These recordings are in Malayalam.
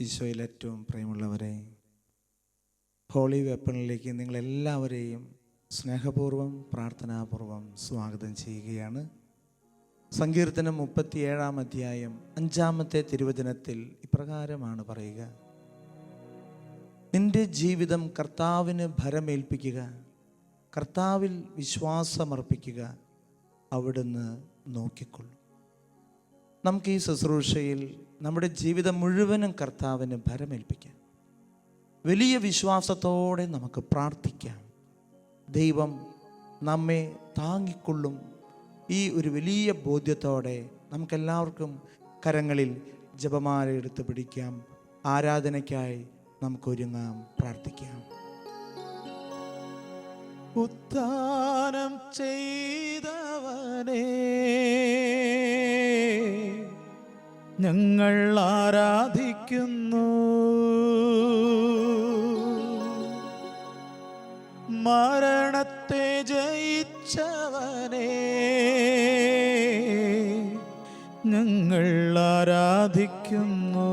ഈശോയിൽ ഏറ്റവും പ്രിയമുള്ളവരെ, ഹോളി വെപ്പണിലേക്ക് നിങ്ങളെല്ലാവരെയും സ്നേഹപൂർവ്വം പ്രാർത്ഥനാപൂർവ്വം സ്വാഗതം ചെയ്യുകയാണ്. സങ്കീർത്തനം 37-ാം അധ്യായം 5-ാമത്തെ തിരുവചനത്തിൽ ഇപ്രകാരമാണ് പറയുക: നിന്റെ ജീവിതം കർത്താവിന് ഭരമേൽപ്പിക്കുക, കർത്താവിൽ വിശ്വാസമർപ്പിക്കുക, അവിടുന്ന് നോക്കിക്കൊള്ളും. നമുക്ക് ഈ ശുശ്രൂഷയിൽ നമ്മുടെ ജീവിതം മുഴുവനും കർത്താവിന് ഭരമേൽപ്പിക്കാം. വലിയ വിശ്വാസത്തോടെ നമുക്ക് പ്രാർത്ഥിക്കാം. ദൈവം നമ്മെ താങ്ങിക്കൊള്ളും. ഈ ഒരു വലിയ ബോധ്യത്തോടെ നമുക്കെല്ലാവർക്കും കരങ്ങളിൽ ജപമാല എടുത്ത് പിടിക്കാം. ആരാധനയ്ക്കായി നമുക്കൊരുങ്ങാം, പ്രാർത്ഥിക്കാം. ഉത്ഥാനം ചെയ്തവനേ, ഞങ്ങൾ ആരാധിക്കുന്നു. മരണത്തെ ജയിച്ചവനേ, ഞങ്ങൾ ആരാധിക്കുന്നു.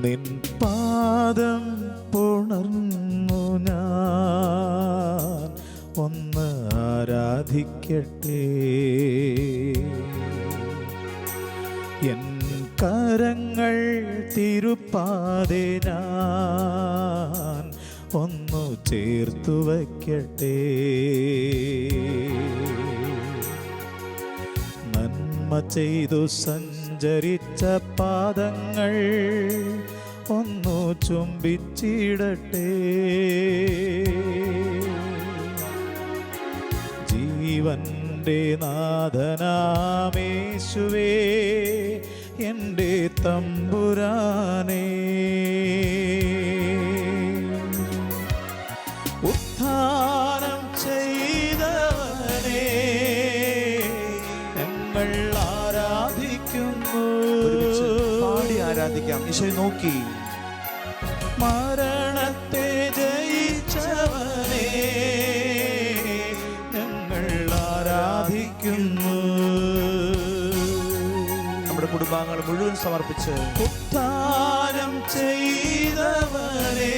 നിൻ പാദം പുണർന്നു ഞാൻ ഒന്ന് ആരാധിക്കട്ടെ. എൻ കരങ്ങൾ തിരുപ്പാതെ ഞാൻ ഒന്നു ചേർത്തു വയ്ക്കട്ടെ. നന്മ ചെയ്തു സഞ്ചരിച്ച പാദങ്ങൾ ഒന്നു ചുംബിച്ചിടട്ടെ. ജീവന്റെ നാഥനാമേശുവേ, എൻ്റെ തമ്പുരാനേ, ഉത്ഥാനം ചെയ്തവനേ, ഞങ്ങൾ ആരാധിക്കുന്നു. പാടി ആരാധിക്കാം. ഈശോയെ നോക്കി. മരണത്തെ ജയിച്ചവനേ, ഞങ്ങൾ ആരാധിക്കുന്നു. നമ്മുടെ കുടുംബാംഗങ്ങൾ മുഴുവൻ സമർപ്പിച്ച് ഉത്ഥാനം ചെയ്തവനേ,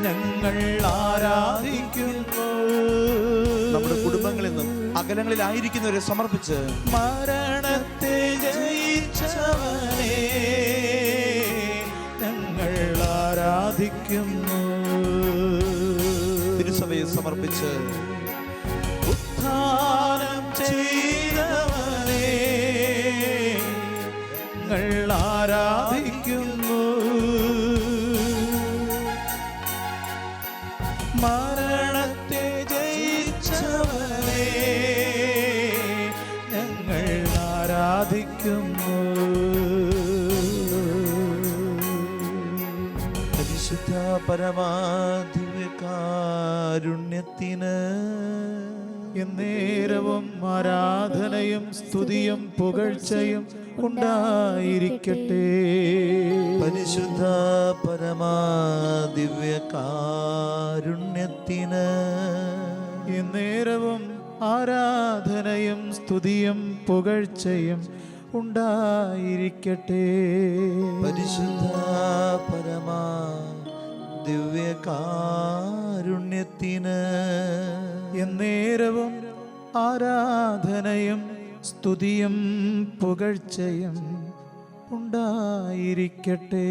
ഞങ്ങൾ ആരാധിക്കുന്നു. നമ്മുടെ കുടുംബങ്ങളിൽ നിന്നും അകലങ്ങളിലായിരിക്കുന്നവരെ സമർപ്പിച്ച് മരണത്തെ ജയിച്ചവനേ, ഞങ്ങൾ ആരാധിക്കുന്നു. തിരുസഭയെ സമർപ്പിച്ച് ഉത്ഥാനം ചെയ്തവനേ, ഞങ്ങൾ ആരാധിക്കുന്നു. മരണത്തെ ജയിച്ചവനേ, ഞങ്ങൾ ആരാധിക്കുന്നു. പരിശുദ്ധ പരമാദിവ്യകാരുണ്യത്തിന് എന്നേരവും ആരാധനയും സ്തുതിയും പുകഴ്ചയും ഉണ്ടായിരിക്കട്ടെ. പരിശുദ്ധ പരമാദിവ്യകാരുണ്യത്തിന് എന്നേരവും ആരാധനയും സ്തുതിയും പുകഴ്ചയും ഉണ്ടായിരിക്കട്ടെ. പരിശുദ്ധ പരമാദിവ്യകാരുണ്യത്തിന് എന്നേരവും ആരാധനയും സ്തുതിയും പുകഴ്ചയും ഉണ്ടായിരിക്കട്ടെ.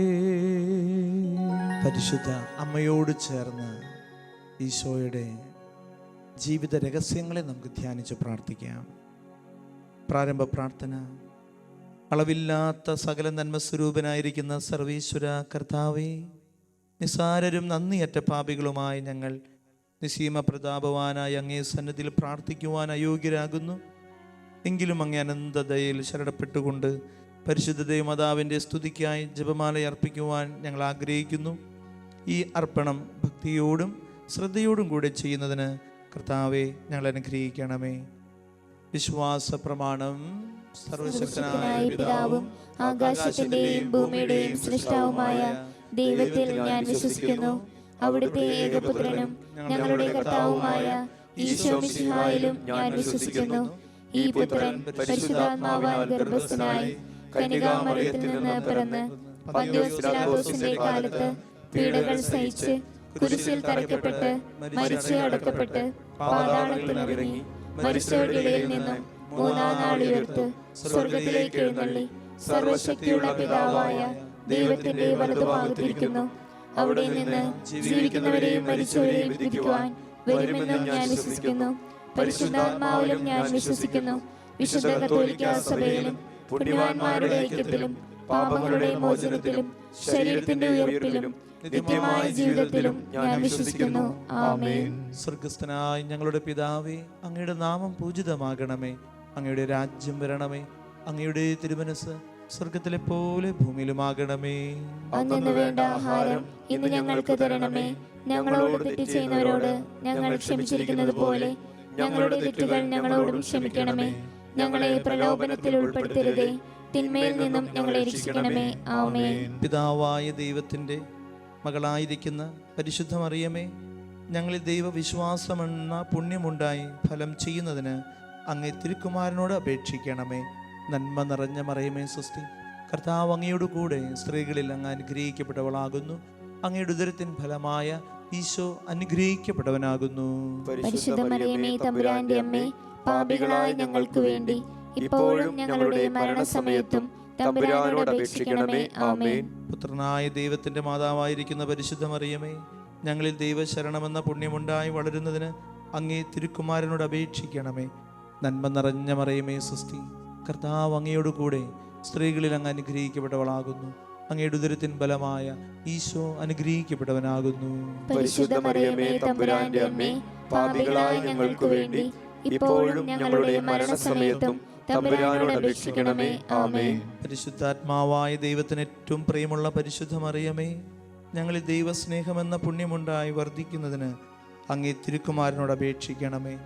പരിശുദ്ധ അമ്മയോട് ചേർന്ന് ഈശോയുടെ ജീവിത രഹസ്യങ്ങളെ നമുക്ക് ധ്യാനിച്ച് പ്രാർത്ഥിക്കാം. പ്രാരംഭ പ്രാർത്ഥന. അളവില്ലാത്ത സകല നന്മസ്വരൂപനായിരിക്കുന്ന സർവീശ്വര കർത്താവേ, നിസാരരും നന്ദിയറ്റ പാപികളുമായി ഞങ്ങൾ നിസീമ പ്രതാപവാനായ അങ്ങേ സന്നിധിയിൽ പ്രാർത്ഥിക്കുവാൻ അയോഗ്യരാകുന്നു. എങ്കിലും അങ്ങേ അനന്തതയിൽ ശരണപ്പെട്ടുകൊണ്ട് പരിശുദ്ധ ദൈവമാതാവിൻ്റെ സ്തുതിക്കായി ജപമാല അർപ്പിക്കുവാൻ ഞങ്ങൾ ആഗ്രഹിക്കുന്നു. ഈ അർപ്പണം ഭക്തിയോടും ശ്രദ്ധയോടും കൂടെ ചെയ്യുന്നതിന് കർത്താവെ ഞങ്ങൾ അനുഗ്രഹിക്കണമേ. വിശ്വാസ പ്രമാണം. സർവശക്തനായ പിതാവും ആകാശത്തിന്റെയും ഭൂമിയുടെയും സൃഷ്ടാവുമായ ദൈവത്തിൽ ഞാൻ വിശ്വസിക്കുന്നു. അവിടുത്തെ ഏകപുത്രനും ഞങ്ങളുടെ കർത്താവുമായ ഈശോ മിശിഹായിലും ഞാൻ വിശ്വസിക്കുന്നു. ഈ പുത്രൻ പരിശുദ്ധാത്മാവാൽ ഗർഭസ്ഥനായി കന്യകാമറിയത്തിൽ നിന്ന് പിറന്ന് പന്തിയോസ് പിലാത്തോസിന്റെ കാലത്ത് പീഡകൾ സഹിച്ച് കുരിശിൽ തറയ്ക്കപ്പെട്ട് മരിച്ച് അടക്കപ്പെട്ട് പാതാളത്തിൽ ഇറങ്ങി മരിച്ചവരുടെ ഇടയിൽ നിന്നും മൂന്നാം നാൾ ഉയർത്ത് സ്വർഗത്തിലേക്ക് എഴുന്നള്ളി സർവശക്തിയുള്ള പിതാവായ ദൈവത്തിന്റെ വലതുഭാഗത്തിരിക്കുന്നു. അവിടെ നിന്ന് ജീവിക്കുന്നവരെയും മരിച്ചവരെയും വിധിക്കുവാൻ വരുമെന്നും ഞാൻ വിശ്വസിക്കുന്നു. പരിശുദ്ധാത്മാവിലും ഞാൻ വിശ്വസിക്കുന്നു. വിശുദ്ധ കത്തോലിക്കാ സഭയിലും പുണ്യവാന്മാരുടെ ഐക്യത്തിലും പാപങ്ങളുടെ മോചനത്തിലും ശരീരത്തിന്റെ ഉയർപ്പിലും നിത്യമായ ജീവിതത്തിലും ഞാൻ വിശ്വസിക്കുന്നു. ആമേൻ. സ്വർഗസ്ഥനായ ഞങ്ങളുടെ പിതാവേ, അങ്ങയുടെ നാമം പൂജിതമാകണമേ. അങ്ങയുടെ രാജ്യം വരണമേ. അങ്ങയുടെ തിരുമനസ് സ്വർഗത്തിലെ പോലെ ഭൂമിയിലുമാകണമേ. അന്നു വേണ്ട ആഹാരം ഇന്ന് ഞങ്ങൾക്ക് തരണമേ. ഞങ്ങളോട് തെറ്റ് ചെയ്യുന്നവരോട് ഞങ്ങൾ ക്ഷമിച്ചിരിക്കുന്നത് പോലെ ഞങ്ങളുടെ തെറ്റുകൾ ഞങ്ങളോടും ക്ഷമിക്കണമേ. ഞങ്ങളെ പ്രലോഭനത്തിൽ ഉൾപ്പെടുത്തരുതേ, തിന്മയിൽ നിന്നും ഞങ്ങളെ രക്ഷിക്കണമേ. ആമേൻ. പിതാവായ ദൈവത്തിൻ്റെ മകളായിരിക്കുന്ന പരിശുദ്ധ മറിയമേ, ഞങ്ങളിൽ ദൈവവിശ്വാസമെന്ന പുണ്യമുണ്ടായി ഫലം ചെയ്യുന്നതിന് അങ്ങേ തിരുക്കുമാരനോട് അപേക്ഷിക്കണമേ. നന്മ നിറഞ്ഞ മറിയമേ സ്വസ്തി, കർത്താവ് അങ്ങയോട് കൂടെ സ്ത്രീകളിൽ അങ്ങ് അനുഗ്രഹിക്കപ്പെട്ടവളാകുന്നു. അങ്ങയുടെ ഉദരത്തിൻ ഫലമായ ഈശോ അനുഗ്രഹിക്കപ്പെട്ടവനാകുന്നു. പരിശുദ്ധ മറിയമേ തമ്പുരാന്റെ അമ്മേ, പാപികളായ ഞങ്ങൾക്ക് വേണ്ടി ഇപ്പോഴും ഞങ്ങളുടെ മരണസമയത്തും തമ്പുരാനോട് അപേക്ഷിക്കണമേ. ആമേൻ. പുത്രനായ ദൈവത്തിൻ്റെ മാതാവായിരിക്കുന്ന പരിശുദ്ധ മറിയമേ, ഞങ്ങളിൽ ദൈവശരണമെന്ന പുണ്യമുണ്ടായി വളരുന്നതിന് അങ്ങേ തിരുക്കുമാരനോട് അപേക്ഷിക്കണമേ. നന്മ നിറഞ്ഞ മറിയമേ സ്വസ്തി, കർത്താവ് അങ്ങയോട് കൂടെ സ്ത്രീകളിൽ അങ്ങ് അനുഗ്രഹിക്കപ്പെട്ടവളാകുന്നു. അങ്ങയുടെ ഉദരത്തിൻ ബലമായ ഈശോ അനുഗ്രഹിക്കപ്പെട്ടവനാകുന്നു. പരിശുദ്ധ മറിയമേ തമ്പുരാന്റെ അമ്മേ, പാപികളായ ഞങ്ങൾക്ക് വേണ്ടി ഇപ്പോഴും ഞങ്ങളുടെ മരണസമയത്തും തമ്പുരാനോട് അപേക്ഷിക്കണമേ. ആമേൻ. പരിശുദ്ധാത്മാവായ ദൈവത്തിന് ഏറ്റവും പ്രിയമുള്ള പരിശുദ്ധ മറിയമേ, ഞങ്ങളിൽ ദൈവസ്നേഹമെന്ന പുണ്യമുണ്ടായി വർദ്ധിക്കുന്നതിന് അങ്ങേ തിരുക്കുമാരനോട് അപേക്ഷിക്കണമേ.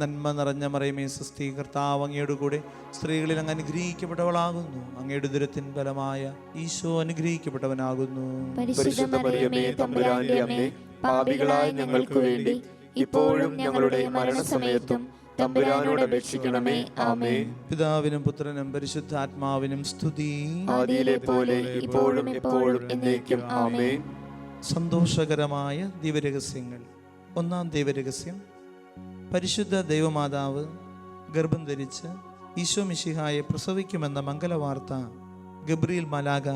നന്മ നിറഞ്ഞ മറിയമേ സ്വസ്തി, കർത്താവ് അങ്ങയോട് കൂടെ സ്ത്രീകളിൽ അങ്ങ് അനുഗ്രഹിക്കപ്പെട്ടവളാകുന്നു. അങ്ങയുടെ ഉദരത്തിൻ ബലമായ ഈശോ അനുഗ്രഹിക്കപ്പെട്ടവനാകുന്നു. പരിശുദ്ധ മറിയമേ തമ്പുരാന്റെ അമ്മേ, പാപികളായ ഞങ്ങൾക്ക് വേണ്ടി ഇപ്പോഴും ഞങ്ങളുടെ മരണസമയത്തും തമ്പുരാനോട് അപേക്ഷിക്കണമേ. ആമേൻ. പിതാവിനും പുത്രനും പരിശുദ്ധാത്മാവിനും സ്തുതി, ആദിയിലെ പോലെ ഇപ്പോഴും എപ്പോഴും എന്നേക്കും. ആമേൻ. സന്തോഷകരമായ ദൈവരഹസ്യങ്ങൾ. ഒന്നാം ദൈവരഹസ്യം, പരിശുദ്ധ ദൈവമാതാവ് ഗർഭം ധരിച്ച് ഈശോ മിശിഹായെ പ്രസവിക്കുമെന്ന മംഗലവാർത്ത ഗബ്രിയേൽ മാലാഖ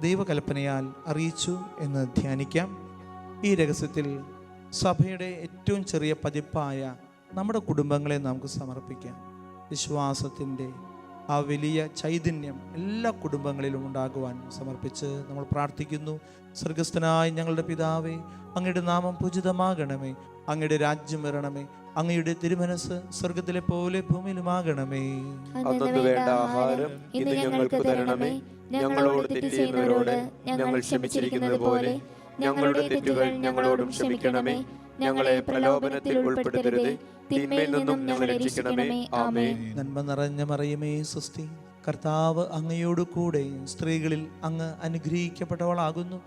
ദൈവകൽപ്പനയാൽ അറിയിച്ചു എന്ന് ധ്യാനിക്കാം. ഈ രഹസ്യത്തിൽ സഭയുടെ ഏറ്റവും ചെറിയ പതിപ്പായ നമ്മുടെ കുടുംബങ്ങളെ നമുക്ക് സമർപ്പിക്കാം. വിശ്വാസത്തിൻ്റെ ആ വലിയ ചൈതന്യം എല്ലാ കുടുംബങ്ങളിലും ഉണ്ടാകുവാൻ സമർപ്പിച്ച് നമ്മൾ പ്രാർത്ഥിക്കുന്നു. സ്വർഗസ്ഥനായ ഞങ്ങളുടെ പിതാവേ, അങ്ങയുടെ നാമം പൂജിതമാകണമേ. അങ്ങയുടെ രാജ്യം വരണമേ. അങ്ങയുടെ തിരുമനസ് സ്വർഗത്തിലെ പോലെ ഭൂമിയിലുമാകണമേ. അന്നു വേണ്ട ആഹാരം ഇന്ന് ഞങ്ങൾക്ക് തരണമേ. ഞങ്ങളോട് തെറ്റ് ചെയ്യുന്നവരോട് ഞങ്ങൾ ക്ഷമിച്ചിരിക്കുന്നത് പോലെ ഞങ്ങളുടെ തെറ്റുകൾ ഞങ്ങളോടും ക്ഷമിക്കണമേ. ഞങ്ങളെ പ്രലോഭനത്തിൽ ഉൾപ്പെടുത്തരുതേ, തിന്മയിൽ നിന്നും ഞങ്ങളെ രക്ഷിക്കണമേ. ആമേൻ. നന്മ നിറഞ്ഞ മറിയമേ സ്വസ്തി, കർത്താവ് അങ്ങയോട് കൂടെ സ്ത്രീകളിൽ അങ്ങ് അനുഗ്രഹിക്കപ്പെട്ടവളാകുന്നു.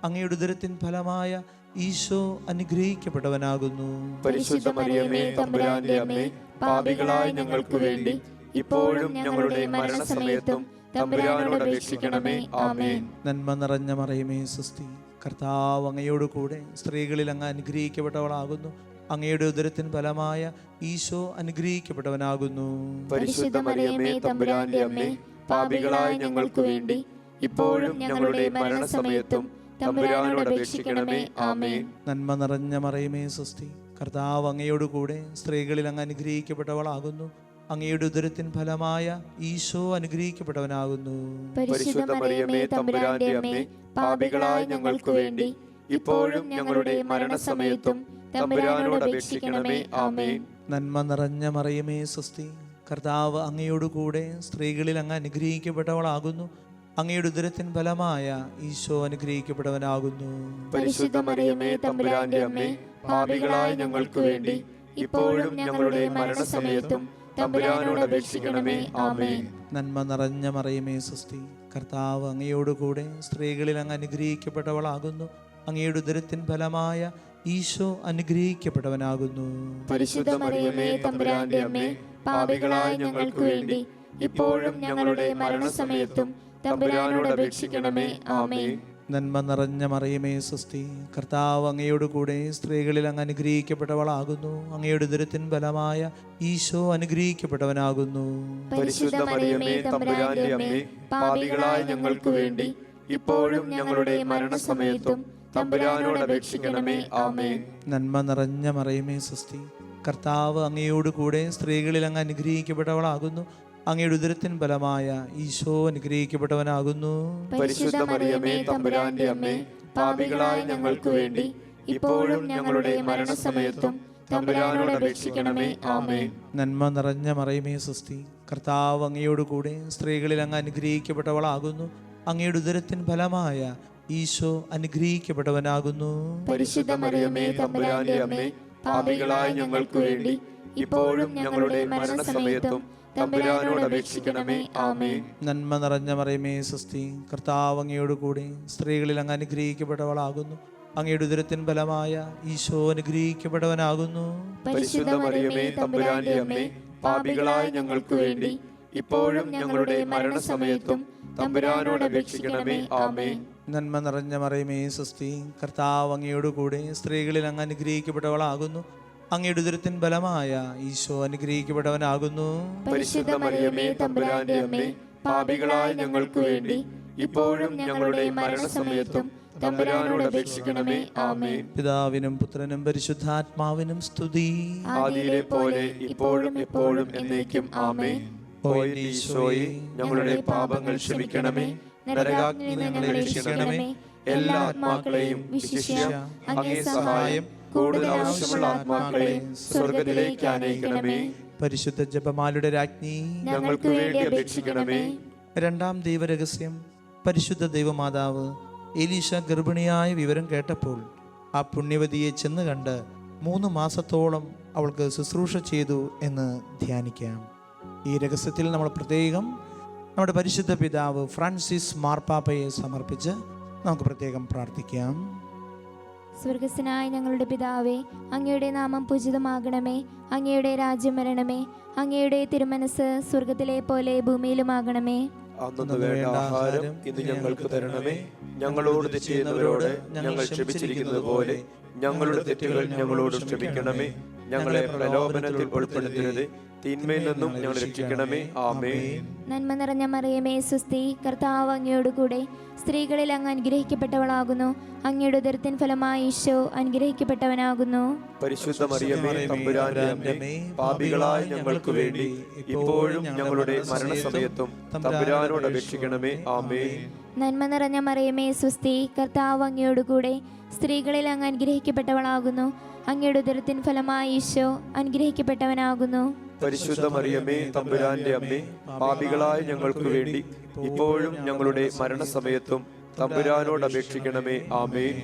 അങ്ങയുടെ ഉദരത്തിൻ ഫലമായ ഈശോ അനുഗ്രഹിക്കപ്പെട്ടവനാകുന്നു. പരിശുദ്ധ മറിയമേ തമ്പുരാന്റെ അമ്മേ, പാപികളായ ഞങ്ങൾക്ക് വേണ്ടി ഇപ്പോഴും ഞങ്ങളുടെ മരണസമയത്തും തമ്പുരാനോട് അപേക്ഷിക്കണമേ. ആമേൻ. നന്മ നിറഞ്ഞ മറിയമേ സ്വസ്തി, കർത്താവ് അങ്ങയോട് കൂടെ സ്ത്രീകളിൽ അങ്ങ് അനുഗ്രഹിക്കപ്പെട്ടവളാകുന്നു. അങ്ങയുടെ ഉദരത്തിൻ ഫലമായ ഈശോ അനുഗ്രഹിക്കപ്പെട്ടവനാകുന്നു. പരിശുദ്ധ മറിയമേ തമ്പുരാന്റെ അമ്മേ, പാപികളായ ഞങ്ങൾക്ക് വേണ്ടി ഇപ്പോഴും ഞങ്ങളുടെ മരണസമയത്തും തമ്പുരാനോട് അപേക്ഷിക്കണമേ. ആമേൻ. നന്മ നിറഞ്ഞ മറിയമേ സ്വസ്തി, കർത്താവ് അങ്ങയോട് കൂടെ സ്ത്രീകളിൽ അങ്ങ് അനുഗ്രഹിക്കപ്പെട്ടവളാകുന്നു. അങ്ങയുടെ ഉദരത്തിൻ ഫലമായ ഈശോ അനുഗ്രഹിക്കപ്പെട്ടവനാകുന്നു. പരിശുദ്ധ മറിയമേ തമ്പുരാന്റെ അമ്മേ, പാപികളായ ഞങ്ങൾക്ക് വേണ്ടി ഇപ്പോഴും ഞങ്ങളുടെ മരണസമയത്തും തമ്പുരാനോട് അപേക്ഷിക്കണമേ. ആമേൻ. നന്മ നിറഞ്ഞ മറിയമേ സ്വസ്തി, കർത്താവ് അങ്ങയോട് കൂടെ സ്ത്രീകളിൽ അങ്ങ് അനുഗ്രഹിക്കപ്പെട്ടവളാകുന്നു. അങ്ങയുടെ ഉദരത്തിൻ ഫലമായ ഈശോ അനുഗ്രഹിക്കപ്പെട്ടവനാകുന്നു. പരിശുദ്ധ മറിയമേ തമ്പുരാന്റെ അമ്മേ, പാപികളായ ഞങ്ങൾക്ക് വേണ്ടി ഇപ്പോഴും ഞങ്ങളുടെ മരണസമയത്തും തമ്പുരാനോട് അപേക്ഷിക്കണമേ. ആമേൻ. നന്മ നിറഞ്ഞ മറിയമേ സ്വസ്തി, കർത്താവ് അങ്ങയോടുകൂടെ സ്ത്രീകളിൽ അങ്ങ് അനുഗ്രഹിക്കപ്പെട്ടവളാകുന്നു. അങ്ങയുടെ ഉദരത്തിൻ ഫലമായ ഈശോ അനുഗ്രഹിക്കപ്പെട്ടവനാകുന്നു. പരിശുദ്ധ മറിയമേ തമ്പുരാന്റെ അമ്മേ, പാപികളായ ഞങ്ങൾക്ക് വേണ്ടി ഇപ്പോഴും ഞങ്ങളുടെ മരണസമയത്തും തമ്പുരാനോട് അപേക്ഷിക്കണമേ. ആമേൻ. നന്മ നിറഞ്ഞ മറിയമേ സ്വസ്തി, കർത്താവ് അങ്ങയോടുകൂടെ സ്ത്രീകളിൽ അങ്ങ് അനുഗ്രഹിക്കപ്പെട്ടവളാകുന്നു. അങ്ങയുടെ ഉദരത്തിൻ ഫലമായ ഈശോ അനുഗ്രഹിക്കപ്പെട്ടവനാകുന്നു. പരിശുദ്ധ മറിയമേ തമ്പുരാന്റെ അമ്മേ, പാപികളായ ഞങ്ങൾക്ക് വേണ്ടി ഇപ്പോഴും ഞങ്ങളുടെ മരണസമയത്തും തമ്പുരാനോട് അപേക്ഷിക്കണമേ. ആമേൻ. നന്മ നിറഞ്ഞ മറിയമേ സ്വസ്തി, കർത്താവ് അങ്ങയോടുകൂടെ സ്ത്രീകളിൽ അങ്ങ് അനുഗ്രഹിക്കപ്പെട്ടവളാകുന്നു. അങ്ങയുടെ ഉദരത്തിൻ ഫലമായ ഈശോ അനുഗ്രഹിക്കപ്പെട്ടവനാകുന്നു. പരിശുദ്ധ മറിയമേ തമ്പുരാന്റെ അമ്മേ, പാപികളായ ഞങ്ങൾക്ക് വേണ്ടി ഇപ്പോഴും ഞങ്ങളുടെ മരണസമയത്തും തമ്പുരാനോട് അപേക്ഷിക്കണമേ. ആമേൻ. നന്മ നിറഞ്ഞ മറിയമേ സ്വസ്തി, കർത്താവ് അങ്ങയോടുകൂടെ സ്ത്രീകളിൽ അങ്ങ് അനുഗ്രഹിക്കപ്പെട്ടവളാകുന്നു. അങ്ങയുടെ ഉദരത്തിൻ ഫലമായ ഈശോ അനുഗ്രഹിക്കപ്പെട്ടവനാകുന്നു. പരിശുദ്ധ മറിയമേ തമ്പുരാന്റെ അമ്മേ, പാപികളായ ഞങ്ങൾക്ക് വേണ്ടി ഇപ്പോഴും ഞങ്ങളുടെ മരണസമയത്തും തമ്പുരാനോട് അപേക്ഷിക്കണമേ. ആമേൻ. നന്മ നിറഞ്ഞ മറിയമേ സ്വസ്തി, കർത്താവ് അങ്ങയോടുകൂടെ സ്ത്രീകളിൽ അങ്ങ് അനുഗ്രഹിക്കപ്പെട്ടവളാകുന്നു. അങ്ങയുടെ ഉദരത്തിൻ ഫലമായ ഈശോ അനുഗ്രഹിക്കപ്പെട്ടവനാകുന്നു. പരിശുദ്ധ മറിയമേ തമ്പുരാന്റെ അമ്മേ, പാപികളായ ഞങ്ങൾക്ക് വേണ്ടി ഇപ്പോഴും ഞങ്ങളുടെ മരണസമയത്തും തമ്പുരാനോട് അപേക്ഷിക്കണമേ. ആമേൻ. നന്മ നിറഞ്ഞ മറിയമേ സ്വസ്തി, കർത്താവ് അങ്ങയോടുകൂടെ സ്ത്രീകളിൽ അങ്ങ് അനുഗ്രഹിക്കപ്പെട്ടവളാകുന്നു. അങ്ങയുടെ ഉദരത്തിൻ ഫലമായ ഈശോ അനുഗ്രഹിക്കപ്പെട്ടവനാകുന്നു. പരിശുദ്ധ മറിയമേ തമ്പുരാന്റെ അമ്മേ, പാപികളായ ഞങ്ങൾക്ക് വേണ്ടി ഇപ്പോഴും ഞങ്ങളുടെ മരണസമയത്തും തമ്പുരാനോട് അപേക്ഷിക്കണമേ. ആമേൻ. പിതാവിനും പുത്രനും പരിശുദ്ധാത്മാവിനും സ്തുതി. ആദിയിലെ പോലെ ഇപ്പോഴും എപ്പോഴും എന്നേക്കും. ആമേൻ. ഓ എന്റെ ഈശോയെ, ഞങ്ങളുടെ പാപങ്ങൾ ക്ഷമിക്കണമേ. നരകാഗ്നിയിൽ നിന്ന് ഞങ്ങളെ രക്ഷിക്കണമേ. എല്ലാ ആത്മാക്കളെയും വിശിഷ്യ അങ്ങേ സഹായം കൂടുതൽ ആവശ്യമുള്ള ആത്മാക്കളെയും സ്വർഗ്ഗത്തിലേക്ക് ആനയിക്കണമേ. പരിശുദ്ധ ജപമാലയുടെ രാജ്ഞി, ഞങ്ങൾക്ക് വേണ്ടി അപേക്ഷിക്കണമേ. രണ്ടാം ദൈവരഹസ്യം. പരിശുദ്ധ ദൈവമാതാവ് എലീശ ഗർഭിണിയായ വിവരം കേട്ടപ്പോൾ ആ പുണ്യവതിയെ ചെന്ന് കണ്ട് 3 മാസത്തോളം അവൾക്ക് ശുശ്രൂഷ ചെയ്തു എന്ന് ധ്യാനിക്കാം. ഈ രഹസ്യത്തിൽ നമ്മൾ പ്രത്യേകം നമ്മുടെ പരിശുദ്ധ പിതാവ് ഫ്രാൻസിസ് മാർപ്പാപ്പയെ സമർപ്പിച്ച് നമുക്ക് പ്രത്യേകം പ്രാർത്ഥിക്കാം. സ്വർഗസ്ഥനായ ഞങ്ങളുടെ പിതാവേ, അങ്ങയുടെ നാമം പൂജിതമാകണമേ. അങ്ങയുടെ രാജ്യം വരണമേ. അങ്ങയുടെ തിരുമനസ് സ്വർഗത്തിലെ പോലെ ഭൂമിയിലുമാകണമേ. അന്നു വേണ്ട ആഹാരം ഇന്ന് ഞങ്ങൾക്ക് തരണമേ. ഞങ്ങളോട് തെറ്റ് ചെയ്യുന്നവരോട് ഞങ്ങൾ ക്ഷമിച്ചിരിക്കുന്നത് പോലെ ഞങ്ങളുടെ തെറ്റുകൾ ഞങ്ങളോട് ക്ഷമിക്കണമേ. ഞങ്ങളെ പ്രലോഭനത്തിൽ ഉൾപ്പെടുത്തരുത്, തിന്മയിൽ നിന്നും ഞങ്ങൾ രക്ഷിക്കണമേ. ആമേൻ. നന്മ നിറഞ്ഞ മറിയമേ സ്വസ്തി, കർത്താവ് അങ്ങയോടുകൂടെ സ്ത്രീകളിൽ അങ്ങ് അനുഗ്രഹിക്കപ്പെട്ടവളാകുന്നു. അങ്ങയുടെ ഉദരത്തിൻ ഫലമായി ഈശോ അനുഗ്രഹിക്കപ്പെട്ടവനാകുന്നു. പരിശുദ്ധ മറിയമേ തമ്പുരാന്റെ അമ്മേ, പാപികളായ ഞങ്ങൾക്ക് വേണ്ടി ഇപ്പോഴും ഞങ്ങളുടെ മരണസമയത്തും തമ്പുരാനോട് അപേക്ഷിക്കണമേ. ആമേൻ. നന്മ നിറഞ്ഞ മറിയമേ സ്വസ്തി, കർത്താവ് അങ്ങയോടുകൂടെ സ്ത്രീകളിൽ അങ്ങ് അനുഗ്രഹിക്കപ്പെട്ടവളാകുന്നു. അങ്ങയുടെ ഉദരത്തിൻ ഫലമായി ഈശോ അനുഗ്രഹിക്കപ്പെട്ടവനാകുന്നു. പരിശുദ്ധ മറിയമേ തമ്പുരാന്റെ അമ്മേ, പാപികളായ ഞങ്ങൾക്ക് വേണ്ടി ഇപ്പോഴും ഞങ്ങളുടെ മരണസമയത്തും തമ്പുരാനോട് അപേക്ഷിക്കണമേ. ആമേൻ.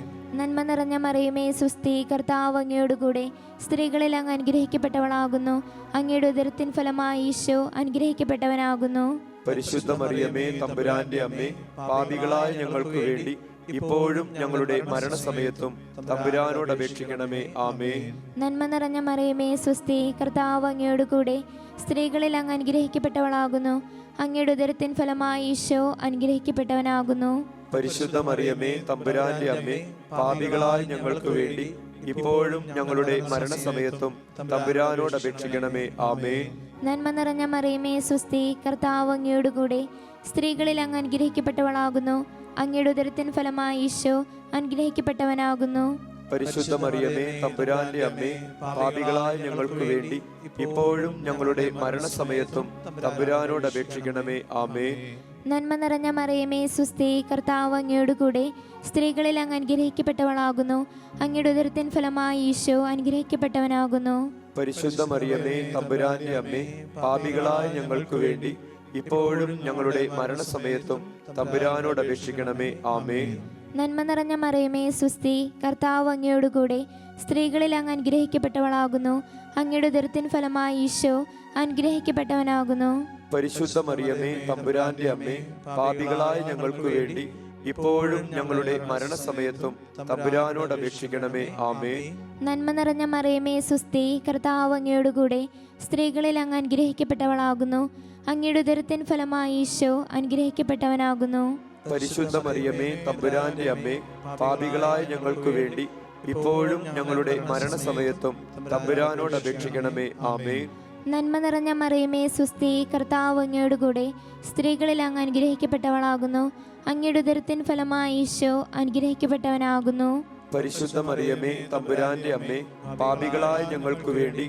നന്മ നിറഞ്ഞ മറിയമേ സ്വസ്തി, കർത്താവ് അങ്ങയോടുകൂടെ സ്ത്രീകളിൽ അങ്ങ് അനുഗ്രഹിക്കപ്പെട്ടവളാകുന്നു. അങ്ങയുടെ ഉദരത്തിൻ ഫലമായി ഈശോ അനുഗ്രഹിക്കപ്പെട്ടവനാകുന്നു. പരിശുദ്ധ മറിയമേ തമ്പുരാന്റെ അമ്മേ, പാപികളായ ഞങ്ങൾക്ക് വേണ്ടി ഇപ്പോഴും ഞങ്ങളുടെ മരണസമയത്തും തമ്പുരാനോട് അപേക്ഷിക്കണമേ. ആമേൻ. നന്മ നിറഞ്ഞ മറിയമേ സ്വസ്തി, കർത്താവ് അങ്ങയോടുകൂടെ സ്ത്രീകളിൽ അങ്ങ് അനുഗ്രഹിക്കപ്പെട്ടവളാകുന്നു. അങ്ങയുടെ ഉദരത്തിൻ ഫലമായി ഈശോ അനുഗ്രഹിക്കപ്പെട്ടവനാകുന്നു. പരിശുദ്ധ മറിയമേ തമ്പുരാന്റെ അമ്മേ, പാപികളായ ഞങ്ങൾക്ക് വേണ്ടി ഇപ്പോഴും ഞങ്ങളുടെ മരണസമയത്തും തമ്പുരാനോട് അപേക്ഷിക്കണമേ. ആമേൻ. നന്മ നിറഞ്ഞ മറിയമേ സ്വസ്തി, കർത്താവ് അങ്ങയോടുകൂടെ സ്ത്രീകളിൽ അങ്ങ് അനുഗ്രഹിക്കപ്പെട്ടവളാകുന്നു. അങ്ങയുടെ ഉദരത്തിൻ ഫലമായി ഈശോ അനുഗ്രഹിക്കപ്പെട്ടവനാകുന്നു. പരിശുദ്ധ മറിയമേ തമ്പുരാന്റെ അമ്മേ, പാപികളായ ഞങ്ങൾക്ക് വേണ്ടി ഇപ്പോഴും ഞങ്ങളുടെ മരണസമയത്തും തമ്പുരാനോട് അപേക്ഷിക്കണമേ. ആമേൻ. നന്മ നിറഞ്ഞ മറിയമേ സ്വസ്തി, കർത്താവ് അങ്ങയോടുകൂടെ സ്ത്രീകളിൽ അങ്ങ് അനുഗ്രഹിക്കപ്പെട്ടവളാകുന്നു. അങ്ങയുടെ ഉദരത്തിൻ ഫലമായി ഈശോ അനുഗ്രഹിക്കപ്പെട്ടവനാകുന്നു. പരിശുദ്ധ മറിയമേ തമ്പുരാന്റെ അമ്മേ, പാപികളായ ഞങ്ങൾക്ക് വേണ്ടി ഇപ്പോഴും ഞങ്ങളുടെ മരണസമയത്തും തമ്പുരാനോട് അപേക്ഷിക്കണമേ. ആമേൻ. നന്മ നിറഞ്ഞ മറിയമേ സ്വസ്തി, കർത്താവ് അങ്ങയോടുകൂടെ സ്ത്രീകളിൽ അങ്ങ് അനുഗ്രഹിക്കപ്പെട്ടവളാകുന്നു. അങ്ങയുടെ ഉദരത്തിൻ ഫലമായി ഈശോ അനുഗ്രഹിക്കപ്പെട്ടവനാകുന്നു. പരിശുദ്ധ മറിയമേ തമ്പുരാന്റെ അമ്മേ, പാപികളായ ഞങ്ങൾക്ക് വേണ്ടി ഇപ്പോഴും ഞങ്ങളുടെ മരണസമയത്തും തമ്പുരാനോട് അപേക്ഷിക്കണമേ. ആമേൻ. നന്മ നിറഞ്ഞ മറിയമേ സ്വസ്തി, കർത്താവ് അങ്ങയോടുകൂടെ സ്ത്രീകളിൽ അങ്ങ് അനുഗ്രഹിക്കപ്പെട്ടവളാകുന്നു. അങ്ങയുടെ ഉദരത്തിൻ ഫലമായി ഈശോ അനുഗ്രഹിക്കപ്പെട്ടവനാകുന്നു. പരിശുദ്ധ മറിയമേ തമ്പുരാന്റെ അമ്മേ, പാപികളായ ഞങ്ങൾക്ക് വേണ്ടി ഇപ്പോഴും ഞങ്ങളുടെ മരണസമയത്തും തമ്പുരാനോട് അപേക്ഷിക്കണമേ. ആമേൻ. നന്മ നിറഞ്ഞ മറിയമേ സ്വസ്തി, കർത്താവ് അങ്ങയോടുകൂടെ സ്ത്രീകളിൽ അങ്ങ് അനുഗ്രഹിക്കപ്പെട്ടവളാകുന്നു. അങ്ങയുടെ ഉദരത്തിൻ ഫലമായി ഈശോ അനുഗ്രഹിക്കപ്പെട്ടവനാകുന്നു. പരിശുദ്ധ മറിയമേ തമ്പുരാന്റെ അമ്മേ, പാപികളായ ഞങ്ങൾക്ക് വേണ്ടി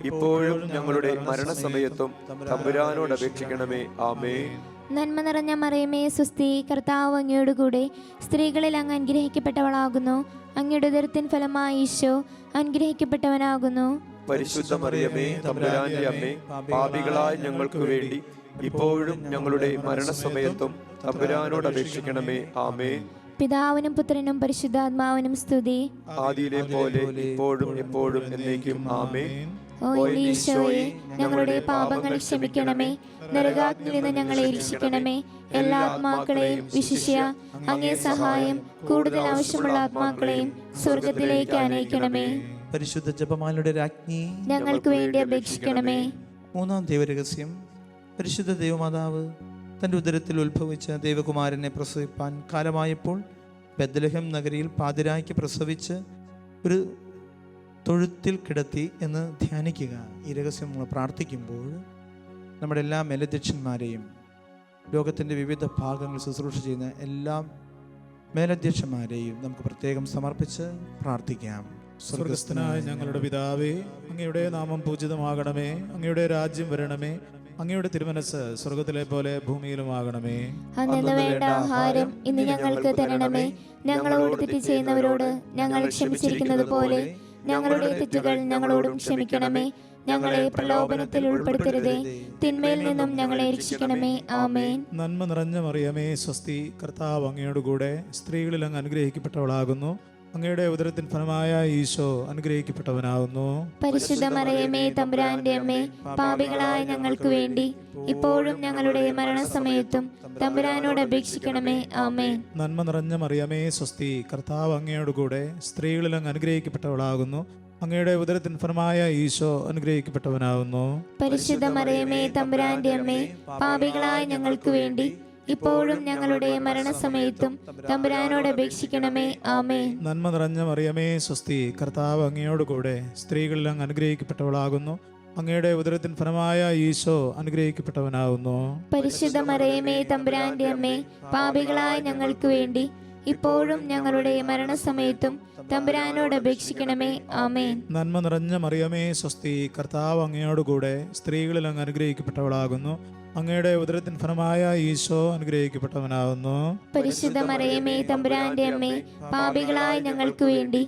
ഇപ്പോഴും ഞങ്ങളുടെ മരണസമയത്തും തമ്പുരാനോട് അപേക്ഷിക്കണമേ. ആമേൻ. നന്മ നിറഞ്ഞ മറിയമേ സ്വസ്തി, കർത്താവ് അങ്ങയോടുകൂടെ സ്ത്രീകളിൽ അങ്ങ് അനുഗ്രഹിക്കപ്പെട്ടവളാകുന്നു. അങ്ങയുടെ ഉദരത്തിൻ ഫലമായി ഈശോ അനുഗ്രഹിക്കപ്പെട്ടവനാകുന്നു. പരിശുദ്ധ മറിയമേ തമ്പുരാന്റെ അമ്മേ, പാപികളായ ഞങ്ങൾക്ക് വേണ്ടി ഇപ്പോഴും ഞങ്ങളുടെ മരണസമയത്തും തമ്പുരാനോട് അപേക്ഷിക്കണമേ. ആമേൻ. പിതാവിനും പുത്രനും പരിശുദ്ധാത്മാവിനും സ്തുതി. ആദിയിലെ പോലെ ഇപ്പോഴും എപ്പോഴും എന്നേക്കും. ആമേൻ. ഓ ഈശോയെ, ഞങ്ങളുടെ പാപങ്ങൾ ക്ഷമിക്കണമേ. നരകാഗ്നിയിൽ നിന്ന് ഞങ്ങളെ രക്ഷിക്കണമേ. എല്ലാ ആത്മാക്കളെയും വിശിഷ്യ അങ്ങേ സഹായം കൂടുതൽ ആവശ്യമുള്ള ആത്മാക്കളെയും സ്വർഗത്തിലേക്ക് അനയിക്കണമേ. പരിശുദ്ധ ജപമാലയുടെ രാജ്ഞി ഞങ്ങൾക്ക് വേണ്ടി അപേക്ഷിക്കണമേ. മൂന്നാം ദൈവരഹസ്യം. പരിശുദ്ധ ദൈവമാതാവ് തൻ്റെ ഉദരത്തിൽ ഉത്ഭവിച്ച ദൈവകുമാരനെ പ്രസവിപ്പാൻ കാലമായപ്പോൾ ബെത്ലഹേം നഗരിയിൽ പാതിരായ്ക്ക് പ്രസവിച്ച് ഒരു തൊഴുത്തിൽ കിടത്തി എന്ന് ധ്യാനിക്കുക. ഈ രഹസ്യം നമ്മൾ പ്രാർത്ഥിക്കുമ്പോൾ നമ്മുടെ എല്ലാ മേലധ്യക്ഷന്മാരെയും, ലോകത്തിൻ്റെ വിവിധ ഭാഗങ്ങളിൽ ശുശ്രൂഷ ചെയ്യുന്ന എല്ലാ മേലധ്യക്ഷന്മാരെയും നമുക്ക് പ്രത്യേകം സമർപ്പിച്ച് പ്രാർത്ഥിക്കാം. സ്വർഗസ്ഥനായ ഞങ്ങളുടെ പിതാവേ, അങ്ങയുടെ നാമം പൂജിതമാകണമേ. അങ്ങയുടെ രാജ്യം വരണമേ. അങ്ങയുടെ തിരുമനസ് സ്വർഗത്തിലെ പോലെ ഭൂമിയിലുമാകണമേ. അന്നു വേണ്ട ആഹാരം ഇന്ന് ഞങ്ങൾക്ക് തരണമേ. ഞങ്ങളോട് തെറ്റ് ചെയ്യുന്നവരോട് ഞങ്ങൾ ക്ഷമിച്ചിരിക്കുന്നത് പോലെ ഞങ്ങളുടെ തെറ്റുകൾ ഞങ്ങളോടും ക്ഷമിക്കണമേ. ഞങ്ങളെ പ്രലോഭനത്തിൽ ഉൾപ്പെടുത്തരുതേ, തിന്മയിൽ നിന്നും ഞങ്ങളെ രക്ഷിക്കണമേ. ആമേൻ. നന്മ നിറഞ്ഞ മറിയമേ സ്വസ്തി, കർത്താവ് അങ്ങയോടുകൂടെ സ്ത്രീകളിൽ അങ്ങ് അനുഗ്രഹിക്കപ്പെട്ടവളാകുന്നു. അങ്ങയുടെ ഉദരത്തിൻ ഫലമായ ഈശോ അനുഗ്രഹിക്കപ്പെട്ടവനാകുന്നു. പരിശുദ്ധ മറിയമേ തമ്പുരാന്റെ അമ്മേ, പാപികളായ ഞങ്ങൾക്ക് വേണ്ടി ഇപ്പോഴും ഞങ്ങളുടെ മരണസമയത്തും തമ്പുരാനോട് അപേക്ഷിക്കണമേ. ആമേൻ. നന്മ നിറഞ്ഞ മറിയമേ സ്വസ്തി, കർത്താവ് അങ്ങയോടുകൂടെ സ്ത്രീകളിൽ അങ്ങ് അനുഗ്രഹിക്കപ്പെട്ടവളാകുന്നു. അങ്ങയുടെ ഉദരത്തിൻ ഫലമായ ഈശോ അനുഗ്രഹിക്കപ്പെട്ടവനാകുന്നു. പരിശുദ്ധ മറിയമേ തമ്പുരാന്റെ അമ്മേ, പാപികളായ ഞങ്ങൾക്ക് വേണ്ടി ഇപ്പോഴും ഞങ്ങളുടെ മരണസമയത്തും തമ്പുരാനോട് അപേക്ഷിക്കണമേ. ആമേൻ. നന്മ നിറഞ്ഞ മറിയമേ സ്വസ്തി, കർത്താവ് അങ്ങയോടുകൂടെ സ്ത്രീകളിൽ അങ്ങ് അനുഗ്രഹിക്കപ്പെട്ടവളാകുന്നു. അങ്ങയുടെ ഉദരത്തിൻ ഫലമായ ഈശോ അനുഗ്രഹിക്കപ്പെട്ടവനാകുന്നു. പരിശുദ്ധ മറിയമേ തമ്പുരാന്റെ അമ്മേ, പാപികളായ ഞങ്ങൾക്ക് വേണ്ടി ഇപ്പോഴും ഞങ്ങളുടെ മരണസമയത്തും തമ്പുരാനോട് അപേക്ഷിക്കണമേ. ആമേൻ. നന്മ നിറഞ്ഞ മറിയമേ സ്വസ്തി, കർത്താവ് അങ്ങയോടുകൂടെ സ്ത്രീകളിൽ അങ്ങ് അനുഗ്രഹിക്കപ്പെട്ടവളാകുന്നു. അങ്ങയുടെ ഉദരത്തിൻ ഫലമായ ഈശോ അനുഗ്രഹിക്കപ്പെട്ടവനാകുന്നു. പരിശുദ്ധ മറിയമേ തമ്പുരാന്റെ അമ്മേ, പാപികളായ ഞങ്ങൾക്ക് വേണ്ടി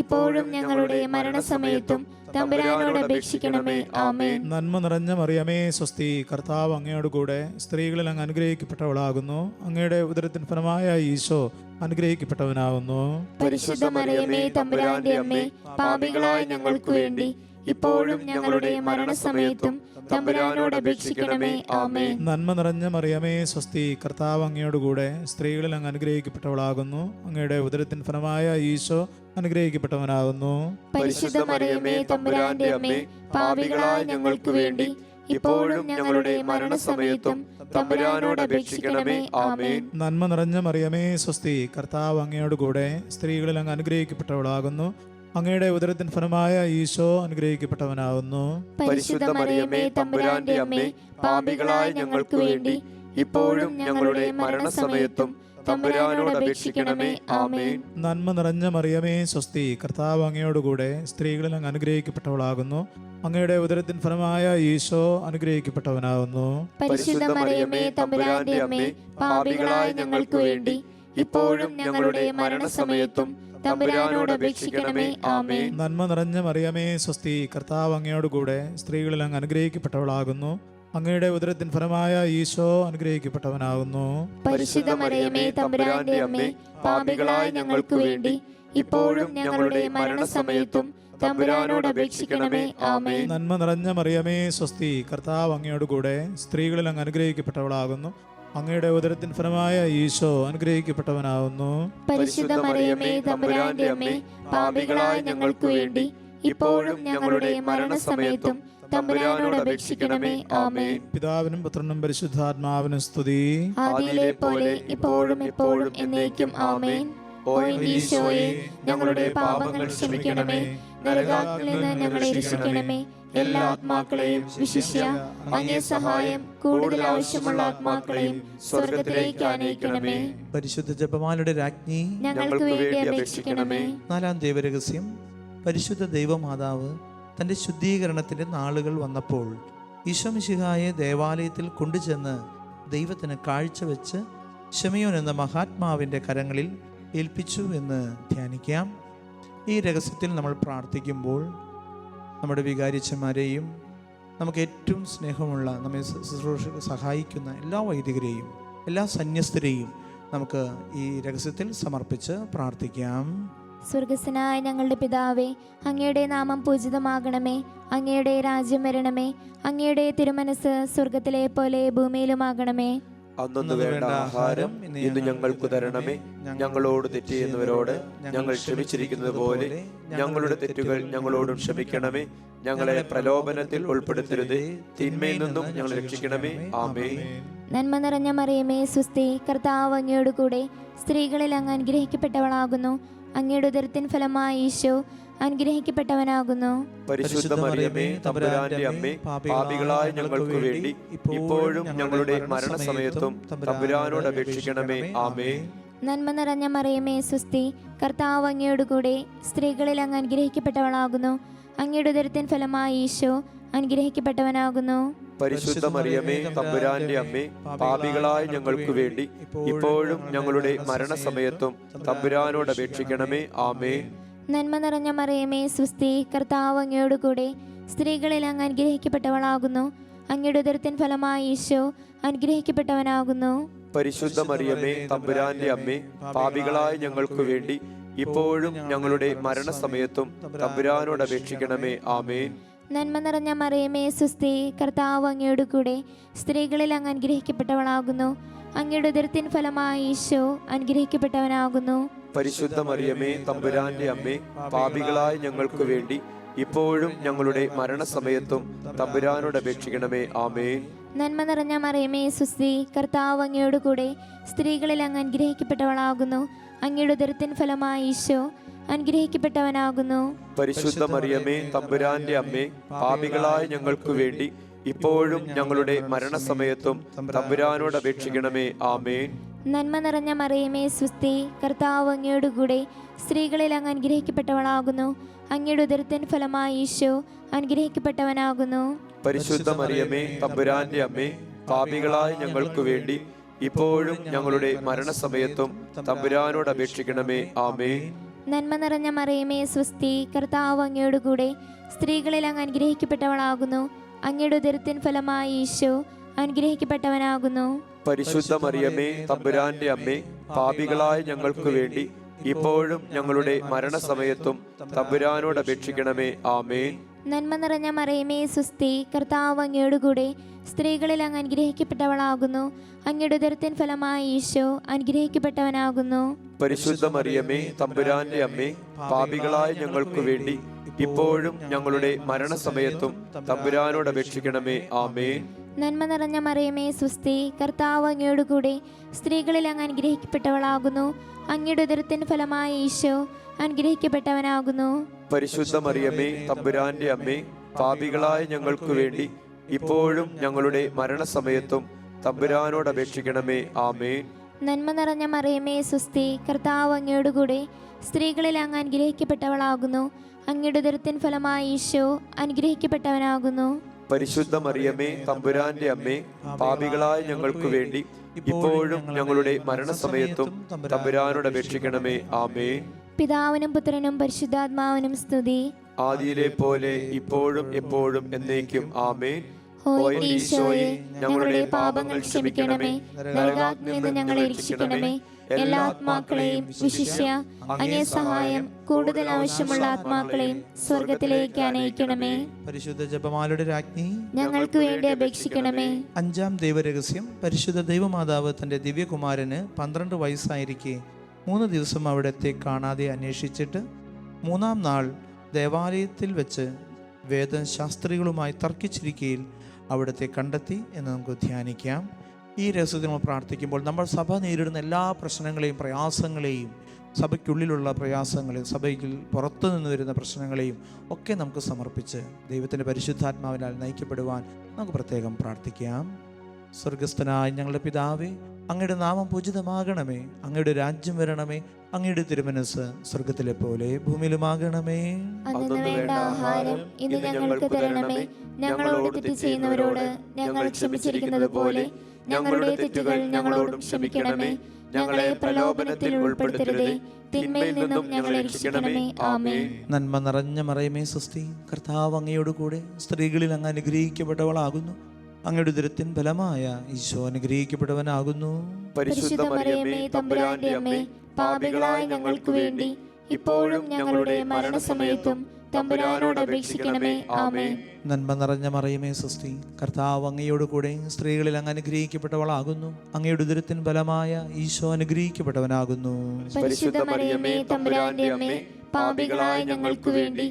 ഇപ്പോഴും ഞങ്ങളുടെ മരണസമയത്തും തമ്പുരാനോട് അപേക്ഷിക്കണമേ. ആമേൻ. നന്മ നിറഞ്ഞ മറിയമേ സ്വസ്തി, കർത്താവ് അങ്ങയോടുകൂടെ സ്ത്രീകളിൽ അങ്ങ് അനുഗ്രഹിക്കപ്പെട്ടവളാകുന്നു. അങ്ങയുടെ ഉദരത്തിൻ ഫലമായ ഈശോ അനുഗ്രഹിക്കപ്പെട്ടവനാകുന്നു. പരിശുദ്ധ മറിയമേ തമ്പുരാന്റെ അമ്മേ, പാപികളായ ഞങ്ങൾക്ക് വേണ്ടി ഇപ്പോഴും ഞങ്ങളുടെ മരണസമയത്തും തമ്പുരാനോട് അപേക്ഷിക്കണമേ. ആമേൻ. നന്മ നിറഞ്ഞ മറിയമേ സ്വസ്തി, കർത്താവ് അങ്ങയോടുകൂടെ സ്ത്രീകളിൽ അങ്ങ് അനുഗ്രഹിക്കപ്പെട്ടവളാകുന്നു. അങ്ങയുടെ ഉദരത്തിൻ ഫലമായ ഈശോ അനുഗ്രഹിക്കപ്പെട്ടവനാകുന്നു. പരിശുദ്ധ മറിയമേ തമ്പുരാന്റെ അമ്മേ, പാപികളായ ഞങ്ങൾക്ക് വേണ്ടി ഇപ്പോഴും ഞങ്ങളുടെ മരണസമയത്തും തമ്പുരാനോട് അപേക്ഷിക്കണമേ. ആമേൻ. നന്മ നിറഞ്ഞ മറിയമേ സ്വസ്തി, കർത്താവ് അങ്ങയോടുകൂടെ സ്ത്രീകളിൽ അങ്ങ് അനുഗ്രഹിക്കപ്പെട്ടവളാകുന്നു. അങ്ങയുടെ ഉദരത്തിൻ ഫലമായ ഈശോ അനുഗ്രഹിക്കപ്പെട്ടവനാകുന്നു. പരിശുദ്ധ മറിയമേ തമ്പുരാന്റെ അമ്മേ, പാപികളായ ഞങ്ങൾക്ക് വേണ്ടി ഇപ്പോഴും ഞങ്ങളുടെ മരണസമയത്തും തമ്പുരാനോട് അപേക്ഷിക്കണമേ. ആമേൻ. നന്മ നിറഞ്ഞ മറിയമേ സ്വസ്തി, കർത്താവ് അങ്ങയോടുകൂടെ സ്ത്രീകളിൽ അങ്ങ് അനുഗ്രഹിക്കപ്പെട്ടവളാകുന്നു. അങ്ങയുടെ ഉദരത്തിൻ ഫലമായ ഈശോ അനുഗ്രഹിക്കപ്പെട്ടവനാകുന്നു. പരിശുദ്ധ മറിയമേ തമ്പുരാന്റെ അമ്മേ, പാപികളായ ഞങ്ങൾക്ക് വേണ്ടി ഇപ്പോഴും ഞങ്ങളുടെ മരണസമയത്തും തമ്പുരാനോട് അപേക്ഷിക്കണമേ. ആമേൻ. നന്മ നിറഞ്ഞ മറിയമേ സ്വസ്തി, കർത്താവ് അങ്ങയോടുകൂടെ സ്ത്രീകളിൽ അങ്ങ് അനുഗ്രഹിക്കപ്പെട്ടവളാകുന്നു. അങ്ങയുടെ ഉദരത്തിൻ ഫലമായ ഈശോ അനുഗ്രഹിക്കപ്പെട്ടവനാകുന്നു. പരിശുദ്ധ മറിയമേ തമ്പുരാന്റെ അമ്മേ, പാപികളായ ഞങ്ങൾക്ക് വേണ്ടി ഇപ്പോഴും ഞങ്ങളുടെ മരണസമയത്തും തമ്പുരാനോട് അപേക്ഷിക്കണമേ. ആമേൻ. നന്മ നിറഞ്ഞ മറിയമേ സ്വസ്തി, കർത്താവ് അങ്ങയോട് കൂടെ സ്ത്രീകളിൽ അങ്ങ് അനുഗ്രഹിക്കപ്പെട്ടവളാകുന്നു. അങ്ങയുടെ ഉദരത്തിൻ ഫലമായ ഈശോ അനുഗ്രഹിക്കപ്പെട്ടവനാകുന്നു. പരിശുദ്ധ മറിയമേ തമ്പുരാന്റെ അമ്മേ, പാപികളായ ഞങ്ങൾക്ക് വേണ്ടി ഇപ്പോഴും ഞങ്ങളുടെ മരണസമയത്തും തമ്പുരാനോട് അപേക്ഷിക്കണമേ. ആമേൻ. പിതാവിനും പുത്രനും പരിശുദ്ധാത്മാവിനും സ്തുതി. ആദിയിലെ പോലെ ഇപ്പോഴും എപ്പോഴും എന്നേക്കും. ആമേൻ. ഓ ഈശോയെ, ഞങ്ങളുടെ പാപങ്ങൾ ക്ഷമിക്കണമേ, നരകാഗ്നിയിൽ നിന്ന് ഞങ്ങളെ രക്ഷിക്കണമേ. എല്ലാ ആത്മാക്കളെയും വിശിഷ്യ അങ്ങേ സഹായം കൂടുതൽ ആവശ്യമുള്ള ആത്മാക്കളെയും സ്വർഗത്തിലേക്ക് ആനയിക്കണമേ. പരിശുദ്ധ ജപമാലയുടെ രാജ്ഞി, ഞങ്ങൾക്ക് വേണ്ടി അപേക്ഷിക്കണമേ. നാലാം ദൈവരഹസ്യം. പരിശുദ്ധ ദൈവമാതാവ് തൻ്റെ ശുദ്ധീകരണത്തിൻ്റെ നാളുകൾ വന്നപ്പോൾ ഈശോമിശിഹായെ ദേവാലയത്തിൽ കൊണ്ടുചെന്ന് ദൈവത്തിന് കാഴ്ചവെച്ച് ശിമയോൻ എന്ന മഹാത്മാവിൻ്റെ കരങ്ങളിൽ ഏൽപ്പിച്ചു എന്ന് ധ്യാനിക്കാം. ഈ രഹസ്യത്തിൽ നമ്മൾ പ്രാർത്ഥിക്കുമ്പോൾ നമ്മുടെ വികാരിച്ചന്മാരെയും നമുക്ക് ഏറ്റവും സ്നേഹമുള്ള നമ്മെ സഹായിക്കുന്ന എല്ലാ വൈദികരെയും എല്ലാ സന്യസ്തരെയും നമുക്ക് ഈ രഹസ്യത്തിൽ സമർപ്പിച്ച് പ്രാർത്ഥിക്കാം. സ്വർഗസ്വനായ ഞങ്ങളുടെ പിതാവേ, അങ്ങയുടെ നാമം പൂജിതമാകണമേ. അങ്ങയുടെ രാജ്യം വരണമേ. അങ്ങയുടെ തിരുമനസ് സ്വർഗത്തിലെ പോലെ ഭൂമിയിലുമാകണമേ. അന്നു വേണ്ട ആഹാരം ഇന്ന് ഞങ്ങൾക്ക് തരണമേ. ഞങ്ങളോട് തെറ്റ് ചെയ്യുന്നവരോട് ഞങ്ങൾ ക്ഷമിച്ചിരിക്കുന്നത് പോലെ ഞങ്ങളുടെ തെറ്റുകൾ ഞങ്ങളോടും ക്ഷമിക്കണമേ. ഞങ്ങളെ പ്രലോഭനത്തിൽ ഉൾപ്പെടുത്തരുതേ, തിന്മയിൽ നിന്നും ഞങ്ങളെ രക്ഷിക്കണമേ. ആമേൻ. നന്മ നിറഞ്ഞ മറിയമേ സ്വസ്തി, കർത്താവ് അങ്ങയോട് കൂടെ സ്ത്രീകളിൽ അങ്ങ് അനുഗ്രഹിക്കപ്പെട്ടവളാകുന്നു. അങ്ങയുടെ ഉദരത്തിൻ ഫലമായ ഈശോ അനുഗ്രഹിക്കപ്പെട്ടവനാകുന്നു. പരിശുദ്ധ മറിയമേ തമ്പുരാന്റെ അമ്മേ, പാപികളായ ഞങ്ങൾക്ക് വേണ്ടി ഇപ്പോഴും ഞങ്ങളുടെ മരണസമയത്തും തമ്പുരാനോട് അപേക്ഷിക്കണമേ. ആമേൻ. നന്മ നിറഞ്ഞ മറിയമേ സ്വസ്തി, കർത്താവ് അങ്ങയോട് കൂടെ സ്ത്രീകളിൽ അങ്ങ് അനുഗ്രഹിക്കപ്പെട്ടവളാകുന്നു. അങ്ങയുടെ ഉദരത്തിൻ ഫലമായ ഈശോ അനുഗ്രഹിക്കപ്പെട്ടവനാകുന്നു. പരിശുദ്ധ മറിയമേ തമ്പുരാന്റെ അമ്മേ, പാപികളായ ഞങ്ങൾക്ക് വേണ്ടി ഇപ്പോഴും ഞങ്ങളുടെ മരണസമയത്തും തമ്പുരാനോട് അപേക്ഷിക്കണമേ. ആമേൻ. നന്മ നിറഞ്ഞ മറിയമേ സ്വസ്തി, കർത്താവ് അങ്ങയോട് കൂടെ സ്ത്രീകളിൽ അങ്ങ് അനുഗ്രഹിക്കപ്പെട്ടവളാകുന്നു. അങ്ങയുടെ ഉദരത്തിൻ ഫലമായ ഈശോ അനുഗ്രഹിക്കപ്പെട്ടവനാകുന്നു. പരിശുദ്ധ മറിയമേ തമ്പുരാന്റെ അമ്മേ, പാപികളായ ഞങ്ങൾക്ക് വേണ്ടി ഇപ്പോഴും ഞങ്ങളുടെ മരണസമയത്തും തമ്പുരാനോട് അപേക്ഷിക്കണമേ. ആമേൻ. നന്മ നിറഞ്ഞ മറിയമേ സ്വസ്തി, കർത്താവ് അങ്ങയോട് കൂടെ സ്ത്രീകളിൽ അങ്ങ് അനുഗ്രഹിക്കപ്പെട്ടവളാകുന്നു. അങ്ങയുടെ ഉദരത്തിൻ ഫലമായ ഈശോ അനുഗ്രഹിക്കപ്പെട്ടവനാകുന്നു. പരിശുദ്ധ മറിയമേ തമ്പുരാന്റെ അമ്മേ, പാപികളായ ഞങ്ങൾക്ക് വേണ്ടി ഇപ്പോഴും ഞങ്ങളുടെ മരണസമയത്തും തമ്പുരാനോട് അപേക്ഷിക്കണമേ. ആമേൻ. നന്മ നിറഞ്ഞ മറിയമേ സ്വസ്തി, കർത്താവ് അങ്ങയോട് കൂടെ സ്ത്രീകളിൽ അങ്ങ് അനുഗ്രഹിക്കപ്പെട്ടവളാകുന്നു. അങ്ങയുടെ ഉദരത്തിൻ ഫലമായ ഈശോ അനുഗ്രഹിക്കപ്പെട്ടവനാകുന്നു. പരിശുദ്ധ മറിയമേ തമ്പുരാന്റെ അമ്മേ, പാപികളായ ഞങ്ങൾക്ക് വേണ്ടി ഇപ്പോഴും ഞങ്ങളുടെ മരണസമയത്തും തമ്പുരാനോട് അപേക്ഷിക്കണമേ. ആമേൻ. നന്മ നിറഞ്ഞ മറിയമേ സ്വസ്തി, കർത്താവ് അങ്ങയോട് കൂടെ സ്ത്രീകളിൽ അങ്ങ് അനുഗ്രഹിക്കപ്പെട്ടവളാകുന്നു. അങ്ങയുടെ ഉദരത്തിൻ ഫലമായ ഈശോ അനുഗ്രഹിക്കപ്പെട്ടവനാകുന്നു. പരിശുദ്ധ മറിയമേ തമ്പുരാന്റെ അമ്മേ, പാപികളായ ഞങ്ങൾക്ക് വേണ്ടി ഇപ്പോഴും ഞങ്ങളുടെ മരണസമയത്തും തമ്പുരാനോട് അപേക്ഷിക്കണമേ. ആമേൻ. നന്മ നിറഞ്ഞ മറിയമേ സ്വസ്തി, കർത്താവ് അങ്ങയോട് കൂടെ സ്ത്രീകളിൽ അങ്ങ് അനുഗ്രഹിക്കപ്പെട്ടവളാകുന്നു. അങ്ങയുടെ ഉദരത്തിൻ ഫലമായ ഈശോ അനുഗ്രഹിക്കപ്പെട്ടവനാകുന്നു. പരിശുദ്ധ മറിയമേ തമ്പുരാന്റെ അമ്മേ, പാപികളായ ഞങ്ങൾക്ക് വേണ്ടി ഇപ്പോഴും ഞങ്ങളുടെ മരണസമയത്തും തമ്പുരാനോട് അപേക്ഷിക്കണമേ. ആമേൻ. നന്മ നിറഞ്ഞ മറിയമേ സ്വസ്തി, കർത്താവ് അങ്ങയോട് കൂടെ സ്ത്രീകളിൽ അങ്ങ് അനുഗ്രഹിക്കപ്പെട്ടവളാകുന്നു. അങ്ങയുടെ ഉദരത്തിൻ ഫലമായ ഈശോ അനുഗ്രഹിക്കപ്പെട്ടവനാകുന്നു. പരിശുദ്ധ മറിയമേ തമ്പുരാന്റെ അമ്മേ, പാപികളായ ഞങ്ങൾക്ക് വേണ്ടി ഇപ്പോഴും ഞങ്ങളുടെ മരണസമയത്തും തമ്പുരാനോട് അപേക്ഷിക്കണമേ. ആമേൻ. നന്മ നിറഞ്ഞ മറിയമേ സ്വസ്തി, കർത്താവ് അങ്ങയോട് കൂടെ സ്ത്രീകളിൽ അങ്ങ് അനുഗ്രഹിക്കപ്പെട്ടവളാകുന്നു. അങ്ങയുടെ ഉദരത്തിൻ ഫലമായ ഈശോ അനുഗ്രഹിക്കപ്പെട്ടവനാകുന്നു. പരിശുദ്ധ മറിയമേ തമ്പുരാന്റെ അമ്മേ, പാപികളായ ഞങ്ങൾക്ക് വേണ്ടി ഇപ്പോഴും ഞങ്ങളുടെ മരണസമയത്തും തമ്പുരാനോട് അപേക്ഷിക്കണമേ. ആമേൻ. നന്മ നിറഞ്ഞ മറിയമേ സ്വസ്തി, കർത്താവ് അങ്ങയോട് കൂടെ സ്ത്രീകളിൽ അങ്ങ് അനുഗ്രഹിക്കപ്പെട്ടവളാകുന്നു. അങ്ങയുടെ ഉദരത്തിൻ ഫലമായ ഈശോ അനുഗ്രഹിക്കപ്പെട്ടവനാകുന്നു. പരിശുദ്ധ മറിയമേ തമ്പുരാന്റെ അമ്മേ, പാപികളായ ഞങ്ങൾക്ക് വേണ്ടി ഇപ്പോഴും ഞങ്ങളുടെ മരണസമയത്തും തമ്പുരാനോട് അപേക്ഷിക്കണമേ. ആമേൻ. പിതാവിനും പുത്രനും പരിശുദ്ധാത്മാവിനും സ്തുതി. ആദിയിലെ പോലെ ഇപ്പോഴും എപ്പോഴും എന്നേക്കും. ആമേൻ. ഓ ഓ എന്റെ ഈശോയെ, ഞങ്ങളുടെ പാപങ്ങൾ ക്ഷമിക്കണമേ. നരകാഗ്നിയിൽ നിന്ന് ഞങ്ങളെ രക്ഷിക്കണമേ. എല്ലാ ആത്മാക്കളെയും വിശിഷ്യ അങ്ങേ സഹായം കൂടുതൽ ആവശ്യമുള്ള ആത്മാക്കളെയും സ്വർഗത്തിലേക്ക് അനയിക്കണമേ. പരിശുദ്ധ ജപമാലയുടെ രാജ്ഞി, ഞങ്ങൾക്ക് വേണ്ടി അപേക്ഷിക്കണമേ. അഞ്ചാം ദൈവരഹസ്യം. പരിശുദ്ധ ദൈവമാതാവ് തൻ്റെ ദിവ്യകുമാരന് 12 വയസ്സായിരിക്കെ 3 ദിവസം അവിടത്തെ കാണാതെ അന്വേഷിച്ചിട്ട് 3-ാം നാൾ ദേവാലയത്തിൽ വെച്ച് വേദശാസ്ത്രികളുമായി തർക്കിച്ചിരിക്കയിൽ അവിടത്തെ കണ്ടെത്തി എന്ന് നമുക്ക് ധ്യാനിക്കാം. ഈ രഹസ്യത്തിൽ നമ്മൾ പ്രാർത്ഥിക്കുമ്പോൾ നമ്മൾ സഭ നേരിടുന്ന എല്ലാ പ്രശ്നങ്ങളെയും പ്രയാസങ്ങളെയും, സഭയ്ക്കുള്ളിലുള്ള പ്രയാസങ്ങളെയും സഭയ്ക്ക് പുറത്തു നിന്ന് വരുന്ന പ്രശ്നങ്ങളെയും ഒക്കെ നമുക്ക് സമർപ്പിച്ച് ദൈവത്തിൻ്റെ പരിശുദ്ധാത്മാവിനാൽ നയിക്കപ്പെടുവാൻ നമുക്ക് പ്രത്യേകം പ്രാർത്ഥിക്കാം. സ്വർഗസ്ഥനായ ഞങ്ങളുടെ പിതാവേ, അങ്ങയുടെ നാമം പൂജിതമാകണമേ. അങ്ങയുടെ രാജ്യം വരണമേ. അങ്ങയുടെ തിരുമനസ് സ്വർഗത്തിലെ പോലെ ഭൂമിയിലുമാകണമേ. അന്നു വേണ്ട ആഹാരം ഇന്ന് ഞങ്ങൾക്ക് തരണമേ. ഞങ്ങളോട് തെറ്റ് ചെയ്യുന്നവരോട് ഞങ്ങൾ ക്ഷമിച്ചിരിക്കുന്നത് പോലെ ഞങ്ങളുടെ തെറ്റുകൾ ഞങ്ങളോടും ക്ഷമിക്കണമേ. ഞങ്ങളെ പ്രലോഭനത്തിൽ ഉൾപ്പെടുത്തരുതേ, തിന്മയിൽ നിന്നും ഞങ്ങളെ രക്ഷിക്കണമേ. ആമേൻ. നന്മ നിറഞ്ഞ മറിയമേ സ്വസ്തി, കർത്താവ് അങ്ങയോട് കൂടെ സ്ത്രീകളിൽ അങ്ങ് അനുഗ്രഹിക്കപ്പെട്ടവളാകുന്നു. അങ്ങയുടെ ഉദരത്തിൻ ഫലമായ ഈശോ അനുഗ്രഹിക്കപ്പെട്ടവനാകുന്നു. പരിശുദ്ധ മറിയമേ, തമ്പുരാന്റെ അമ്മേ, പാപികളായ ഞങ്ങൾക്ക് വേണ്ടി ഇപ്പോഴും ഞങ്ങളുടെ മരണസമയത്തും തമ്പുരാനോട് അപേക്ഷിക്കണമേ. ആമേൻ. നന്മ നിറഞ്ഞ മറിയമേ സ്വസ്തി, കർത്താവ് അങ്ങയോട് കൂടെ സ്ത്രീകളിൽ അങ്ങ് അനുഗ്രഹിക്കപ്പെട്ടവളാകുന്നു. അങ്ങയുടെ ഉദരത്തിൻ ഫലമായ ഈശോ അനുഗ്രഹിക്കപ്പെട്ടവനാകുന്നു. പരിശുദ്ധ മറിയമേ, തമ്പുരാന്റെ അമ്മേ, പാപികളായ ഞങ്ങൾക്ക് വേണ്ടി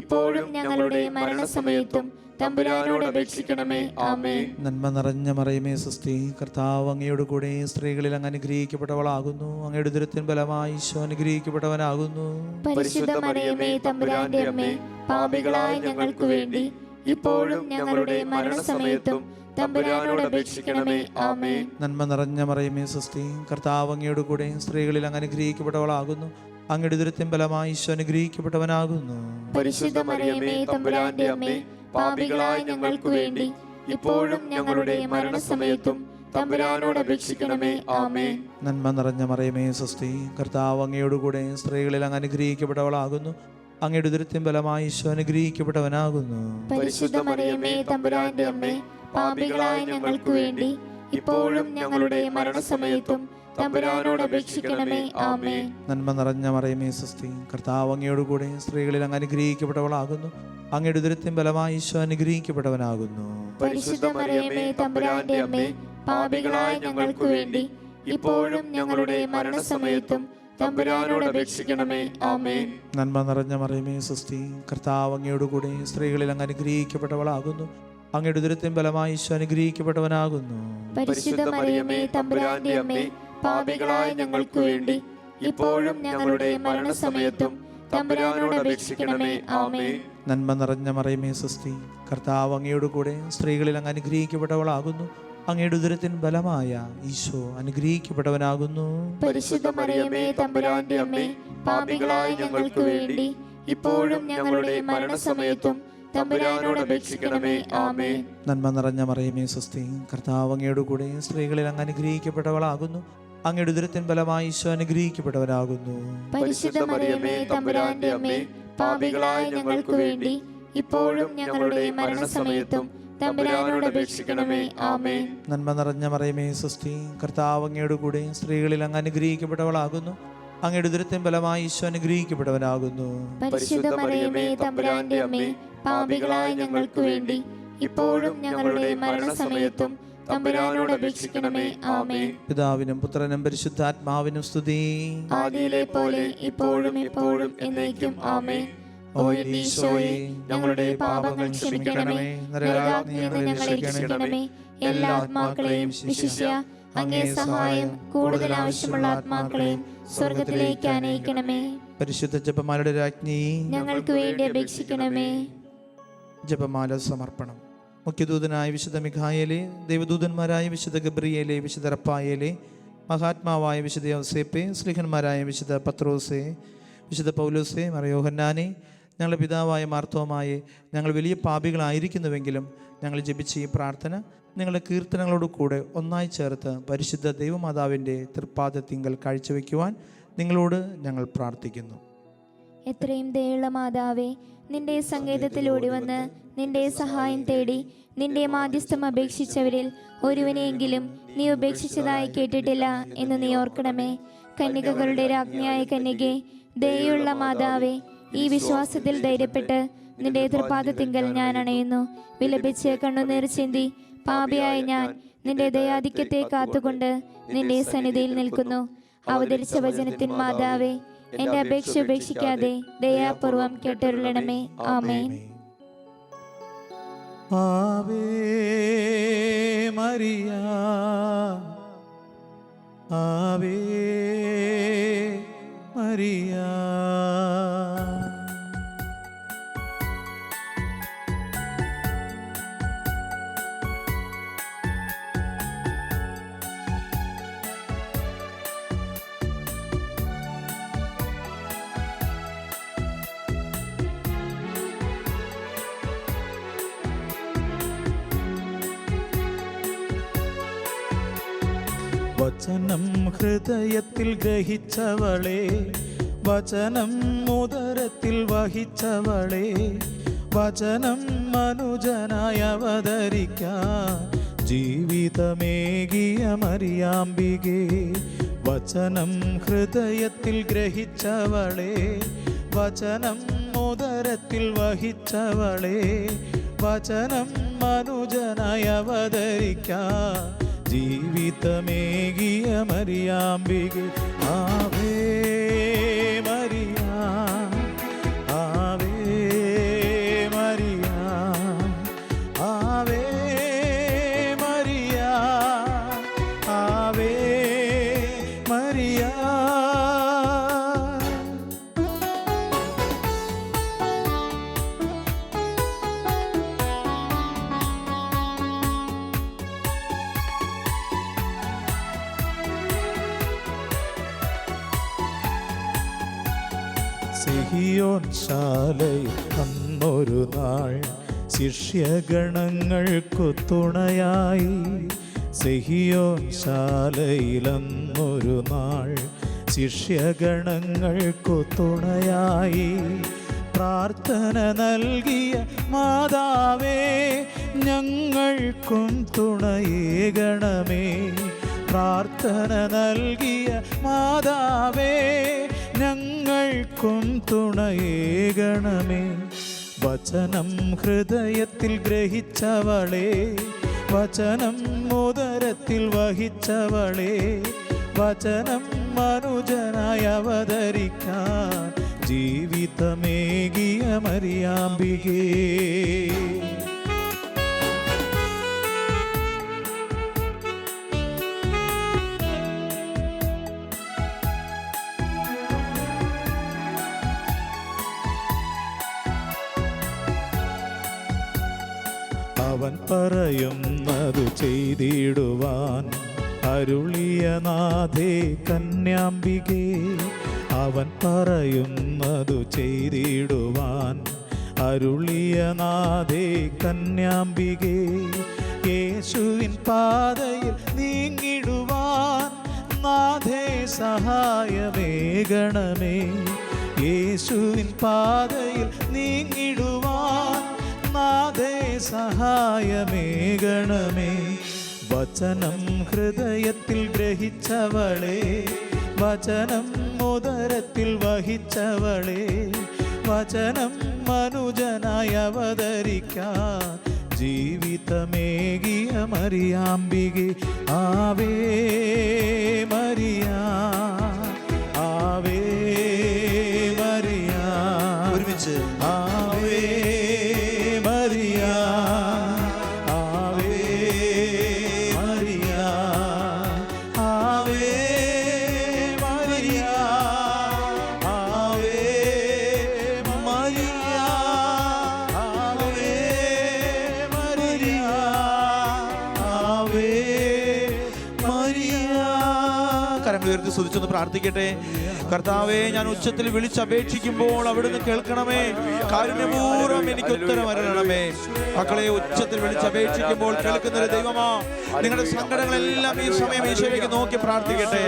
ഇപ്പോഴും ഞങ്ങളുടെ മരണസമയത്തും തമ്പുരാനോട് അപേക്ഷിക്കണമേ. ആമേൻ. നന്മ നിറഞ്ഞ മറിയമേ സ്വസ്തി, കർത്താവ് അങ്ങയോട് കൂടെ സ്ത്രീകളിൽ അങ്ങ് അനുഗ്രഹിക്കപ്പെട്ടവളാകുന്നു. അങ്ങയുടെ ഉദരത്തിൻ ഫലമായി ഈശോ അനുഗ്രഹിക്കപ്പെട്ടവനാകുന്നു. പരിശുദ്ധ മറിയമേ, തമ്പുരാന്റെ അമ്മേ, പാപികളായ ഞങ്ങൾക്ക് വേണ്ടി ഇപ്പോഴും ഞങ്ങളുടെ മരണസമയത്തും തമ്പുരാനോട് അപേക്ഷിക്കണമേ. ആമേൻ. നന്മ നിറഞ്ഞ മറിയമേ സ്വസ്തി, കർത്താവ് അങ്ങയോട് കൂടെ സ്ത്രീകളിൽ അങ്ങ് അനുഗ്രഹിക്കപ്പെട്ടവളാകുന്നു. അങ്ങയുടെ ഉദരത്തിൻ ഫലമായി ഈശോ അനുഗ്രഹിക്കപ്പെട്ടവനാകുന്നു. പരിശുദ്ധ മറിയമേ, തമ്പുരാന്റെ അമ്മേ, പാപികളായ ഞങ്ങൾക്ക് വേണ്ടി ഇപ്പോഴും ഞങ്ങളുടെ മരണസമയത്തും തമ്പുരാനോട് അപേക്ഷിക്കണമേ. ആമേൻ. നന്മ നിറഞ്ഞ മറിയമേ സ്വസ്തി, കർത്താവ് അങ്ങയോട് കൂടെ സ്ത്രീകളിൽ അങ്ങ് അനുഗ്രഹിക്കപ്പെട്ടവളാകുന്നു. അങ്ങയുടെ ഉദരത്തിൻ ഫലമായി ഈശോ അനുഗ്രഹിക്കപ്പെട്ടവനാകുന്നു. പരിശുദ്ധ മറിയമേ, തമ്പുരാന്റെ അമ്മേ, പാപികളായ ഞങ്ങൾക്ക് വേണ്ടി ഇപ്പോഴും ഞങ്ങളുടെ മരണസമയത്തും തമ്പുരാനോട് അപേക്ഷിക്കണമേ. ആമേൻ. നന്മ നിറഞ്ഞ മറിയമേ സ്വസ്തി, കർത്താവ് അങ്ങയോട് കൂടെ സ്ത്രീകളിൽ അങ്ങ് അനുഗ്രഹിക്കപ്പെട്ടവളാകുന്നു. അങ്ങയുടെ ഉദരത്തിൻ ഫലമായി ഈശോ അനുഗ്രഹിക്കപ്പെട്ടവനാകുന്നു. പരിശുദ്ധ മറിയമേ, തമ്പുരാന്റെ അമ്മേ, പാപികളായ ഞങ്ങൾക്ക് വേണ്ടി ഇപ്പോഴും ഞങ്ങളുടെ മരണസമയത്തും തമ്പുരാനോട് അപേക്ഷിക്കണമേ. ആമേൻ. നന്മ നിറഞ്ഞ മറിയമേ സ്വസ്തി, കർത്താവ് അങ്ങയോട് കൂടെ സ്ത്രീകളിൽ അങ്ങ് അനുഗ്രഹിക്കപ്പെട്ടവളാകുന്നു. അങ്ങയുടെ ഉദരത്തിൻ ഫലമായി ഈശോ അനുഗ്രഹിക്കപ്പെട്ടവനാകുന്നു. പരിശുദ്ധ മറിയമേ, തമ്പുരാന്റെ അമ്മേ, പാപികളായ ഞങ്ങൾക്ക് വേണ്ടി ഇപ്പോഴും ഞങ്ങളുടെ മരണസമയത്തും തമ്പുരാനോട് അപേക്ഷിക്കണമേ. ആമേൻ. നന്മ നിറഞ്ഞ മറിയമേ സ്വസ്തി, കർത്താവ് അങ്ങയോട് കൂടെ സ്ത്രീകളിൽ അങ്ങ് അനുഗ്രഹിക്കപ്പെട്ടവളാകുന്നു. അങ്ങയുടെ ഉദരത്തിൻ ഫലമായ ഈശോ അനുഗ്രഹിക്കപ്പെട്ടവനാകുന്നു. പരിശുദ്ധ മറിയമേ, തമ്പുരാന്റെ അമ്മേ, പാപികളായ ഞങ്ങൾക്ക് വേണ്ടി ഇപ്പോഴും ഞങ്ങളുടെ മരണസമയത്തും തമ്പുരാനോട് അപേക്ഷിക്കണമേ. ആമേൻ. നന്മ നിറഞ്ഞ മറിയമേ സ്വസ്തി, കർത്താവ് അങ്ങയോട് കൂടെ സ്ത്രീകളിൽ അങ്ങ് അനുഗ്രഹിക്കപ്പെട്ടവളാകുന്നു. അങ്ങയുടെ ഉദരത്തിൻ ഫലമായി ഈശോ അനുഗ്രഹിക്കപ്പെട്ടവനാകുന്നു. പരിശുദ്ധ മറിയമേ, തമ്പുരാന്റെ അമ്മേ, പാപികളായ ഞങ്ങൾക്ക് വേണ്ടി ഇപ്പോഴും ഞങ്ങളുടെ മരണസമയത്തും തമ്പുരാനോട് അപേക്ഷിക്കണമേ. ആമേൻ. നന്മ നിറഞ്ഞ മറിയമേ സ്വസ്തി, കർത്താവ് അങ്ങയോട് കൂടെ സ്ത്രീകളിൽ അങ്ങ് അനുഗ്രഹിക്കപ്പെട്ടവളാകുന്നു. അങ്ങയുടെ ഉദരത്തിൻ ഫലമായി ഈശോ അനുഗ്രഹിക്കപ്പെട്ടവനാകുന്നു. പരിശുദ്ധ മറിയമേ, തമ്പുരാന്റെ അമ്മേ, പാപികളായ ഞങ്ങൾക്ക് വേണ്ടി ഇപ്പോഴും ഞങ്ങളുടെ മരണസമയത്തും തമ്പുരാനോട് അപേക്ഷിക്കണമേ. ആമേൻ. പിതാവിനും പുത്രനും പരിശുദ്ധാത്മാവിനും സ്തുതി. ആദിയിലെ പോലെ ഇപ്പോഴും എപ്പോഴും എന്നേക്കും. ആമേൻ. ഓ എന്റെ ഈശോയെ, ഞങ്ങളുടെ പാപങ്ങൾ ക്ഷമിക്കണമേ. നരകാഗ്നിയിൽ നിന്ന് ഞങ്ങളെ രക്ഷിക്കണമേ. എല്ലാ ആത്മാക്കളെയും വിശിഷ്യ അങ്ങേ സഹായം കൂടുതൽ ആവശ്യമുള്ള ആത്മാക്കളെയും സ്വർഗത്തിലേക്ക് അനയിക്കണമേ. പരിശുദ്ധ ജപമാലയുടെ രാജ്ഞി, ഞങ്ങൾക്ക് വേണ്ടി അപേക്ഷിക്കണമേ. ജപമാല സമർപ്പണം. മുഖ്യദൂതനായ വിശുദ്ധ മിഖായേലേ, ദൈവദൂതന്മാരായ വിശുദ്ധ ഗബ്രിയേലേ, വിശുദ്ധ റപ്പായേലേ, മഹാത്മാവായ വിശുദ്ധ യൗസേപ്പേ, സ്ലീഹന്മാരായ വിശുദ്ധ പത്രോസേ, വിശുദ്ധ പൗലോസേ, മറിയോഹന്നാനെ, ഞങ്ങളുടെ പിതാവായ മാർത്തോമായെ, ഞങ്ങൾ വലിയ പാപികളായിരിക്കുന്നുവെങ്കിലും ഞങ്ങൾ ജപിച്ച ഈ പ്രാർത്ഥന നിങ്ങളുടെ കീർത്തനങ്ങളോട് കൂടെ ഒന്നായി ചേർത്ത് പരിശുദ്ധ ദൈവമാതാവിൻ്റെ തൃപ്പാദത്തിങ്കൽ കാഴ്ചവെക്കുവാൻ നിങ്ങളോട് ഞങ്ങൾ പ്രാർത്ഥിക്കുന്നു. എത്രയും ദയുള്ള മാതാവേ, നിന്റെ സങ്കേതത്തിലൂടെ വന്ന് നിന്റെ സഹായം തേടി നിന്റെ മാധ്യസ്ഥം അപേക്ഷിച്ചവരിൽ ഒരുവനെയെങ്കിലും നീ ഉപേക്ഷിച്ചതായി കേട്ടിട്ടില്ല എന്ന് നീ ഓർക്കണമേ. കന്യകകളുടെ രാജ്ഞിയായ കന്യകേ, ദയുള്ള മാതാവേ, ഈ വിശ്വാസത്തിൽ ധൈര്യപ്പെട്ട് നിന്റെ തൃപാദത്തിങ്കൽ ഞാൻ അണയുന്നു. വിലപിച്ച് കണ്ണുനീർ ചിന്തി പാപിയായ ഞാൻ നിന്റെ ദയാധിക്യത്തെ കാത്തുകൊണ്ട് നിന്റെ സന്നിധിയിൽ നിൽക്കുന്നു. അവതരിച്ച വചനത്തിൻ മാതാവേ, എന്റെ അപേക്ഷ ഉപേക്ഷിക്കാതെ ദയാപൂർവം കേട്ടരുളണമേ. ആമേൻ. Ave Maria, Ave Maria. വചനം ഹൃദയത്തിൽ ഗ്രഹിച്ചവളെ, വചനം ഉദരത്തിൽ വഹിച്ചവളെ, വചനം മനുജനായി അവതരിക്കാൻ ജീവിതമേകിയ മറിയാമ്പികേ. വചനം ഹൃദയത്തിൽ ഗ്രഹിച്ചവളെ, വചനം ഉദരത്തിൽ വഹിച്ചവളെ, വചനം മനുജനായി അവതരിക്കാൻ ജീവിതമേകിയ മറിയാമ്പികേ. Ave Maria, Ave Maria, Ave Maria, Ave Maria. സിഹിയോൻ ശാലയിൽ അന്നൊരു നാൾ ശിഷ്യഗണങ്ങൾക്കു തുണയായി. സിഹിയോൻ ശാലയിൽ അന്നൊരു നാൾ ശിഷ്യഗണങ്ങൾക്കു തുണയായി. പ്രാർത്ഥന നൽകിയ മാതാവേ, ഞങ്ങൾക്കും തുണയേകണമേ. പ്രാർത്ഥന നൽകിയ മാതാവേ, ഞങ്ങൾക്കും തുണയേകണമേ. വചനം ഹൃദയത്തിൽ ഗ്രഹിച്ചവളെ, വചനം ഉദരത്തിൽ വഹിച്ചവളെ, വചനം മനുജനായി അവതരിക്കാൻ ജീവിതമേകിയ മറിയാമ്പികേ. അവൻ പറയുന്നതു ചെയ്തിടുവാൻ അരുളിയ നാഥേ കന്യാമ്പികേ. അവൻ പറയുന്നതു ചെയ്തിടുവാൻ അരുളിയ നാഥേ കന്യാമ്പികേ. യേശുവിൻ പാതയിൽ നീങ്ങിടുവാൻ നാഥേ സഹായമേകണമേ. യേശുവിൻ പാതയിൽ നീങ്ങിടുവാൻ നാഥേ സഹായമേകണമേ. വചനം ഹൃദയത്തിൽ ഗ്രഹിച്ചവളെ, വചനം ഉദരത്തിൽ വഹിച്ചവളെ, വചനം മനുജനായി അവതരിക്കാൻ ജീവിതമേകിയ മറിയാമ്പികേ. Ave Maria, Ave Maria. ഒരുമിച്ച് Ave Maria, Ave Maria, Ave Maria, Ave Maria, Ave Maria, Ave Maria. കരങ്ങൾ ഉയർത്തി സ്തുതിച്ചൊന്ന് പ്രാർത്ഥിക്കട്ടെ. കർത്താവേ, ഞാൻ ഉച്ചത്തിൽ വിളിച്ചപേക്ഷിക്കുമ്പോൾ അവിടുന്ന് കേൾക്കണമേ. കാരുണ്യപൂർവ്വം എനിക്ക് ഉത്തരം അരുളണമേ. മക്കളെ, ഉച്ചത്തിൽ വിളിച്ചപേക്ഷിക്കുമ്പോൾ കേൾക്കുന്ന ഒരു ദൈവമാ. നിങ്ങളുടെ സങ്കടങ്ങളെല്ലാം ഈ സമയം ഈശോയിലേക്ക് നോക്കി പ്രാർത്ഥിക്കട്ടെ.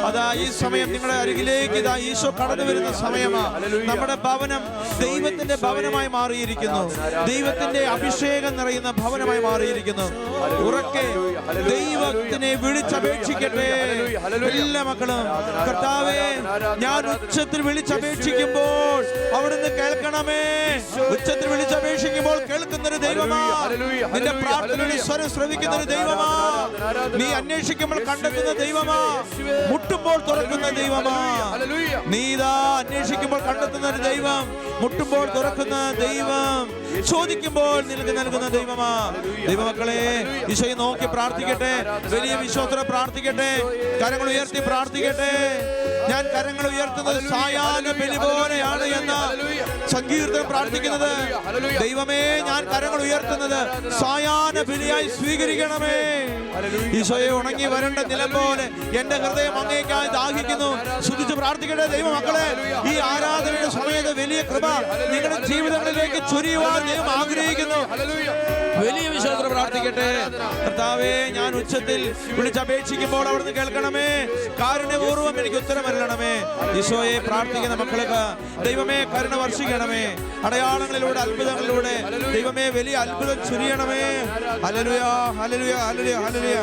അതാ ഈ സമയം നിങ്ങളുടെ അരികിലേക്ക് ഇതാ ഈശോ കടന്നു വരുന്ന സമയമാ. നമ്മുടെ ഭവനം ദൈവത്തിന്റെ ഭവനമായി മാറിയിരിക്കുന്നു. ദൈവത്തിന്റെ അഭിഷേകം നിറയുന്ന ഭവനമായി മാറിയിരിക്കുന്നു. ഉറക്കെ ദൈവത്തിനെ വിളിച്ചപേക്ഷിക്കട്ടെ എല്ലാ മക്കളും. കർത്താവേ, ഞാൻ ഉച്ചത്തിൽ വിളിച്ചപേക്ഷിക്കുമ്പോൾ അവിടുന്ന് കേൾക്കണമേ. ഉച്ചത്തിൽ വിളിച്ചപേക്ഷിക്കുമ്പോൾ കേൾക്കുന്നൊരു ദൈവമാ. നിന്റെ പ്രാർത്ഥനയുടെ സ്വരം ശ്രവിക്കുന്നൊരു ദൈവമാ. നീ അന്വേഷിക്കുമ്പോൾ കണ്ടെത്തുന്ന ദൈവമാ. മുട്ടുമ്പോൾ തുറക്കുന്ന ദൈവമാ. നീ ഇതാ അന്വേഷിക്കുമ്പോൾ കണ്ടെത്തുന്ന ഒരു ദൈവം, മുട്ടുമ്പോൾ തുറക്കുന്ന ദൈവം, ചോദിക്കുമ്പോൾ നിനക്ക് നൽകുന്ന ദൈവമാ. ദൈവമക്കളെ, ഈശോയെ നോക്കി പ്രാർത്ഥിക്കട്ടെ. വലിയ വിശ്വാസത്തോടെ പ്രാർത്ഥിക്കട്ടെ. കരങ്ങൾ ഉയർത്തി പ്രാർത്ഥിക്കട്ടെ. ഞാൻ കരങ്ങൾ ഉയർത്തുന്നത് സായാഹ്ന ബലി പോലെയാണ് എന്ന് സങ്കീർത്തനം പ്രാർത്ഥിക്കുന്നത്. ദൈവമേ, ഞാൻ കരങ്ങൾ ഉയർത്തുന്നത് സായാഹ്ന ബലിയായി സ്വീകരിക്കണമേ. ഈശോയെ, ഉണങ്ങി വരേണ്ട നിലം പോലെ എന്റെ ഹൃദയം അങ്ങേക്കായി ദാഹിക്കുന്നു. സ്തുതിച്ച് പ്രാർത്ഥിക്കട്ടെ ദൈവമക്കളെ. ഈ ആരാധനയുടെ സമയത്ത് വലിയ കൃപ നിങ്ങളുടെ ജീവിതങ്ങളിലേക്ക് ചൊരിയുവാൻ ദൈവം ആഗ്രഹിക്കുന്നു. വലിയ വിശ്വാസത്തോടെ പ്രാർത്ഥിക്കട്ടെ. കർത്താവേ, ഞാൻ ഉച്ചത്തിൽ വിളിച്ചപേക്ഷിക്കുമ്പോൾ അവിടുന്ന് കേൾക്കണമേ. കാരുണ്യപൂർവ്വം എനിക്ക് ഉത്തരം അരുളണമേ. ഈശോയെ, പ്രാർത്ഥിക്കുന്ന മക്കൾക്ക് ദൈവമേ കരുണ വർഷിക്കണമേ. അടയാളങ്ങളിലൂടെ, അത്ഭുതങ്ങളിലൂടെ ദൈവമേ വലിയ അത്ഭുതം ചൊരിയണമേ. ഹല്ലേലൂയ, ഹല്ലേലൂയ, ഹല്ലേലൂയ, ഹല്ലേലൂയ,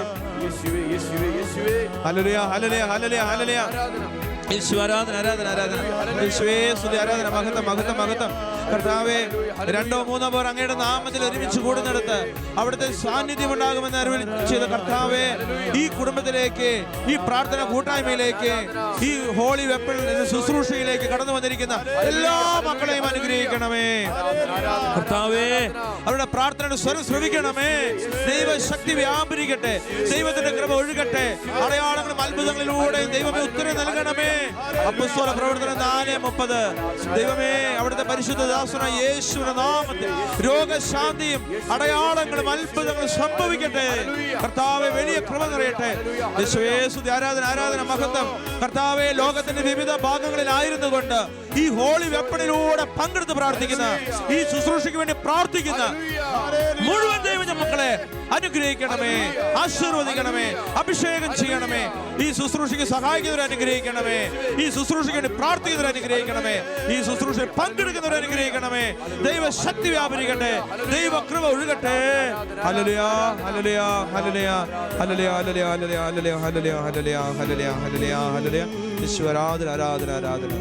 ഹല്ലേലൂയ, ഹല്ലേലൂയ, ഹല്ലേലൂയ, ഹല്ലേലൂയ. യേശു ആരാധന, ആരാധന, ആരാധന. യേശുവേ സ്തുതി, ആരാധന, മഹത്വം, മഹത്വം, മഹത്വം. കർത്താവേ, 2 or 3 പേർ അങ്ങയുടെ നാമത്തിൽ ഒരുമിച്ച് കൂടുന്നിടത്ത് അവിടുത്തെ സാന്നിധ്യം ഉണ്ടാകുമെന്ന് അറിവ് ചെയ്ത കർത്താവേ, ഈ കുടുംബത്തിലേക്ക്, ഈ പ്രാർത്ഥന കൂട്ടായ്മയിലേക്ക്, ഈ ഹോളി വെപ്പിൾ ശുശ്രൂഷയിലേക്ക് കടന്നു വന്നിരിക്കുന്ന എല്ലാ മക്കളെയും അനുഗ്രഹിക്കണമേ. കർത്താവേ, അവരുടെ പ്രാർത്ഥനയുടെ സ്വരം ശ്രവിക്കണമേ. ദൈവശക്തി വ്യാപരിക്കട്ടെ. ദൈവത്തിന്റെ കൃപ ഒഴുകട്ടെ. അടയാളങ്ങളും അത്ഭുതങ്ങളിലൂടെ ദൈവമേ ഉത്തരം നൽകണമേ. അപ്പോസ്തല പ്രവർത്തനം 4:30. ദൈവമേ, അവിടുത്തെ പരിശുദ്ധ ദാസനായ യേശുവിന്റെ നാമത്തിൽ രോഗശാന്തിയും അടയാളങ്ങളും അത്ഭുതങ്ങളും സംഭവിക്കട്ടെ. കർത്താവേ, വലിയ കൃപ നിറയട്ടെ. യേശുവേ സ്തുതി, ആരാധന, ആരാധന, മഹത്വം. കർത്താവേ, ലോകത്തിന്റെ വിവിധ ഭാഗങ്ങളിലായിരുന്നു കൊണ്ട് ഈ ഹോളി വെപ്പണിലൂടെ പങ്കെടുത്ത് പ്രാർത്ഥിക്കുന്ന, ഈ ശുശ്രൂഷയ്ക്ക് വേണ്ടി പ്രാർത്ഥിക്കുന്ന മുഴുവൻ ദൈവ മക്കളെ അനുഗ്രഹിക്കണമേ, ആശീർവദിക്കണമേ, അഭിഷേകം ചെയ്യണമേ. ഈ ശുശ്രൂഷയ്ക്ക് സഹായിക്കുന്നവരെ അനുഗ്രഹിക്കണമേ. ഈ ശുശ്രൂഷയ്ക്ക് വേണ്ടി പ്രാർത്ഥിക്കുന്നവരെ അനുഗ്രഹിക്കണമേ. ഈ ശുശ്രൂഷയിൽ പങ്കെടുക്കുന്നവരെ അനുഗ്രഹിക്കണമേ. ദൈവശക്തി വ്യാപരിക്കട്ടെ. ദൈവ കൃപ ഒഴുകട്ടെ. ഹല്ലേലൂയ, ഹല്ലേലൂയ, ഹല്ലേലൂയ, ഹല്ലേലൂയ, ഹല്ലേലൂയ, ഹല്ലേലൂയ, ഹല്ലേലൂയ, ഹല്ലേലൂയ, ഹല്ലേലൂയ, ഹല്ലേലൂയ, ഹല്ലേലൂയ. യേശുവേ, ആരാധന, ആരാധന, ആരാധന.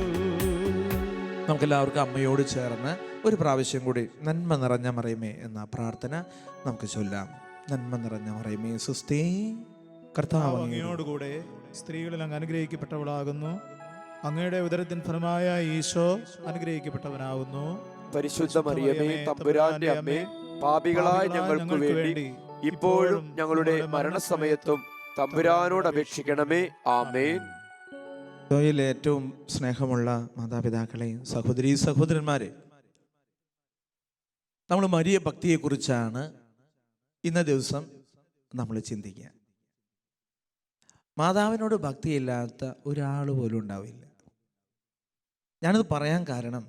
നമുക്കെല്ലാവർക്കും അമ്മയോട് ചേർന്ന് ഒരു പ്രാവശ്യം കൂടി നന്മ നിറഞ്ഞ മറിയമേ എന്ന പ്രാർത്ഥന നമുക്ക് ചൊല്ലാം. നന്മ നിറഞ്ഞ മറിയമേ സുസ്തി, കർത്താവ് അങ്ങയോടുകൂടെ സ്ത്രീകളിൽ അങ്ങ് അനുഗ്രഹിക്കപ്പെട്ടവളാകുന്നു. അങ്ങയുടെ ഉദരത്തിൻ ഫലമായ ഈശോ അനുഗ്രഹിക്കപ്പെട്ടവനാകുന്നു. പരിശുദ്ധ മറിയമേ, തമ്പുരാന്റെ അമ്മേ, പാപികളായ ഞങ്ങൾക്ക് വേണ്ടി ഇപ്പോഴും ഞങ്ങളുടെ മരണസമയത്തും തമ്പുരാനോട് അപേക്ഷിക്കണമേ. ആമേൻ. ഈശോയിൽ ഏറ്റവും സ്നേഹമുള്ള മാതാപിതാക്കളെയും സഹോദരീ സഹോദരന്മാരെ, നമ്മൾ മരിയ ഭക്തിയെക്കുറിച്ചാണ് ഇന്ന ദിവസം നമ്മൾ ചിന്തിക്കുക. മാതാവിനോട് ഭക്തിയില്ലാത്ത ഒരാൾ പോലും ഉണ്ടാവില്ല. ഞാനത് പറയാൻ കാരണം,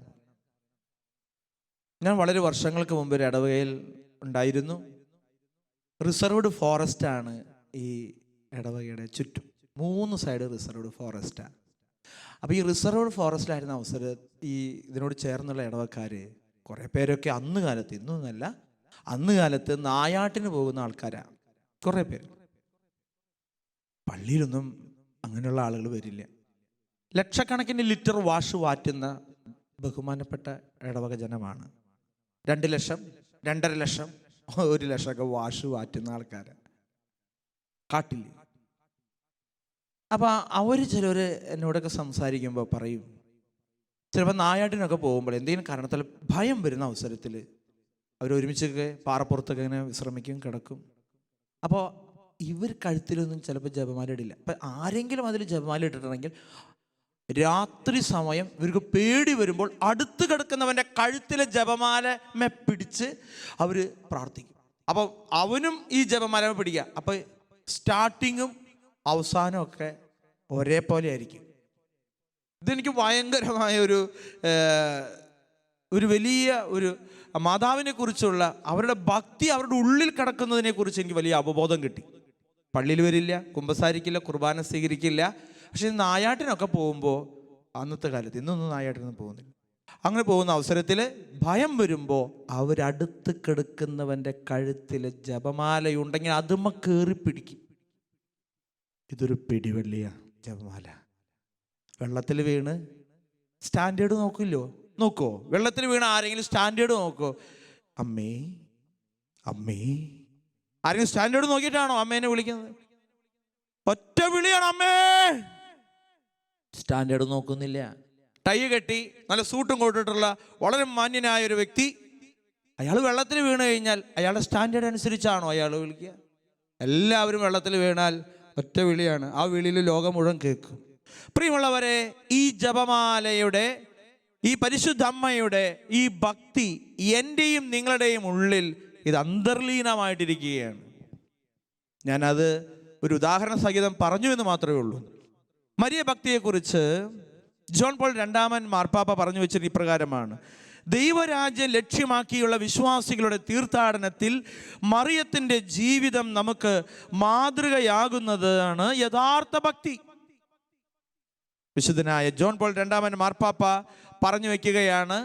ഞാൻ വളരെ വർഷങ്ങൾക്ക് മുമ്പ് ഒരു ഇടവകയിൽ ഉണ്ടായിരുന്നു. റിസർവ്ഡ് ഫോറസ്റ്റാണ് ഈ ഇടവകയുടെ ചുറ്റും. 3 സൈഡ് റിസർവ്ഡ് ഫോറസ്റ്റാണ്. അപ്പോൾ ഈ റിസർവ്ഡ് ഫോറസ്റ്റിലായിരുന്ന അവസരം ഈ ഇതിനോട് ചേർന്നുള്ള ഇടവക്കാർ കുറേ പേരൊക്കെ അന്ന് കാലത്ത്, ഇന്നൊന്നല്ല, അന്ന് കാലത്ത് നായാട്ടിന് പോകുന്ന ആൾക്കാരാണ് കുറേ പേര്. പള്ളിയിലൊന്നും അങ്ങനെയുള്ള ആളുകൾ വരില്ല. ലക്ഷക്കണക്കിന് ലിറ്റർ വാഷ് വാറ്റുന്ന ബഹുമാനപ്പെട്ട ഇടവക ജനമാണ്. 2 ലക്ഷം, 2.5 ലക്ഷം, 1 ലക്ഷമൊക്കെ വാഷ് വാറ്റുന്ന ആൾക്കാർ കാട്ടിൽ. അപ്പോൾ അവർ ചിലർ എന്നോടൊക്കെ സംസാരിക്കുമ്പോൾ പറയും, ചിലപ്പോൾ നായാട്ടിനൊക്കെ പോകുമ്പോൾ എന്തെങ്കിലും കാരണത്താൽ ഭയം വരുന്ന അവസരത്തിൽ അവരൊരുമിച്ചൊക്കെ പാറപ്പുറത്തൊക്കെ ഇങ്ങനെ വിശ്രമിക്കും, കിടക്കും. അപ്പോൾ ഇവർ കഴുത്തിലൊന്നും ചിലപ്പോൾ ജപമാല ഇടില്ല. അപ്പം ആരെങ്കിലും അതിൽ ജപമാല ഇട്ടിട്ടുണ്ടെങ്കിൽ രാത്രി സമയം ഇവർക്ക് പേടി വരുമ്പോൾ അടുത്ത് കിടക്കുന്നവൻ്റെ കഴുത്തിലെ ജപമാല പിടിച്ച് അവർ പ്രാർത്ഥിക്കും. അപ്പോൾ അവനും ഈ ജപമാല പിടിക്കുക. അപ്പോൾ സ്റ്റാർട്ടിങ്ങും അവസാനമൊക്കെ ഒരേപോലെ ആയിരിക്കും. ഇതെനിക്ക് ഭയങ്കരമായ ഒരു വലിയ ഒരു മാതാവിനെ കുറിച്ചുള്ള അവരുടെ ഭക്തി അവരുടെ ഉള്ളിൽ കിടക്കുന്നതിനെ കുറിച്ച് എനിക്ക് വലിയ അവബോധം കിട്ടി. പള്ളിയിൽ വരില്ല, കുമ്പസാരിക്കില്ല, കുർബാന സ്വീകരിക്കില്ല. പക്ഷെ നായാട്ടിനൊക്കെ പോകുമ്പോൾ, അന്നത്തെ കാലത്ത്, ഇന്നൊന്നും നായാട്ടിനൊന്നും പോകുന്നില്ല, അങ്ങനെ പോകുന്ന അവസരത്തിൽ ഭയം വരുമ്പോൾ അവരടുത്ത് കിടക്കുന്നവൻ്റെ കഴുത്തിൽ ജപമാലയുണ്ടെങ്കിൽ അതുമ്മ കയറി പിടിക്കും. ഇതൊരു പിടിവള്ളിയാണ് ജപമാല. വെള്ളത്തിൽ വീണ് സ്റ്റാൻഡേർഡ് നോക്കുമോ? വെള്ളത്തിൽ വീണ് ആരെങ്കിലും സ്റ്റാൻഡേർഡ് നോക്കുമോ? അമ്മേ അമ്മേ, ആരെങ്കിലും സ്റ്റാൻഡേർഡ് നോക്കിയിട്ടാണോ അമ്മേനെ വിളിക്കുന്നത്? ഒറ്റ വിളിയാണ് അമ്മേ. സ്റ്റാൻഡേർഡ് നോക്കുന്നില്ല. ടൈ കെട്ടി നല്ല സൂട്ടും കൊണ്ടിട്ടുള്ള വളരെ മാന്യനായ ഒരു വ്യക്തി, അയാൾ വെള്ളത്തിൽ വീണ് കഴിഞ്ഞാൽ അയാളുടെ സ്റ്റാൻഡേർഡ് അനുസരിച്ചാണോ അയാൾ വിളിക്കുക? എല്ലാവരും വെള്ളത്തിൽ വീണാൽ ഒറ്റ വിളിയാണ്. ആ വിളിയിൽ ലോകം മുഴുവൻ കേൾക്കും. പ്രിയമുള്ളവരെ, ഈ ജപമാലയുടെ, ഈ പരിശുദ്ധ അമ്മയുടെ ഈ ഭക്തി എൻ്റെയും നിങ്ങളുടെയും ഉള്ളിൽ ഇത് അന്തർലീനമായിട്ടിരിക്കുകയാണ്. ഞാനത് ഒരു ഉദാഹരണ സഹിതം പറഞ്ഞു എന്ന് മാത്രമേ ഉള്ളൂ. മരിയ ഭക്തിയെക്കുറിച്ച് ജോൺ പോൾ രണ്ടാമൻ മാർപ്പാപ്പ പറഞ്ഞു വെച്ചത് ഇപ്രകാരമാണ്: ദൈവരാജ്യം ലക്ഷ്യമാക്കിയുള്ള വിശ്വാസികളുടെ തീർത്ഥാടനത്തിൽ മറിയത്തിൻ്റെ ജീവിതം നമുക്ക് മാതൃകയാകുന്നതാണ് യഥാർത്ഥ ഭക്തി. വിശുദ്ധനായ ജോൺ പോൾ രണ്ടാമൻ മാർപ്പാപ്പ പറഞ്ഞു വയ്ക്കുകയാണ്,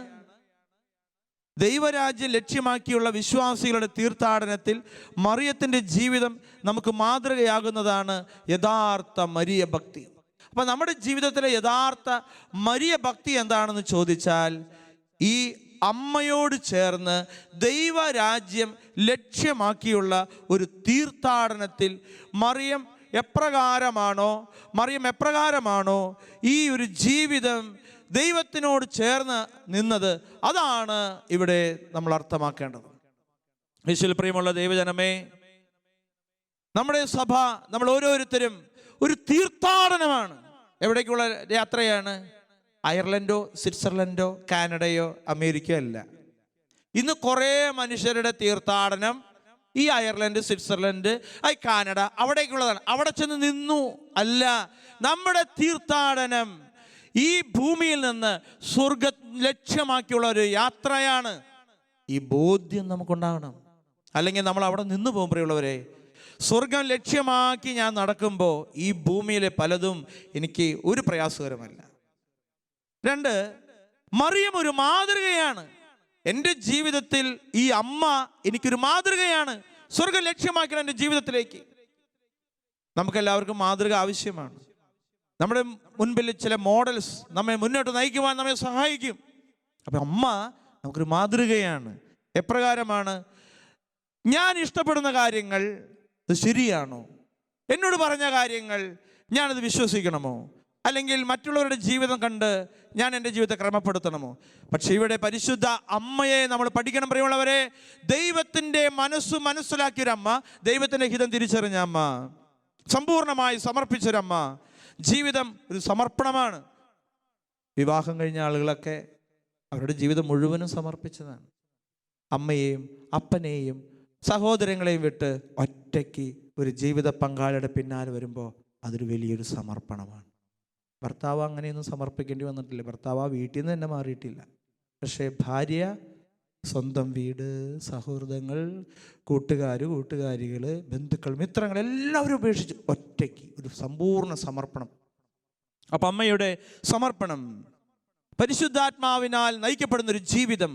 ദൈവരാജ്യം ലക്ഷ്യമാക്കിയുള്ള വിശ്വാസികളുടെ തീർത്ഥാടനത്തിൽ മറിയത്തിൻ്റെ ജീവിതം നമുക്ക് മാതൃകയാകുന്നതാണ് യഥാർത്ഥ മരിയ ഭക്തി. അപ്പം നമ്മുടെ ജീവിതത്തിലെ യഥാർത്ഥ മരിയ ഭക്തി എന്താണെന്ന് ചോദിച്ചാൽ, ഈ അമ്മയോട് ചേർന്ന് ദൈവരാജ്യം ലക്ഷ്യമാക്കിയുള്ള ഒരു തീർത്ഥാടനത്തിൽ മറിയം എപ്രകാരമാണോ ഈ ഒരു ജീവിതം ദൈവത്തിനോട് ചേർന്ന് നിന്നത്, അതാണ് ഇവിടെ നമ്മൾ അർത്ഥമാക്കേണ്ടത്. യേശുവിൽ പ്രിയമുള്ള ദൈവജനമേ, നമ്മുടെ സഭ, നമ്മൾ ഓരോരുത്തരും ഒരു തീർത്ഥാടനമാണ്. എവിടേക്കുള്ള യാത്രയാണ്? അയർലൻഡോ സ്വിറ്റ്സർലൻഡോ കാനഡയോ അമേരിക്കയോ അല്ല. ഇന്ന് കുറേ മനുഷ്യരുടെ തീർത്ഥാടനം ഈ അയർലൻഡ്, സ്വിറ്റ്സർലൻഡ്, കാനഡ, അവിടേക്കുള്ളതാണ്. അവിടെ ചെന്ന് നിന്നു അല്ല. നമ്മുടെ തീർത്ഥാടനം ഈ ഭൂമിയിൽ നിന്ന് സ്വർഗ ലക്ഷ്യമാക്കിയുള്ള ഒരു യാത്രയാണ്. ഈ ബോധ്യം നമുക്കുണ്ടാകണം. അല്ലെങ്കിൽ നമ്മൾ അവിടെ നിന്ന് പോകും. പ്രിയമുള്ളവരെ, സ്വർഗം ലക്ഷ്യമാക്കി ഞാൻ നടക്കുമ്പോൾ ഈ ഭൂമിയിലെ പലതും എനിക്ക് ഒരു പ്രയാസകരമല്ല. 2, മറിയം ഒരു മാതൃകയാണ്. എൻ്റെ ജീവിതത്തിൽ ഈ അമ്മ എനിക്കൊരു മാതൃകയാണ്. സ്വർഗം ലക്ഷ്യമാക്കണം എൻ്റെ ജീവിതത്തിലേക്ക്. നമുക്കെല്ലാവർക്കും മാതൃക ആവശ്യമാണ്. നമ്മുടെ മുൻപിൽ ചില മോഡൽസ് നമ്മെ മുന്നോട്ട് നയിക്കുവാൻ നമ്മെ സഹായിക്കും. അപ്പം അമ്മ നമുക്കൊരു മാതൃകയാണ്. എപ്രകാരമാണ്? ഞാൻ ഇഷ്ടപ്പെടുന്ന കാര്യങ്ങൾ ഇത് ശരിയാണോ? എന്നോട് പറഞ്ഞ കാര്യങ്ങൾ ഞാനത് വിശ്വസിക്കണമോ? അല്ലെങ്കിൽ മറ്റുള്ളവരുടെ ജീവിതം കണ്ട് ഞാൻ എൻ്റെ ജീവിതത്തെ ക്രമപ്പെടുത്തണമോ? പക്ഷെ ഇവിടെ പരിശുദ്ധ അമ്മയെ നമ്മൾ പഠിക്കണം. പ്രിയമുള്ളവരെ, ദൈവത്തിൻ്റെ മനസ്സിലാക്കിയൊരമ്മ, ദൈവത്തിൻ്റെ ഹിതം തിരിച്ചറിഞ്ഞ അമ്മ, സമ്പൂർണമായി സമർപ്പിച്ചൊരമ്മ. ജീവിതം ഒരു സമർപ്പണമാണ്. വിവാഹം കഴിഞ്ഞ ആളുകളൊക്കെ അവരുടെ ജീവിതം മുഴുവനും സമർപ്പിച്ചതാണ്. അമ്മയെയും അപ്പനെയും സഹോദരങ്ങളെയും വിട്ട് ഒറ്റയ്ക്ക് ഒരു ജീവിത പങ്കാളിയുടെ പിന്നാലെ വരുമ്പോൾ അതൊരു വലിയൊരു സമർപ്പണമാണ്. ഭർത്താവ് അങ്ങനെയൊന്നും സമർപ്പിക്കേണ്ടി വന്നിട്ടില്ല. ഭർത്താവ് ആ വീട്ടിൽ നിന്ന് തന്നെ മാറിയിട്ടില്ല. പക്ഷേ ഭാര്യ സ്വന്തം വീട്, സൗഹൃദങ്ങൾ, കൂട്ടുകാരികൾ, ബന്ധുക്കൾ, മിത്രങ്ങൾ എല്ലാവരും ഉപേക്ഷിച്ച് ഒറ്റയ്ക്ക് ഒരു സമ്പൂർണ്ണ സമർപ്പണം. അപ്പം അമ്മയുടെ സമർപ്പണം, പരിശുദ്ധാത്മാവിനാൽ നയിക്കപ്പെടുന്നൊരു ജീവിതം.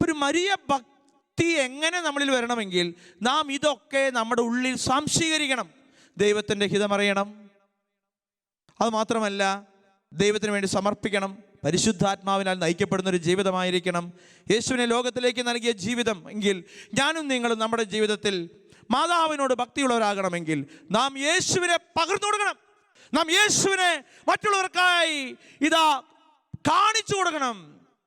ഒരു മരിയ ഭക്തി എങ്ങനെ നമ്മളിൽ വരണമെങ്കിൽ നാം ഇതൊക്കെ നമ്മുടെ ഉള്ളിൽ സംശീകരിക്കണം. ദൈവത്തിൻ്റെ ഹിതമറിയണം. അതുമാത്രമല്ല, ദൈവത്തിന് വേണ്ടി സമർപ്പിക്കണം. പരിശുദ്ധാത്മാവിനാൽ നയിക്കപ്പെടുന്നൊരു ജീവിതമായിരിക്കണം യേശുവിനെ ലോകത്തിലേക്ക് നൽകിയ ജീവിതം എങ്കിൽ ഞാനും നിങ്ങളും നമ്മുടെ ജീവിതത്തിൽ മാതാവിനോട് ഭക്തിയുള്ളവരാകണമെങ്കിൽ നാം യേശുവിനെ പകർന്നു കൊടുക്കണം. നാം യേശുവിനെ മറ്റുള്ളവർക്കായി ഇതാ കാണിച്ചു കൊടുക്കണം.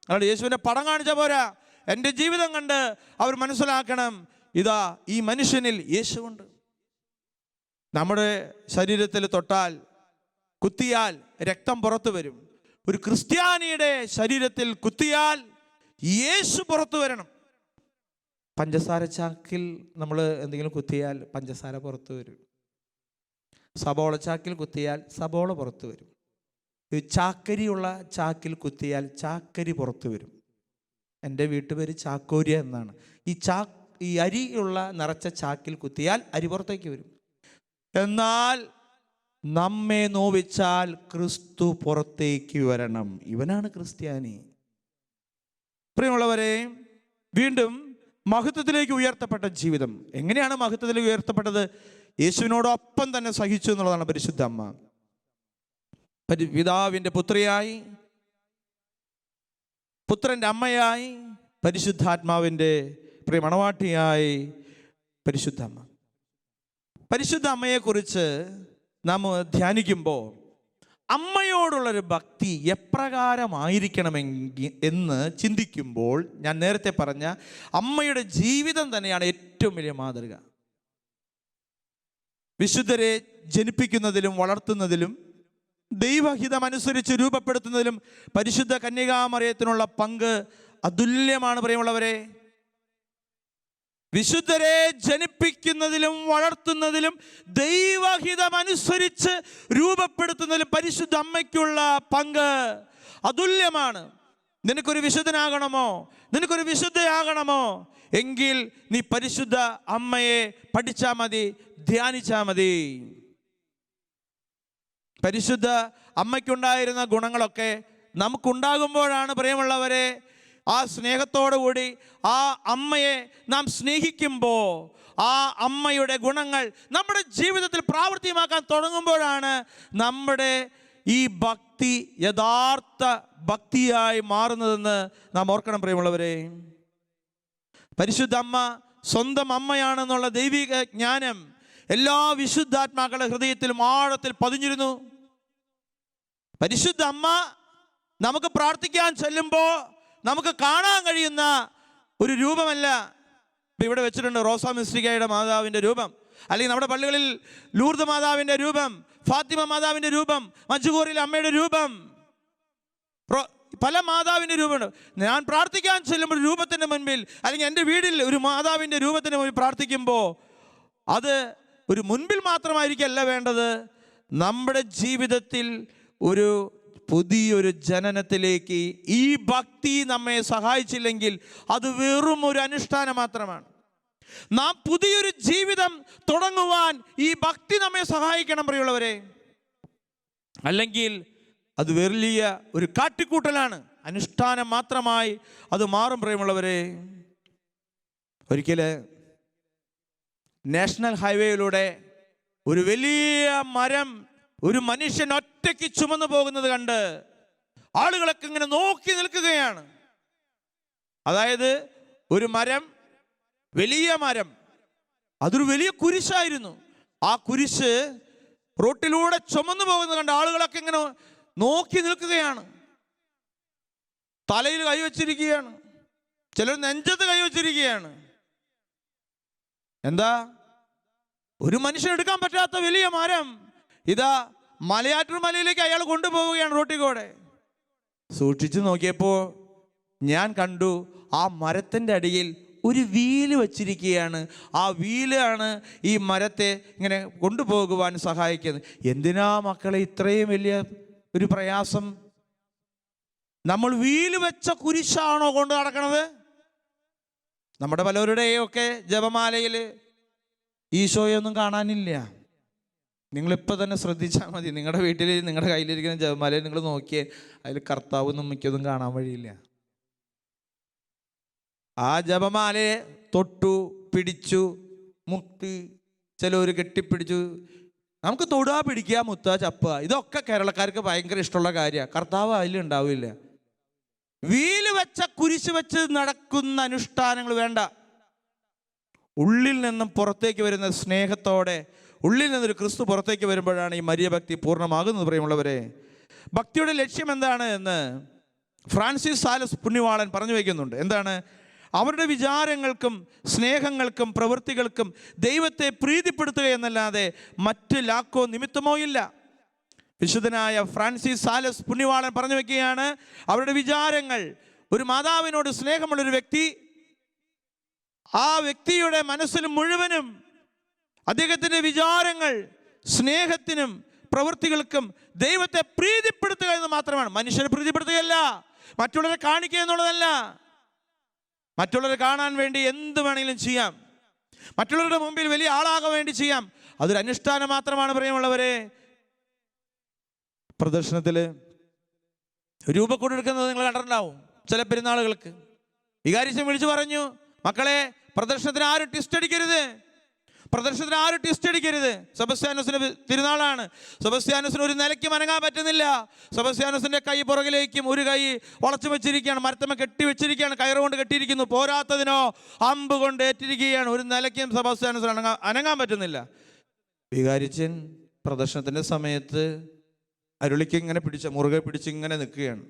അല്ലാതെ യേശുവിൻ്റെ പടം കാണിച്ച പോരാ. എൻ്റെ ജീവിതം കണ്ട് അവർ മനസ്സിലാക്കണം, ഇതാ ഈ മനുഷ്യനിൽ യേശുവുണ്ട്. നമ്മുടെ ശരീരത്തിൽ തൊട്ടാൽ, കുത്തിയാൽ രക്തം പുറത്തു വരും. ഒരു ക്രിസ്ത്യാനിയുടെ ശരീരത്തിൽ കുത്തിയാൽ യേശു പുറത്തു വരണം. പഞ്ചസാര ചാക്കിൽ നമ്മൾ എന്തെങ്കിലും കുത്തിയാൽ പഞ്ചസാര പുറത്തു വരും. സബോള ചാക്കിൽ കുത്തിയാൽ സബോള പുറത്തു വരും. ഈ ചാക്കരിയുള്ള ചാക്കിൽ കുത്തിയാൽ ചാക്കരി പുറത്തു വരും. എൻ്റെ വീട്ടുപേര് ചാക്കോരിയ എന്നാണ്. ഈ അരിയുള്ള നിറച്ച ചാക്കിൽ കുത്തിയാൽ അരി പുറത്തേക്ക് വരും. എന്നാൽ നമ്മെ നോവിച്ചാൽ ക്രിസ്തു പുറത്തേക്ക് വരണം. ഇവനാണ് ക്രിസ്ത്യാനി. പ്രിയമുള്ളവരെ, വീണ്ടും മഹത്വത്തിലേക്ക് ഉയർത്തപ്പെട്ട ജീവിതം. എങ്ങനെയാണ് മഹത്വത്തിലേക്ക് ഉയർത്തപ്പെട്ടത്? യേശുവിനോടൊപ്പം തന്നെ സഹിച്ചു എന്നുള്ളതാണ് പരിശുദ്ധ അമ്മ. പിതാവിൻ്റെ പുത്രിയായി, പുത്രൻ്റെ അമ്മയായി, പരിശുദ്ധാത്മാവിൻ്റെ മണവാട്ടിയായി പരിശുദ്ധ അമ്മ. പരിശുദ്ധ അമ്മയെക്കുറിച്ച് നാം ധ്യാനിക്കുമ്പോൾ അമ്മയോടുള്ളൊരു ഭക്തി എപ്രകാരമായിരിക്കണമെങ്കിൽ എന്ന് ചിന്തിക്കുമ്പോൾ ഞാൻ നേരത്തെ പറഞ്ഞ അമ്മയുടെ ജീവിതം തന്നെയാണ് ഏറ്റവും വലിയ മാതൃക. വിശുദ്ധരെ ജനിപ്പിക്കുന്നതിലും വളർത്തുന്നതിലും ദൈവഹിതമനുസരിച്ച് രൂപപ്പെടുത്തുന്നതിലും പരിശുദ്ധ കന്യകാമറിയത്തിനുള്ള പങ്ക് അതുല്യമാണ്. പ്രിയമുള്ളവരെ, വിശുദ്ധരെ ജനിപ്പിക്കുന്നതിലും വളർത്തുന്നതിലും ദൈവഹിതമനുസരിച്ച് രൂപപ്പെടുത്തുന്നതിലും പരിശുദ്ധ അമ്മയ്ക്കുള്ള പങ്ക് അതുല്യമാണ്. നിനക്കൊരു വിശുദ്ധനാകണമോ, നിനക്കൊരു വിശുദ്ധയാകണമോ എങ്കിൽ നീ പരിശുദ്ധ അമ്മയെ പഠിച്ചാൽ മതി, ധ്യാനിച്ചാൽ മതി. പരിശുദ്ധ അമ്മയ്ക്കുണ്ടായിരുന്ന ഗുണങ്ങളൊക്കെ നമുക്കുണ്ടാകുമ്പോഴാണ് പ്രിയമുള്ളവരെ, ആ സ്നേഹത്തോടു കൂടി ആ അമ്മയെ നാം സ്നേഹിക്കുമ്പോൾ ആ അമ്മയുടെ ഗുണങ്ങൾ നമ്മുടെ ജീവിതത്തിൽ പ്രാവർത്തികമാക്കാൻ തുടങ്ങുമ്പോഴാണ് നമ്മുടെ ഈ ഭക്തി യഥാർത്ഥ ഭക്തിയായി മാറുന്നതെന്ന് നാം ഓർക്കണം. പ്രിയമുള്ളവരെ, പരിശുദ്ധ അമ്മ സ്വന്തം അമ്മയാണെന്നുള്ള ദൈവിക ജ്ഞാനം എല്ലാ വിശുദ്ധാത്മാക്കളുടെ ഹൃദയത്തിലും ആഴത്തിൽ പതിഞ്ഞിരുന്നു. പരിശുദ്ധ അമ്മ നമുക്ക് പ്രാർത്ഥിക്കാൻ ചെല്ലുമ്പോൾ നമുക്ക് കാണാൻ കഴിയുന്ന ഒരു രൂപമല്ല. ഇപ്പം ഇവിടെ വെച്ചിട്ടുണ്ട് റോസാ മിസ്റ്റിക്കയുടെ മാതാവിൻ്റെ രൂപം, അല്ലെങ്കിൽ നമ്മുടെ പള്ളികളിൽ ലൂർദ് മാതാവിൻ്റെ രൂപം, ഫാത്തിമ മാതാവിൻ്റെ രൂപം, മഞ്ചുകൂറിലെ അമ്മയുടെ രൂപം, പല മാതാവിൻ്റെ രൂപമുണ്ട്. ഞാൻ പ്രാർത്ഥിക്കാൻ ചെല്ലുമ്പോൾ രൂപത്തിൻ്റെ മുൻപിൽ, അല്ലെങ്കിൽ എൻ്റെ വീട്ടിൽ ഒരു മാതാവിൻ്റെ രൂപത്തിന് മുൻപിൽ പ്രാർത്ഥിക്കുമ്പോൾ അത് ഒരു മുൻപിൽ മാത്രമായിരിക്കല്ല വേണ്ടത്. നമ്മുടെ ജീവിതത്തിൽ ഒരു പുതിയൊരു ജനനത്തിലേക്ക് ഈ ഭക്തി നമ്മെ സഹായിച്ചില്ലെങ്കിൽ അത് വെറും ഒരു അനുഷ്ഠാനം മാത്രമാണ്. നാം പുതിയൊരു ജീവിതം തുടങ്ങുവാൻ ഈ ഭക്തി നമ്മെ സഹായിക്കണം പ്രിയമുള്ളവരെ. അല്ലെങ്കിൽ അത് വലിയ ഒരു കാട്ടിക്കൂട്ടലാണ്, അനുഷ്ഠാനം മാത്രമായി അത് മാറും പ്രിയമുള്ളവരെ. ഒരിക്കൽ നാഷണൽ ഹൈവേയിലൂടെ ഒരു വലിയ മരം ഒരു മനുഷ്യൻ ഒറ്റയ്ക്ക് ചുമന്നു പോകുന്നത് കണ്ട് ആളുകളൊക്കെ ഇങ്ങനെ നോക്കി നിൽക്കുകയാണ്. അതായത് ഒരു മരം, വലിയ മരം, അതൊരു വലിയ കുരിശായിരുന്നു. ആ കുരിശ് റോട്ടിലൂടെ ചുമന്നു പോകുന്നത് കണ്ട് ആളുകളൊക്കെ ഇങ്ങനെ നോക്കി നിൽക്കുകയാണ്. തലയിൽ കൈവച്ചിരിക്കുകയാണ്, ചിലർ നെഞ്ചത്ത് കൈവച്ചിരിക്കുകയാണ്. എന്താ? ഒരു മനുഷ്യൻ എടുക്കാൻ പറ്റാത്ത വലിയ മരം ഇതാ മലയാറ്റൂർ മലയിലേക്ക് അയാൾ കൊണ്ടുപോവുകയാണ് റോട്ടിൽ കൂടെ. സൂക്ഷിച്ചു നോക്കിയപ്പോൾ ഞാൻ കണ്ടു ആ മരത്തിൻ്റെ അടിയിൽ ഒരു വീല് വച്ചിരിക്കുകയാണ്. ആ വീലാണ് ഈ മരത്തെ ഇങ്ങനെ കൊണ്ടുപോകുവാൻ സഹായിക്കുന്നത്. എന്തിനാ മക്കളെ ഇത്രയും വലിയ ഒരു പ്രയാസം? നമ്മൾ വീല് വെച്ച കുരിശാണോ കൊണ്ട് നടക്കണത്? നമ്മുടെ പലരുടെയൊക്കെ ജപമാലയിൽ ഈശോയൊന്നും കാണാനില്ല. നിങ്ങളിപ്പോൾ തന്നെ ശ്രദ്ധിച്ചാൽ മതി. നിങ്ങളുടെ വീട്ടിൽ നിങ്ങളുടെ കയ്യിലിരിക്കുന്ന ജപമാലയിൽ നിങ്ങൾ നോക്കിയേ, അതിൽ കർത്താവൊന്നും മിക്കതും കാണാൻ വഴിയില്ല. ആ ജപമാലയെ തൊട്ടു, പിടിച്ചു, മുട്ടി, ചിലർ കെട്ടിപ്പിടിച്ചു. നമുക്ക് തൊടുക, പിടിക്കുക, മുത്തുക, ചപ്പുക, ഇതൊക്കെ കേരളക്കാർക്ക് ഭയങ്കര ഇഷ്ടമുള്ള കാര്യമാണ്. കർത്താവ് അതിലുണ്ടാവില്ല. വീല് വെച്ച കുരിശ് വെച്ച് നടക്കുന്ന അനുഷ്ഠാനങ്ങൾ വേണ്ട. ഉള്ളിൽ നിന്നും പുറത്തേക്ക് വരുന്ന സ്നേഹത്തോടെ, ഉള്ളിൽ നിന്നൊരു ക്രിസ്തു പുറത്തേക്ക് വരുമ്പോഴാണ് ഈ മരിയ ഭക്തി പൂർണ്ണമാകുന്നത്. പ്രിയമുള്ളവരെ, ഭക്തിയുടെ ലക്ഷ്യം എന്താണ് എന്ന് ഫ്രാൻസിസ് സാലസ് പുണ്യവാളൻ പറഞ്ഞു വയ്ക്കുന്നുണ്ട്. എന്താണ്? അവരുടെ വിചാരങ്ങൾക്കും സ്നേഹങ്ങൾക്കും പ്രവൃത്തികൾക്കും ദൈവത്തെ പ്രീതിപ്പെടുത്തുക എന്നല്ലാതെ മറ്റ് ലാക്കോ നിമിത്തമോ ഇല്ല. വിശുദ്ധനായ ഫ്രാൻസിസ് സാലസ് പുണ്യവാളൻ പറഞ്ഞു വയ്ക്കുകയാണ്, അവരുടെ വിചാരങ്ങൾ, ഒരു മാതാവിനോട് സ്നേഹമുള്ളൊരു വ്യക്തി, ആ വ്യക്തിയുടെ മനസ്സിൽ മുഴുവനും അദ്ദേഹത്തിൻ്റെ വിചാരങ്ങൾ സ്നേഹത്തിനും പ്രവൃത്തികൾക്കും ദൈവത്തെ പ്രീതിപ്പെടുത്തുക എന്ന് മാത്രമാണ്. മനുഷ്യരെ പ്രീതിപ്പെടുത്തുകയല്ല, മറ്റുള്ളവരെ കാണിക്കുക എന്നുള്ളതല്ല. മറ്റുള്ളവരെ കാണാൻ വേണ്ടി എന്ത് വേണമെങ്കിലും ചെയ്യാം, മറ്റുള്ളവരുടെ മുമ്പിൽ വലിയ ആളാകാൻ വേണ്ടി ചെയ്യാം. അതൊരു അനുഷ്ഠാനം മാത്രമാണ്. പ്രിയമുള്ളവരെ, പ്രദർശനത്തിൽ രൂപക്കൂടെടുക്കുന്നത് നിങ്ങൾ കണ്ടിട്ടുണ്ടാവും. ചില പെരുന്നാളുകൾക്ക് വികാരിച്ചൻ വിളിച്ചു പറഞ്ഞു, മക്കളെ പ്രദർശനത്തിന് ആരും ടിസ്റ്റ് അടിക്കരുത്, പ്രദർശനത്തിന് ആരും ടിസ്റ്റ് അടിക്കരുത്. സെബസ്ത്യാനോസിന്റെ തിരുനാളാണ്. സെബസ്ത്യാനോസിന് ഒരു നിലയ്ക്ക് അനങ്ങാൻ പറ്റുന്നില്ല. സെബസ്ത്യാനോസിന്റെ കൈ പുറകിലേക്കും ഒരു കൈ വളച്ചു വെച്ചിരിക്കുകയാണ്, മരത്തമ്മ കെട്ടി വെച്ചിരിക്കുകയാണ്, കയറുകൊണ്ട് കെട്ടിയിരിക്കുന്നു. പോരാത്തതിനോ അമ്പ് കൊണ്ട് ഏറ്റിരിക്കുകയാണ്. ഒരു നിലയ്ക്കും സെബസ്ത്യാനോസിന് അനങ്ങാൻ പറ്റുന്നില്ല. വികാരിച്ചൻ പ്രദർശനത്തിന്റെ സമയത്ത് അരുളിക്ക് ഇങ്ങനെ മുറുകെ പിടിച്ച് ഇങ്ങനെ നിൽക്കുകയാണ്.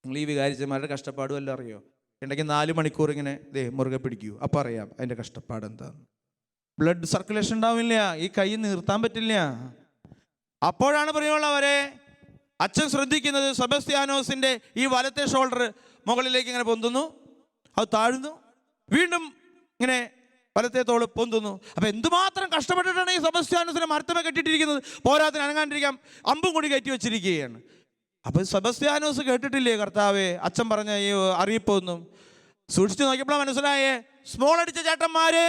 നിങ്ങൾ ഈ വികാരിച്ചന്മാരുടെ കഷ്ടപ്പാടും എല്ലാം അറിയോ? ഉണ്ടെങ്കിൽ 4 മണിക്കൂർ ഇങ്ങനെ മുറുകെ പിടിക്കൂ, അപ്പം അറിയാം അതിൻ്റെ കഷ്ടപ്പാട് എന്താന്ന്. ബ്ലഡ് സർക്കുലേഷൻ ഉണ്ടാവില്ല, ഈ കൈ നിർത്താൻ പറ്റില്ല. അപ്പോഴാണ് പ്രിയമുള്ളവരെ അച്ഛൻ ശ്രദ്ധിക്കുന്നത്, സെബസ്ത്യാനോസിന്റെ ഈ വലത്തെ ഷോൾഡർ മുകളിലേക്ക് ഇങ്ങനെ പൊന്തുന്നു, അത് താഴ്ന്നു, വീണ്ടും ഇങ്ങനെ വലത്തെ തോള് പൊന്തുന്നു. അപ്പം എന്തുമാത്രം കഷ്ടപ്പെട്ടിട്ടാണ് ഈ സെബസ്ത്യാനോസിനെ മരത്തമ കെട്ടിട്ടിരിക്കുന്നത്. പോരാത്തിന് അനങ്ങാണ്ടിരിക്കാൻ അമ്പും കൂടി കയറ്റി വെച്ചിരിക്കുകയാണ്. അപ്പം സെബസ്ത്യാനോസ് കേട്ടിട്ടില്ലേ കർത്താവേ അച്ഛൻ പറഞ്ഞ ഈ അറിയിപ്പൊന്നും? സൂക്ഷിച്ചു നോക്കിയപ്പോഴാണ് മനസ്സിലായേ, സ്മോൾ അടിച്ച ചേട്ടന്മാര്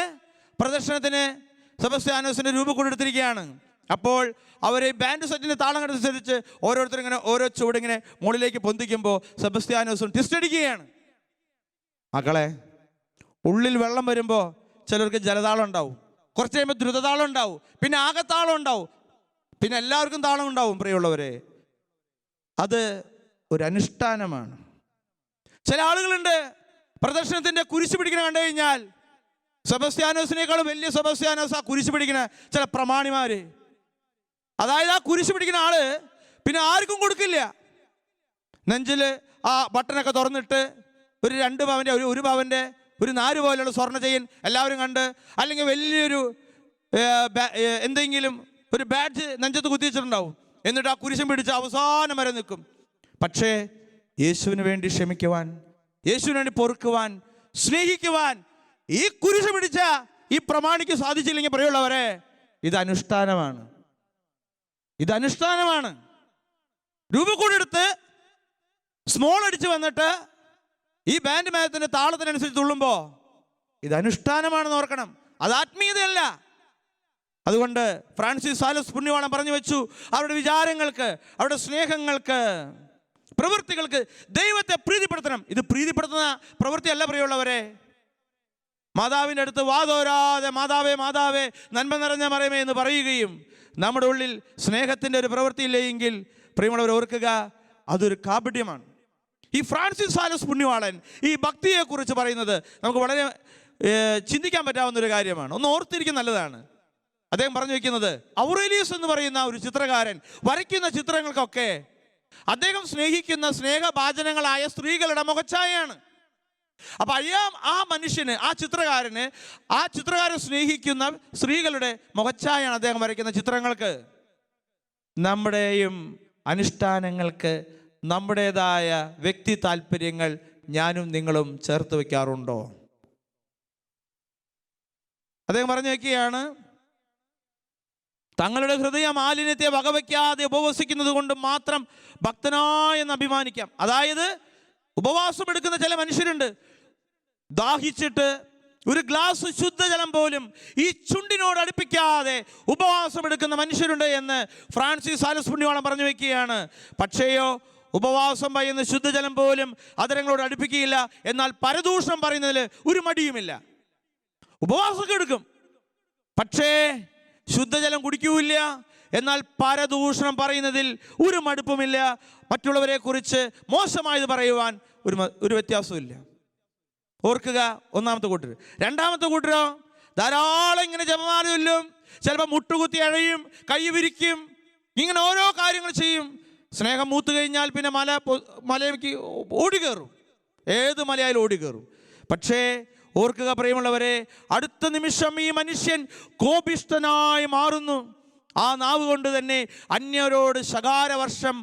പ്രദർശനത്തിന് സെബസ്ത്യാനോസിന്റെ രൂപം കൊണ്ടെടുത്തിരിക്കുകയാണ്. അപ്പോൾ അവർ ബാൻഡ് സെറ്റിന്റെ താളം അനുസരിച്ച് ഓരോരുത്തരും ഇങ്ങനെ ഓരോ ചുവടിങ്ങനെ മുകളിലേക്ക് പൊന്തിക്കുമ്പോൾ സെബസ്ത്യാനോസും ടിസ്റ്റ് അടിക്കുകയാണ്. മക്കളെ, ഉള്ളിൽ വെള്ളം വരുമ്പോൾ ചിലർക്ക് ജലതാളം ഉണ്ടാവും, കുറച്ച് കഴിയുമ്പോൾ ദ്രുതതാളം ഉണ്ടാവും, പിന്നെ ആകത്താളം ഉണ്ടാവും, പിന്നെ എല്ലാവർക്കും താളം ഉണ്ടാവും. പ്രിയമുള്ളവരെ, അത് ഒരു അനുഷ്ഠാനമാണ്. ചില ആളുകളുണ്ട് പ്രദർശനത്തിന്റെ കുരിശ് പിടിക്കണ കണ്ടു കഴിഞ്ഞാൽ സെബസ്ത്യാനോസിനേക്കാളും വലിയ സെബസ്ത്യാനോസ് ആ കുരിശ് പിടിക്കുന്ന ചില പ്രമാണിമാര്. അതായത് ആ കുരിശ് പിടിക്കുന്ന ആള് പിന്നെ ആർക്കും കൊടുക്കില്ല. നെഞ്ചില് ആ ബട്ടനൊക്കെ തുറന്നിട്ട് ഒരു 2 പവന്റെ ഒരു പവന്റെ ഒരു 4 പോലെയുള്ള സ്വർണ്ണ ചെയിൻ എല്ലാവരും കണ്ട്, അല്ലെങ്കിൽ വലിയൊരു എന്തെങ്കിലും ഒരു ബാഡ്ജ് നെഞ്ചത്ത് കുത്തിച്ചിട്ടുണ്ടാവും. എന്നിട്ട് ആ കുരിശം പിടിച്ച് അവസാനം വരെ നിൽക്കും. പക്ഷേ യേശുവിന് വേണ്ടി ക്ഷമിക്കുവാൻ, യേശുവിന് വേണ്ടി പൊറുക്കുവാൻ, സ്നേഹിക്കുവാൻ ഈ കുരിശ് പിടിച്ച ഈ പ്രമാണിക്ക് സാധിച്ചില്ലെങ്കിൽ പ്രിയമുള്ളവരെ, ഇത് അനുഷ്ഠാനമാണ്. ഇത് അനുഷ്ഠാനമാണ്. രൂപക്കൂടെടുത്ത് സ്മോൾ അടിച്ച് വന്നിട്ട് ഈ ബാൻഡ് മേളത്തിന്റെ താളത്തിനനുസരിച്ച് തുള്ളുമ്പോൾ ഇത് അനുഷ്ഠാനമാണെന്ന് ഓർക്കണം, അത് ആത്മീയതയല്ല. അതുകൊണ്ട് ഫ്രാൻസിസ് സാലസ് പുണ്യവാളൻ പറഞ്ഞു വെച്ചു, അവരുടെ വിചാരങ്ങൾക്ക്, അവരുടെ സ്നേഹങ്ങൾക്ക്, പ്രവൃത്തികൾക്ക് ദൈവത്തെ പ്രീതിപ്പെടുത്തണം. ഇത് പ്രീതിപ്പെടുത്തുന്ന പ്രവൃത്തിയല്ല പ്രിയമുള്ളവരെ. മാതാവിൻ്റെ അടുത്ത് വാതോരാതെ മാതാവേ മാതാവേ നന്മ നിറഞ്ഞ മറിയമേ എന്ന് പറയുകയും നമ്മുടെ ഉള്ളിൽ സ്നേഹത്തിൻ്റെ ഒരു പ്രവൃത്തിയില്ലെങ്കിൽ പ്രിയമുള്ളവർ ഓർക്കുക, അതൊരു കാപട്യമാണ്. ഈ ഫ്രാൻസിസ് സാലസ് പുണ്യവാളൻ ഈ ഭക്തിയെക്കുറിച്ച് പറയുന്നത് നമുക്ക് വളരെ ചിന്തിക്കാൻ പറ്റാവുന്ന ഒരു കാര്യമാണ്. ഒന്ന് ഓർത്തിരിക്കുന്ന നല്ലതാണ്. അദ്ദേഹം പറഞ്ഞു വയ്ക്കുന്നത്, ഔറേലിയസ് എന്ന് പറയുന്ന ഒരു ചിത്രകാരൻ വരയ്ക്കുന്ന ചിത്രങ്ങൾക്കൊക്കെ അദ്ദേഹം സ്നേഹിക്കുന്ന സ്നേഹഭാജനങ്ങളായ സ്ത്രീകളുടെ മുഖച്ഛായയാണ്. അപ്പൊ ആ മനുഷ്യന്, ആ ചിത്രകാരൻ സ്നേഹിക്കുന്ന സ്ത്രീകളുടെ മുഖച്ഛായയാണ് അദ്ദേഹം വരയ്ക്കുന്ന ചിത്രങ്ങൾക്ക്. നമ്മുടെയും അനുഷ്ഠാനങ്ങൾക്ക് നമ്മുടേതായ വ്യക്തി താല്പര്യങ്ങൾ ഞാനും നിങ്ങളും ചേർത്ത് വയ്ക്കാറുണ്ടോ? അദ്ദേഹം പറഞ്ഞു വയ്ക്കുകയാണ്, തങ്ങളുടെ ഹൃദയ മാലിന്യത്തെ വകവയ്ക്കാതെ ഉപവസിക്കുന്നത് കൊണ്ട് മാത്രം ഭക്തനായെന്ന് അഭിമാനിക്കാം. അതായത് ഉപവാസം എടുക്കുന്ന ചില മനുഷ്യരുണ്ട്, ദാഹിച്ചിട്ട് ഒരു ഗ്ലാസ് ശുദ്ധജലം പോലും ഈ ചുണ്ടിനോട് അടുപ്പിക്കാതെ ഉപവാസം എടുക്കുന്ന മനുഷ്യരുണ്ട് എന്ന് ഫ്രാൻസിസ് സാലസ് പുണ്യവാളൻ പറഞ്ഞു വയ്ക്കുകയാണ്. പക്ഷേയോ ഉപവാസം പറയുന്ന ശുദ്ധജലം പോലും അതരങ്ങളോട് അടുപ്പിക്കുകയില്ല, എന്നാൽ പരദൂഷണം പറയുന്നതിൽ ഒരു മടിയുമില്ല. ഉപവാസമൊക്കെ എടുക്കും, പക്ഷേ ശുദ്ധജലം കുടിക്കൂല്ല, എന്നാൽ പരദൂഷണം പറയുന്നതിൽ ഒരു മടുപ്പുമില്ല. മറ്റുള്ളവരെ കുറിച്ച് മോശമായത് പറയുവാൻ ഒരു വ്യത്യാസമില്ല. ഓർക്കുക, ഒന്നാമത്തെ കൂട്ടർ. രണ്ടാമത്തെ കൂട്ടരോ ധാരാളം ഇങ്ങനെ ജപമാല ചൊല്ലും, ചിലപ്പോൾ മുട്ടുകുത്തി അഴയും, കൈ വിരിക്കും, ഇങ്ങനെ ഓരോ കാര്യങ്ങൾ ചെയ്യും. സ്നേഹം മൂത്തു കഴിഞ്ഞാൽ പിന്നെ മലയ്ക്ക് ഓടിക്കയറും, ഏത് മലയായാലും ഓടിക്കയറും. പക്ഷേ ഓർക്കുക പ്രിയമുള്ളവരെ, അടുത്ത നിമിഷം ഈ മനുഷ്യൻ കോപിഷ്ഠനായി മാറുന്നു. ആ നാവ് കൊണ്ട് തന്നെ അന്യരോട് ശകാരവർഷം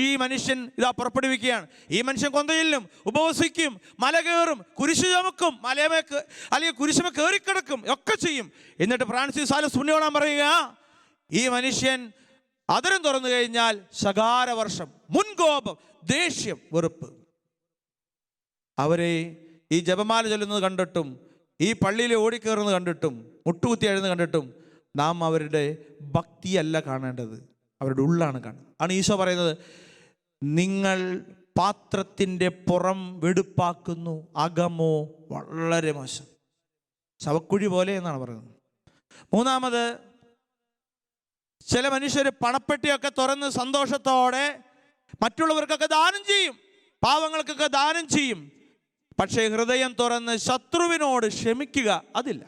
ഈ മനുഷ്യൻ ഇതാ പുറപ്പെടുവിക്കുകയാണ്. ഈ മനുഷ്യൻ കൊന്തയിലും ഉപവസിക്കും, മല കയറും, കുരിശ് ചുമക്കും, മലയമേക്ക് അല്ലെങ്കിൽ കുരിശുമ കയറിക്കിടക്കും, ഒക്കെ ചെയ്യും. എന്നിട്ട് ഫ്രാൻസിസ് സാലസ് പുണ്യവാളൻ പറയുക, ഈ മനുഷ്യൻ അതിരം തുറന്നു കഴിഞ്ഞാൽ ശകാരവർഷം, മുൻകോപം, ദേഷ്യം, വെറുപ്പ്. അവരെ ഈ ജപമാല ചൊല്ലുന്നത് കണ്ടിട്ടും ഈ പള്ളിയിൽ ഓടിക്കയറുന്നത് കണ്ടിട്ടും മുട്ടുകുത്തി എഴുതുന്നത് കണ്ടിട്ടും നാം അവരുടെ ഭക്തിയല്ല കാണേണ്ടത്, അവരുടെ ഉള്ളാണ് കാണുന്നത്. ആണ് ഈശോ പറയുന്നത്, നിങ്ങൾ പാത്രത്തിൻ്റെ പുറം വെടുപ്പാക്കുന്നു, അകമോ വളരെ മോശം, ശവക്കുഴി പോലെ എന്നാണ് പറയുന്നത്. മൂന്നാമത്, ചില മനുഷ്യർ പണപ്പെട്ടിയൊക്കെ തുറന്ന് സന്തോഷത്തോടെ മറ്റുള്ളവർക്കൊക്കെ ദാനം ചെയ്യും, പാവങ്ങൾക്കൊക്കെ ദാനം ചെയ്യും. പക്ഷേ ഹൃദയം തുറന്ന് ശത്രുവിനോട് ക്ഷമിക്കുക അതില്ല.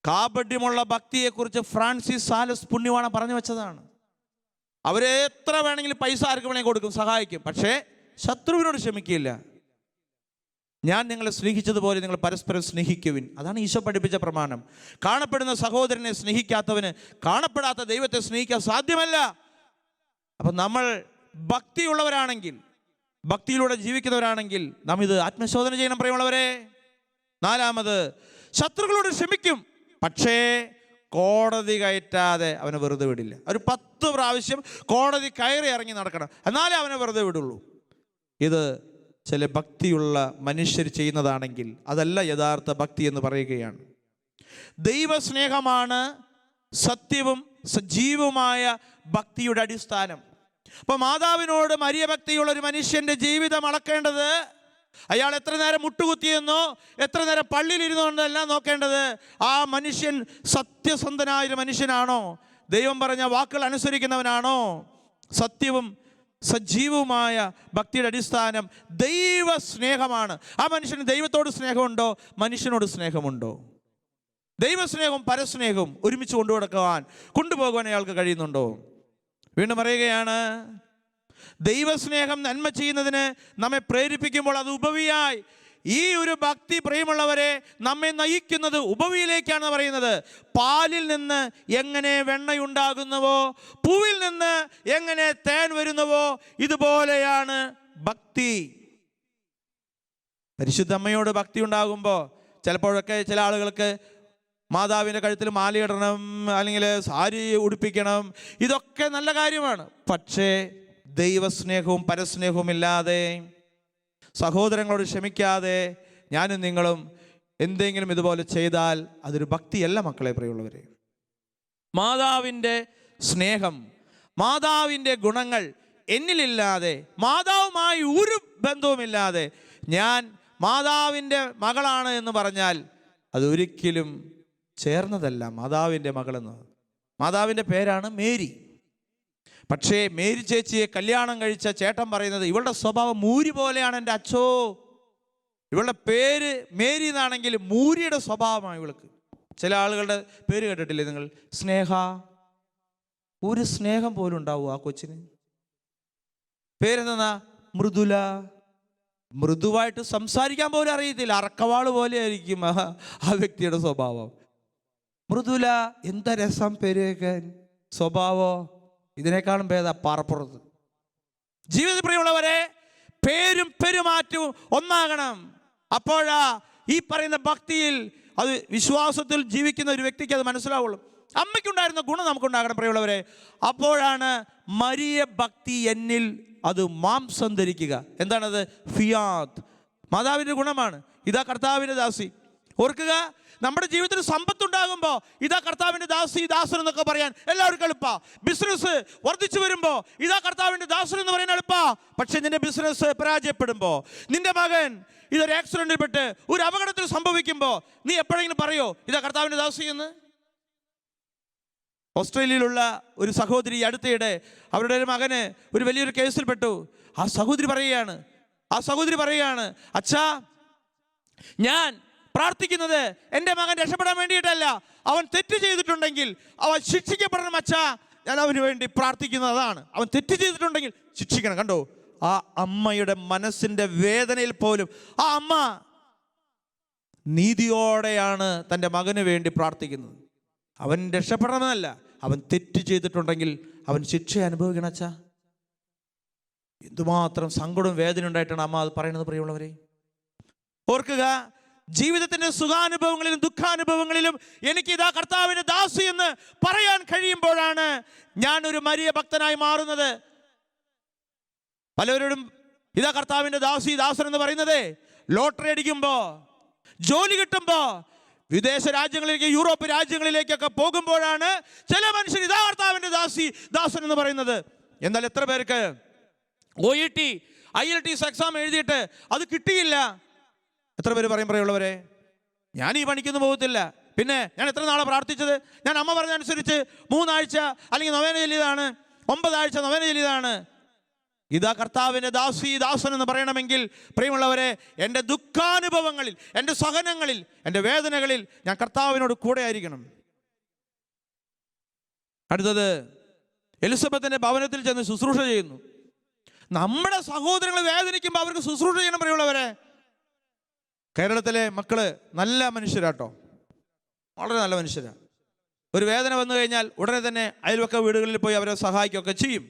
കാപട്യമുള്ള ഭക്തിയെക്കുറിച്ച് ഫ്രാൻസിസ് സാലസ് പുണ്യവാണ പറഞ്ഞു വെച്ചതാണ്. അവരെ എത്ര വേണമെങ്കിലും പൈസ ആർക്ക് വേണമെങ്കിൽ കൊടുക്കും, സഹായിക്കും, പക്ഷേ ശത്രുവിനോട് ക്ഷമിക്കില്ല. ഞാൻ നിങ്ങളെ സ്നേഹിച്ചതുപോലെ നിങ്ങൾ പരസ്പരം സ്നേഹിക്കുവിൻ. അതാണ് ഈശോ പഠിപ്പിച്ച പ്രമാണം. കാണപ്പെടുന്ന സഹോദരനെ സ്നേഹിക്കാത്തവന് കാണപ്പെടാത്ത ദൈവത്തെ സ്നേഹിക്കാൻ സാധ്യമല്ല. അപ്പം നമ്മൾ ഭക്തിയുള്ളവരാണെങ്കിൽ, ഭക്തിയിലൂടെ ജീവിക്കുന്നവരാണെങ്കിൽ നാം ഇത് ആത്മശോധന ചെയ്യണം പ്രിയമുള്ളവരെ. നാലാമത്, ശത്രുക്കളോട് ക്ഷമിക്കും, പക്ഷേ കോടതി കയറ്റാതെ അവനെ വെറുതെ വിടില്ല. ഒരു 10 പ്രാവശ്യം കോടതി കയറി ഇറങ്ങി നടക്കണം, എന്നാലേ അവനെ വെറുതെ വിടുള്ളൂ. ഇത് ചില ഭക്തിയുള്ള മനുഷ്യർ ചെയ്യുന്നതാണെങ്കിൽ അതല്ല യഥാർത്ഥ ഭക്തി എന്ന് പറയുകയാണ്. ദൈവസ്നേഹമാണ് സത്യവും സജീവമായ ഭക്തിയുടെ അടിസ്ഥാനം. അപ്പോൾ മാതാവിനോട് മരിയ ഭക്തിയുള്ള ഒരു മനുഷ്യൻ്റെ ജീവിതം അളക്കേണ്ടത് അയാൾ എത്ര നേരം മുട്ടുകുത്തിയെന്നോ എത്ര നേരം പള്ളിയിലിരുന്നോ എന്നല്ല നോക്കേണ്ടത്. ആ മനുഷ്യൻ സത്യസന്ധനായൊരു മനുഷ്യനാണോ, ദൈവം പറഞ്ഞ വാക്കുകൾ അനുസരിക്കുന്നവനാണോ? സത്യവും സജീവവുമായ ഭക്തിയുടെ അടിസ്ഥാനം ദൈവസ്നേഹമാണ്. ആ മനുഷ്യന് ദൈവത്തോട് സ്നേഹമുണ്ടോ, മനുഷ്യനോട് സ്നേഹമുണ്ടോ? ദൈവസ്നേഹവും പരസ്നേഹവും ഒരുമിച്ച് കൊണ്ടുപോകുവാൻ അയാൾക്ക് കഴിയുന്നുണ്ടോ? വീണ്ടും പറയുകയാണ്, ദൈവസ്നേഹം നന്മ ചെയ്യുന്നതിന് നമ്മെ പ്രേരിപ്പിക്കുമ്പോൾ അത് ഉപവിയായി, ഈ ഒരു ഭക്തി പ്രിയമുള്ളവരെ നമ്മെ നയിക്കുന്നത് ഉപവിയിലേക്കാണ് പറയുന്നത്. പാലിൽ നിന്ന് എങ്ങനെ വെണ്ണയുണ്ടാകുന്നുവോ, പൂവിൽ നിന്ന് എങ്ങനെ തേൻ വരുന്നുവോ, ഇതുപോലെയാണ് ഭക്തി. പരിശുദ്ധ അമ്മയോട് ഭക്തി ഉണ്ടാകുമ്പോൾ ചിലപ്പോഴൊക്കെ ചില ആളുകൾക്ക് മാതാവിൻ്റെ കഴുത്തിൽ മാലയിടണം, അല്ലെങ്കിൽ സാരി ഉടുപ്പിക്കണം, ഇതൊക്കെ നല്ല കാര്യമാണ്. പക്ഷേ ദൈവസ്നേഹവും പരസ്നേഹവും ഇല്ലാതെ, സഹോദരങ്ങളോട് ക്ഷമിക്കാതെ ഞാനും നിങ്ങളും എന്തെങ്കിലും ഇതുപോലെ ചെയ്താൽ അതൊരു ഭക്തിയല്ല മക്കളെ, പ്രിയമുള്ളവരെ. മാതാവിൻ്റെ സ്നേഹം, മാതാവിൻ്റെ ഗുണങ്ങൾ എന്നിലില്ലാതെ, മാതാവുമായി ഒരു ബന്ധവുമില്ലാതെ ഞാൻ മാതാവിൻ്റെ മകളാണ് എന്ന് പറഞ്ഞാൽ അതൊരിക്കലും ചേർന്നതല്ല. മാതാവിൻ്റെ മകളെന്ന്, മാതാവിൻ്റെ പേരാണ് മേരി. പക്ഷേ മേരി ചേച്ചിയെ കല്യാണം കഴിച്ച ചേട്ടൻ പറയുന്നത് ഇവളുടെ സ്വഭാവം മൂരി പോലെയാണ് എൻ്റെ അച്ഛോ. ഇവളുടെ പേര് മേരി എന്നാണെങ്കിൽ മൂരിയുടെ സ്വഭാവമാണ് ഇവൾക്ക്. ചില ആളുകളുടെ പേര് കേട്ടിട്ടില്ലേ നിങ്ങൾ? സ്നേഹ. ഒരു സ്നേഹം പോലും ഉണ്ടാവുമോ ആ കൊച്ചിന്? പേരെന്താ? മൃദുല. മൃദുവായിട്ട് സംസാരിക്കാൻ പോലും അറിയത്തില്ല, അറക്കവാള് പോലെ ആയിരിക്കും ആ വ്യക്തിയുടെ സ്വഭാവം. മൃദുല, എന്താ രസം പേര് കേൾക്കാൻ. സ്വഭാവോ ഇതിനേക്കാളും ഭേദ പാറപ്പുറത്ത്. ജീവിത പ്രിയമുള്ളവരെ, പേരും പെരുമാറ്റവും ഒന്നാകണം. അപ്പോഴാ ഈ പറയുന്ന ഭക്തിയിൽ, അത് വിശ്വാസത്തിൽ ജീവിക്കുന്ന ഒരു വ്യക്തിക്ക് അത് മനസ്സിലാവുള്ളൂ. അമ്മയ്ക്കുണ്ടായിരുന്ന ഗുണം നമുക്കുണ്ടാകണം പ്രിയമുള്ളവരെ. അപ്പോഴാണ് മരിയ ഭക്തി എന്നിൽ അത് മാംസം ധരിക്കുക. എന്താണത്? ഫിയാത്ത്. മാതാവിൻ്റെ ഗുണമാണ്. ഇതാ കർത്താവിൻ്റെ ദാസി. ഓർക്കുക, നമ്മുടെ ജീവിതത്തിൽ സമ്പത്തുണ്ടാകുമ്പോൾ ഇതാ കർത്താവിൻ്റെ ദാസി, ദാസൻ എന്നൊക്കെ പറയാൻ എല്ലാവർക്കും എളുപ്പാ. ബിസിനസ് വർദ്ധിച്ചു വരുമ്പോൾ ഇതാ കർത്താവിൻ്റെ ദാസൻ എന്ന് പറയാൻ എളുപ്പാ. പക്ഷെ നിന്റെ ബിസിനസ് പരാജയപ്പെടുമ്പോൾ, നിന്റെ മകൻ ഇതൊരു ആക്സിഡന്റിൽ പെട്ട് ഒരു അപകടത്തിൽ സംഭവിക്കുമ്പോൾ നീ എപ്പോഴെങ്കിലും പറയോ ഇതാ കർത്താവിൻ്റെ ദാസി എന്ന്? ഓസ്ട്രേലിയയിലുള്ള ഒരു സഹോദരി അടുത്തിടെ അവരുടെ ഒരു മകന് ഒരു വലിയൊരു കേസിൽപ്പെട്ടു. ആ സഹോദരി പറയുകയാണ്, അച്ഛാ, ഞാൻ പ്രാർത്ഥിക്കുന്നത് എൻ്റെ മകൻ രക്ഷപ്പെടാൻ വേണ്ടിയിട്ടല്ല. അവൻ തെറ്റ് ചെയ്തിട്ടുണ്ടെങ്കിൽ അവൻ ശിക്ഷിക്കപ്പെടണം അച്ഛാ, ഞാൻ അവന് വേണ്ടി പ്രാർത്ഥിക്കുന്നതാണ്. അവൻ തെറ്റ് ചെയ്തിട്ടുണ്ടെങ്കിൽ ശിക്ഷിക്കണം. കണ്ടോ, ആ അമ്മയുടെ മനസ്സിൻ്റെ വേദനയിൽ പോലും ആ അമ്മ നീതിയോടെയാണ് തൻ്റെ മകന് വേണ്ടി പ്രാർത്ഥിക്കുന്നത്. അവൻ രക്ഷപ്പെടണമെന്നല്ല, അവൻ തെറ്റ് ചെയ്തിട്ടുണ്ടെങ്കിൽ അവൻ ശിക്ഷ അനുഭവിക്കണം അച്ഛാ. എന്തുമാത്രം സങ്കടവും വേദന ഉണ്ടായിട്ടാണ് അമ്മ അത് പറയുന്നത് പ്രിയമുള്ളവരെ. ഓർക്കുക, ജീവിതത്തിൻ്റെ സുഖാനുഭവങ്ങളിലും ദുഃഖാനുഭവങ്ങളിലും എനിക്ക് ഇതാ കർത്താവിൻ്റെ ദാസി എന്ന് പറയാൻ കഴിയുമ്പോഴാണ് ഞാനൊരു മരിയ ഭക്തനായി മാറുന്നത്. പലവരോടും ഇതാ കർത്താവിൻ്റെ ദാസി ദാസൻ എന്ന് പറയുന്നത് ലോട്ടറി അടിക്കുമ്പോൾ, ജോലി കിട്ടുമ്പോൾ, വിദേശ രാജ്യങ്ങളിലേക്ക്, യൂറോപ്പ് രാജ്യങ്ങളിലേക്കൊക്കെ പോകുമ്പോഴാണ് ചില മനുഷ്യർ ഇതാ കർത്താവിൻ്റെ ദാസൻ എന്ന് പറയുന്നത്. എന്നാൽ എത്ര പേർക്ക് OET IELTS എക്സാം എഴുതിയിട്ട് അത് കിട്ടിയില്ല? എത്ര പേര് പറയും പ്രിയമുള്ളവരെ, ഞാൻ ഈ പണിക്കൊന്നും പോകത്തില്ല, പിന്നെ ഞാൻ എത്ര നാളെ പ്രാർത്ഥിച്ചത്, ഞാൻ അമ്മ പറഞ്ഞനുസരിച്ച് 3 ആഴ്ച അല്ലെങ്കിൽ നൊവേന ചൊല്ലിയതാണ്, 9 ആഴ്ച നൊവേന ചൊല്ലിയതാണ്. ഇതാ കർത്താവിൻ്റെ ദാസൻ എന്ന് പറയണമെങ്കിൽ പ്രിയമുള്ളവരെ, എൻ്റെ ദുഃഖാനുഭവങ്ങളിൽ, എൻ്റെ സഹനങ്ങളിൽ, എൻ്റെ വേദനകളിൽ ഞാൻ കർത്താവിനോട് കൂടെ ആയിരിക്കണം. അടുത്തത്, എലിസബത്തിൻ്റെ ഭവനത്തിൽ ചെന്ന് ശുശ്രൂഷ ചെയ്യുന്നു. നമ്മുടെ സഹോദരങ്ങൾ വേദനിക്കുമ്പോൾ അവർക്ക് ശുശ്രൂഷ ചെയ്യണം പ്രിയമുള്ളവരെ. കേരളത്തിലെ മക്കള് നല്ല മനുഷ്യരാട്ടോ, വളരെ നല്ല മനുഷ്യരാണ്. ഒരു വേദന വന്നു കഴിഞ്ഞാൽ ഉടനെ തന്നെ അയൽവക്ക വീടുകളിൽ പോയി അവരെ സഹായിക്കുകയൊക്കെ ചെയ്യും.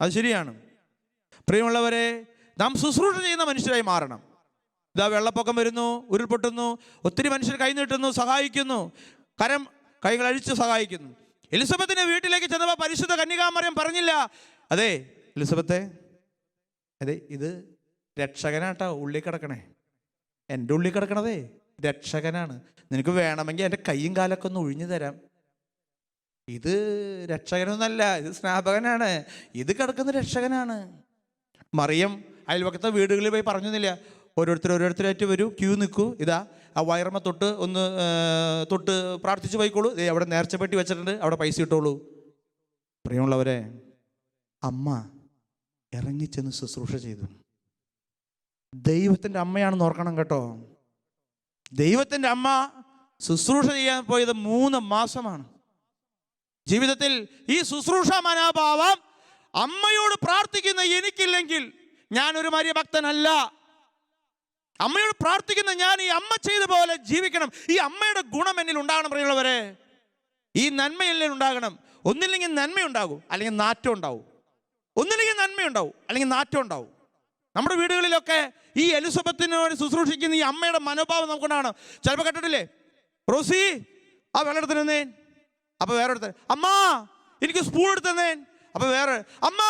അത് ശരിയാണ്. പ്രിയമുള്ളവരെ, നാം ശുശ്രൂഷ ചെയ്യുന്ന മനുഷ്യരായി മാറണം. ഇതാ വെള്ളപ്പൊക്കം വരുന്നു, ഉരുൾപൊട്ടുന്നു, ഒത്തിരി മനുഷ്യർ കൈ നീട്ടുന്നു, സഹായിക്കുന്നു, കൈകൾ അഴിച്ച് സഹായിക്കുന്നു. എലിസബത്തിന്റെ വീട്ടിലേക്ക് ചെന്നപ്പോൾ പരിശുദ്ധ കന്യകാമറിയം പറഞ്ഞില്ല, അതെ എലിസബത്തെ, അതെ ഇത് രക്ഷകനാട്ടോ ഉള്ളിൽ കിടക്കണേ, എൻ്റെ ഉള്ളിൽ കിടക്കണതേ രക്ഷകനാണ്, നിനക്ക് വേണമെങ്കിൽ എൻ്റെ കൈയും കാലൊക്കെ ഒന്ന് ഒഴിഞ്ഞു തരാം. ഇത് രക്ഷകനൊന്നല്ല, ഇത് സ്നാപകനാണ്, ഇത് കിടക്കുന്ന രക്ഷകനാണ്. മറിയം അയൽവക്കത്തെ വീടുകളിൽ പോയി പറഞ്ഞില്ല, ഓരോരുത്തരായിട്ട് വരൂ, ക്യൂ നിൽക്കൂ, ഇതാ ആ വയറമ്മ തൊട്ട് പ്രാർത്ഥിച്ച് പോയിക്കോളൂ, അവിടെ നേർച്ചപ്പെട്ടി വെച്ചിട്ടുണ്ട്, അവിടെ പൈസ ഇട്ടോളൂ. പ്രിയമുള്ളവരെ, അമ്മ ഇറങ്ങിച്ചെന്ന് ശുശ്രൂഷ ചെയ്തു. ദൈവത്തിൻ്റെ അമ്മയാണെന്ന് ഓർക്കണം കേട്ടോ. ദൈവത്തിൻ്റെ അമ്മ ശുശ്രൂഷ ചെയ്യാൻ പോയത് 3 മാസമാണ്. ജീവിതത്തിൽ ഈ ശുശ്രൂഷ മനോഭാവം അമ്മയോട് പ്രാർത്ഥിക്കുന്ന എനിക്കില്ലെങ്കിൽ ഞാനൊരു മരിയ ഭക്തനല്ല. അമ്മയോട് പ്രാർത്ഥിക്കുന്ന ഞാൻ ഈ അമ്മ ചെയ്ത പോലെ ജീവിക്കണം. ഈ അമ്മയുടെ ഗുണം എന്നിൽ ഉണ്ടാകണം പ്രിയമുള്ളവരെ. ഈ നന്മ എന്നിൽ ഉണ്ടാകണം. ഒന്നില്ലെങ്കിൽ നന്മയുണ്ടാകും, അല്ലെങ്കിൽ നാറ്റം ഉണ്ടാവും. ഒന്നില്ലെങ്കിൽ നന്മയുണ്ടാവും, അല്ലെങ്കിൽ നാറ്റം ഉണ്ടാവും. നമ്മുടെ വീടുകളിലൊക്കെ ഈ എലിസബത്തിനോട് ശുശ്രൂഷിക്കുന്ന ഈ അമ്മയുടെ മനോഭാവം നമുക്കുണ്ടാകണം. ചിലപ്പോൾ കേട്ടിട്ടില്ലേ, റോസി ആ വെള്ളം എടുത്ത് തന്നേൻ, അപ്പോൾ വേറെ എടുത്ത, അമ്മ എനിക്ക് സ്പൂൺ എടുത്ത് തന്നേൻ, അപ്പോൾ വേറെ, അമ്മ